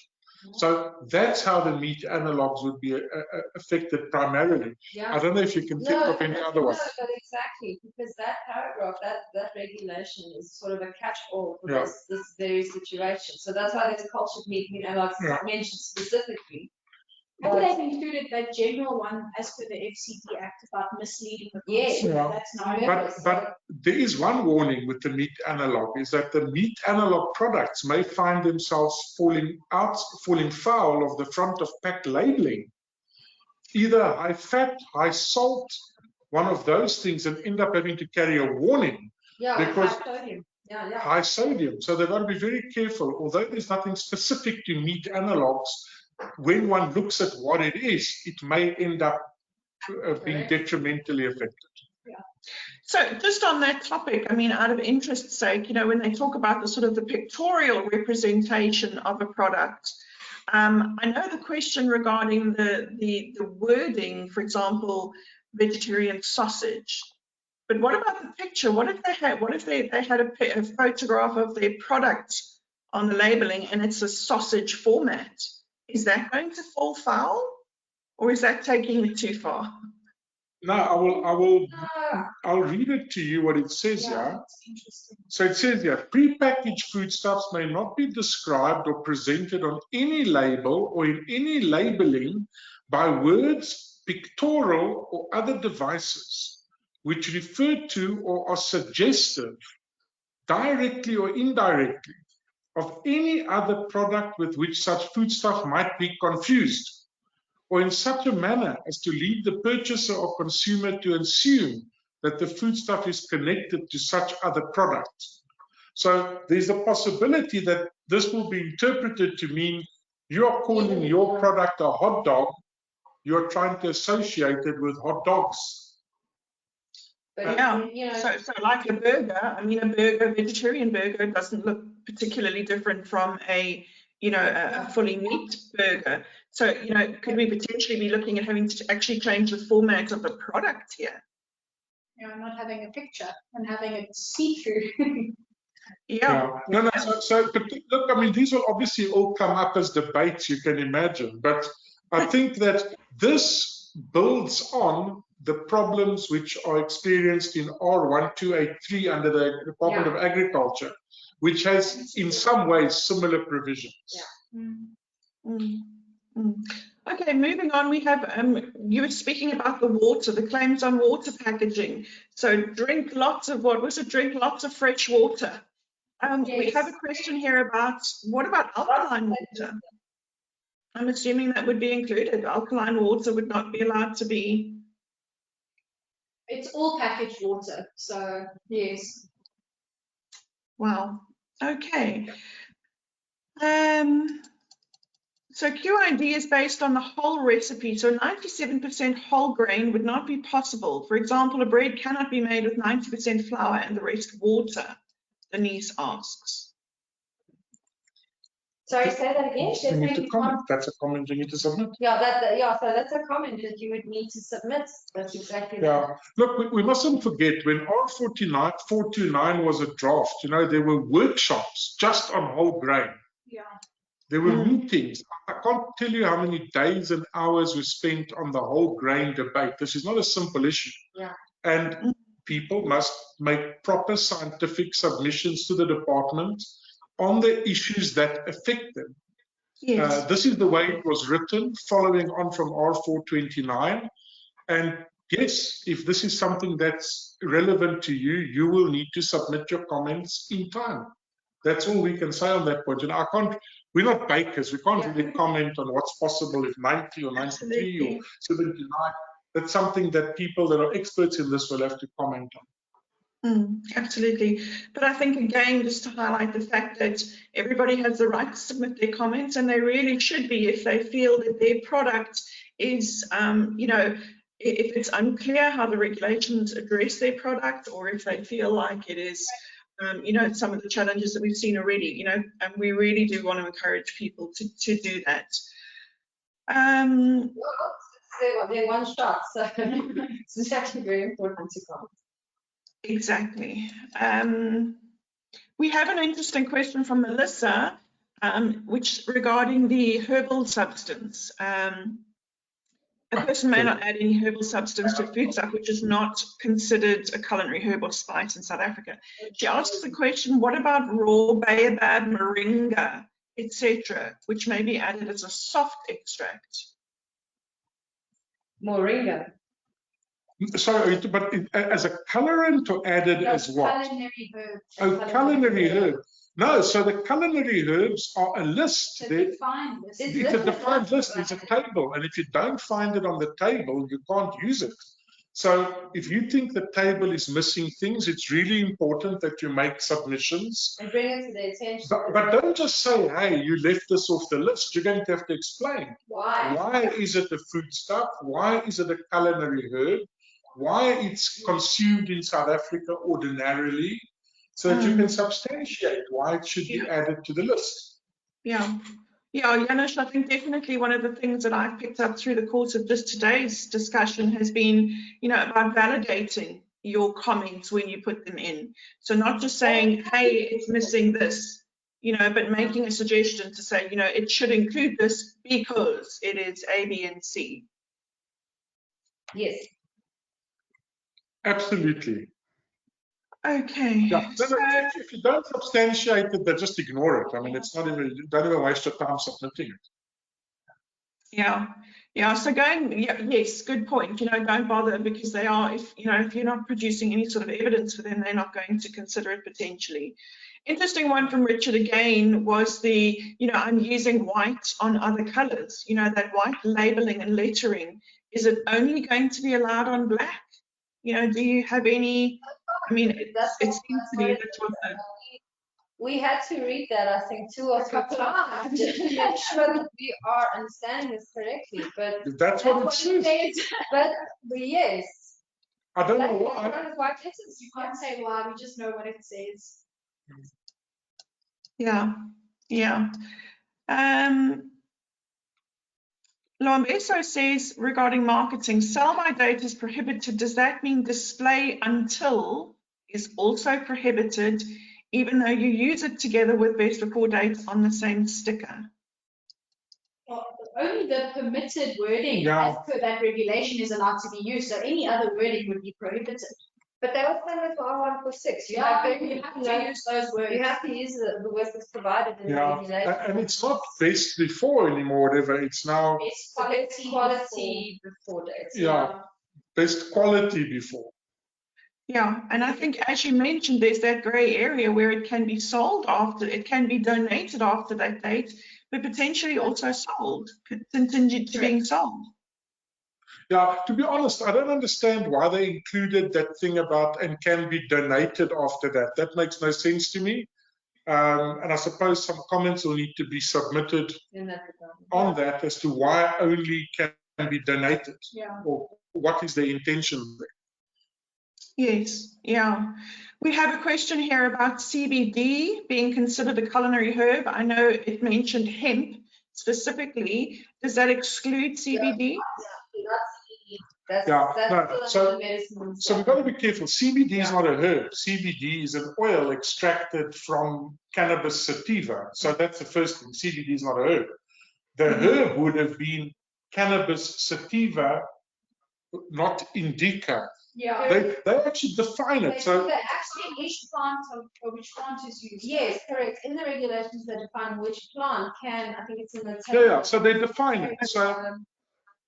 Speaker 2: So that's how the meat analogues would be affected primarily.
Speaker 3: Yeah.
Speaker 2: I don't know if you can think of any other one.
Speaker 3: No, but exactly, because that paragraph, that regulation is sort of a catch-all for this very situation. So that's why there's cultured meat analogues mentioned specifically.
Speaker 4: Have they included that general one as per the FCD Act about misleading the consumer?
Speaker 2: Yeah.
Speaker 4: That's not
Speaker 2: But there is one warning with the meat analog, is that the meat analog products may find themselves falling foul of the front of pack labeling. Either high fat, high salt, one of those things, and end up having to carry a warning.
Speaker 3: Yeah,
Speaker 2: because
Speaker 3: high sodium. Yeah.
Speaker 2: High sodium. So they've got to be very careful. Although there's nothing specific to meat analogs, when one looks at what it is, it may end up being detrimentally affected.
Speaker 1: Yeah. So just on that topic, I mean, out of interest's sake, you know, when they talk about the sort of the pictorial representation of a product, I know the question regarding the wording, for example, vegetarian sausage. But what about the picture? What if they had a photograph of their product on the labeling and it's a sausage format? Is that going to fall foul, or is that taking it too far?
Speaker 2: No, I'll read it to you what it says here. So it says here, prepackaged foodstuffs may not be described or presented on any label or in any labeling by words, pictorial or other devices which refer to or are suggestive, directly or indirectly, of any other product with which such foodstuff might be confused, or in such a manner as to lead the purchaser or consumer to assume that the foodstuff is connected to such other products. So there's a possibility that this will be interpreted to mean you are calling your product a hot dog, you're trying to associate it with hot dogs.
Speaker 3: But
Speaker 1: yeah,
Speaker 3: you know,
Speaker 1: so like a burger, I mean, a vegetarian burger doesn't look particularly different from a fully meat burger. So, you know, could we potentially be looking at having to actually change the format of the product here?
Speaker 4: You know, not having a picture and having it see-through.
Speaker 2: Yeah. No. So look, I mean, these will obviously all come up as debates, you can imagine. But I think that this builds on the problems which are experienced in R1283 under the Department of Agriculture, which has in some ways similar provisions.
Speaker 1: Okay, moving on, we have, you were speaking about the water, the claims on water packaging. So drink lots of, what was it, drink lots of fresh water. We have a question here about, what about alkaline water? I'm assuming that would be included. Alkaline water would not be allowed to be.
Speaker 4: It's all packaged water, so yes.
Speaker 1: Wow. Okay. So QID is based on the whole recipe. So 97% whole grain would not be possible. For example, a bread cannot be made with 90% flour and the rest water, Denise asks.
Speaker 3: Sorry, say that again.
Speaker 2: You need to comment. That's a comment you need to submit.
Speaker 3: Yeah, so that's a comment that you would need to submit. That's exactly that.
Speaker 2: Look, we mustn't forget, when R429 was a draft, you know, there were workshops just on whole grain.
Speaker 4: Yeah.
Speaker 2: There were meetings. I can't tell you how many days and hours were spent on the whole grain debate. This is not a simple issue.
Speaker 3: Yeah.
Speaker 2: And people must make proper scientific submissions to the department on the issues that affect them.
Speaker 1: Yes.
Speaker 2: This is the way it was written, following on from R429. And yes, if this is something that's relevant to you, you will need to submit your comments in time. That's all we can say on that point. And we're not bakers. We can't really comment on what's possible if 90 or 93 or 79. That's something that people that are experts in this will have to comment on.
Speaker 1: Absolutely. But I think, again, just to highlight the fact that everybody has the right to submit their comments, and they really should be if they feel that their product is, you know, if it's unclear how the regulations address their product, or if they feel like it is, you know, some of the challenges that we've seen already, you know, and we really do want to encourage people to do that.
Speaker 3: Well, they're one shot, so it's actually very important to comment.
Speaker 1: Exactly. We have an interesting question from Melissa, which regarding the herbal substance. A person may not add any herbal substance to food stuff which is not considered a culinary herb or spice in South Africa. She asks the question, what about raw baobab, moringa, etc., which may be added as a soft extract?
Speaker 3: Moringa.
Speaker 2: Sorry, but as a colorant or added as what?
Speaker 4: Culinary herb.
Speaker 2: Oh, culinary herb. No, so the culinary herbs are a list.
Speaker 4: It's a defined list.
Speaker 2: It's a defined list. There's a table, and if you don't find it on the table, you can't use it. So if you think the table is missing things, it's really important that you make submissions.
Speaker 3: And bring it to their attention.
Speaker 2: But don't just say, hey, you left this off the list. You're going to have to explain.
Speaker 3: Why?
Speaker 2: Why is it a foodstuff? Why is it a culinary herb? Why it's consumed in South Africa ordinarily, so that you can substantiate why it should be added to the list.
Speaker 1: Yeah, Janusz, I think definitely one of the things that I've picked up through the course of today's discussion has been, you know, about validating your comments when you put them in. So not just saying, hey, it's missing this, you know, but making a suggestion to say, you know, it should include this because it is A, B, and C.
Speaker 3: Yes.
Speaker 2: Absolutely.
Speaker 1: Okay.
Speaker 2: Yeah.
Speaker 1: So,
Speaker 2: if you don't substantiate it, then just ignore it. I mean, it's not even, don't even waste your time submitting it.
Speaker 1: Yeah. So yes, good point. You know, don't bother, because they are, if you're not producing any sort of evidence for them, they're not going to consider it potentially. Interesting one from Richard again was the, you know, I'm using white on other colors. You know, that white labeling and lettering, is it only going to be allowed on black? You know, do you have any? I mean, it seems to be that's what
Speaker 3: we had to read that, I think, 2 or 3 times just to make sure that we are understanding this correctly. But
Speaker 2: that's what it says.
Speaker 3: But yes.
Speaker 2: I don't know
Speaker 3: why.
Speaker 4: You can't say why, we just know what it says.
Speaker 1: Yeah. Loambeso says regarding marketing, sell by date is prohibited. Does that mean display until is also prohibited, even though you use it together with best before date on the same sticker?
Speaker 4: Well, only the permitted wording as per that regulation is allowed to be used, so any other wording would be prohibited.
Speaker 3: But that was done with R146.
Speaker 4: You have to use those words.
Speaker 3: You have to use the words that's provided in the regulation.
Speaker 2: And it's not best before anymore, whatever. It's now
Speaker 3: best quality before dates.
Speaker 2: Yeah, best quality before.
Speaker 1: Yeah, and I think, as you mentioned, there's that grey area where it can be sold after, it can be donated after that date, but potentially also sold, contingent to being sold.
Speaker 2: Yeah, to be honest, I don't understand why they included that thing about and can be donated after that. That makes no sense to me. And I suppose some comments will need to be submitted on that as to why only can be donated, or what is the intention there.
Speaker 1: Yes, yeah. We have a question here about CBD being considered a culinary herb. I know it mentioned hemp specifically. Does that exclude CBD?
Speaker 2: So we've got to be careful. CBD is not a herb. CBD is an oil extracted from cannabis sativa. So that's the first thing. CBD is not a herb. The herb would have been cannabis sativa, not indica.
Speaker 4: Yeah.
Speaker 2: They actually define it. So
Speaker 4: actually which plant is used.
Speaker 3: Yes, correct. In the regulations, they define which plant can. I think it's in the
Speaker 2: table. Yeah, so they define it. So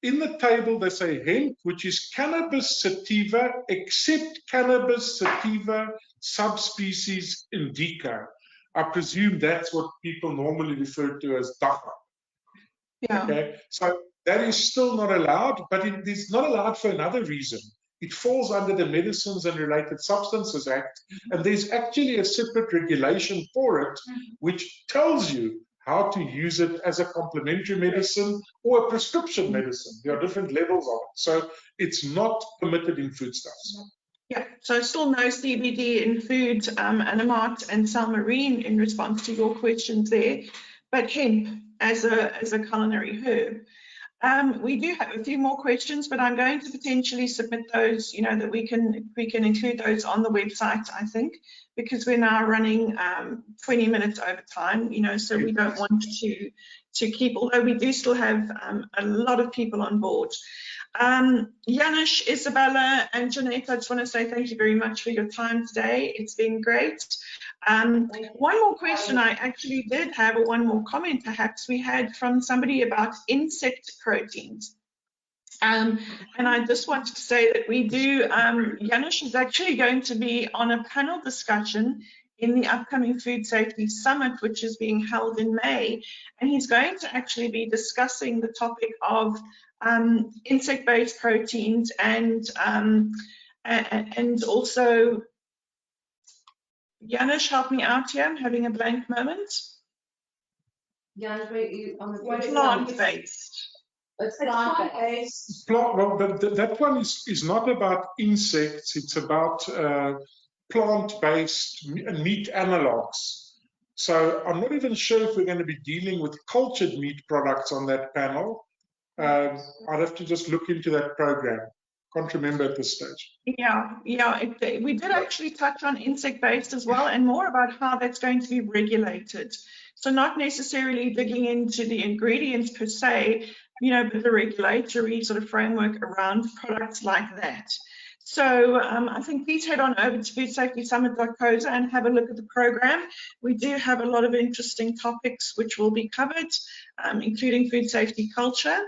Speaker 2: in the table, they say hemp, which is cannabis sativa, except cannabis sativa subspecies indica. I presume that's what people normally refer to as dacha.
Speaker 1: Yeah.
Speaker 2: Okay, so that is still not allowed, but it is not allowed for another reason. It falls under the Medicines and Related Substances Act, and there's actually a separate regulation for it, which tells you how to use it as a complementary medicine or a prescription medicine. There are different levels of it. So it's not permitted in foodstuffs.
Speaker 1: Yeah, so still no CBD in food, Animat and Salmarine in response to your questions there, but hemp as a culinary herb. We do have a few more questions, but I'm going to potentially submit those, you know, that we can include those on the website, I think, because we're now running 20 minutes over time, you know, so we don't want to keep, although we do still have a lot of people on board. Janusz, Isabella, and Jeanette, I just want to say thank you very much for your time today. It's been great. One more question I actually did have, or one more comment perhaps we had from somebody about insect proteins. And I just wanted to say that we do, Janusz is actually going to be on a panel discussion in the upcoming Food Safety Summit, which is being held in May. And he's going to actually be discussing the topic of insect-based proteins and also, Janusz, help me out here. I'm having a blank moment.
Speaker 3: Janusz, on the
Speaker 1: plant-based.
Speaker 3: It's plant-based.
Speaker 2: Well, that one is not about insects. It's about plant-based meat analogs. So I'm not even sure if we're going to be dealing with cultured meat products on that panel. I'd have to just look into that program. Can't remember at this stage.
Speaker 1: Yeah, we did actually touch on insect-based as well, and more about how that's going to be regulated. So not necessarily digging into the ingredients per se, you know, but the regulatory sort of framework around products like that. So I think please head on over to foodsafetysummit.co.za and have a look at the program. We do have a lot of interesting topics which will be covered, including food safety culture.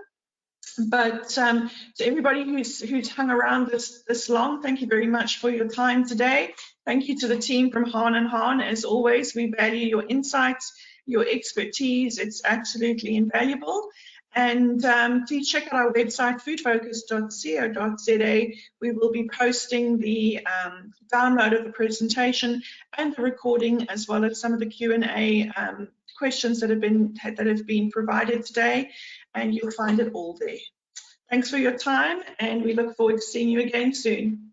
Speaker 1: But to everybody who's hung around this long, thank you very much for your time today. Thank you to the team from Hahn & Hahn. As always, we value your insights, your expertise. It's absolutely invaluable. And please check out our website, foodfocus.co.za. We will be posting the download of the presentation and the recording, as well as some of the Q&A questions that have been provided today, and you'll find it all there. Thanks for your time, and we look forward to seeing you again soon.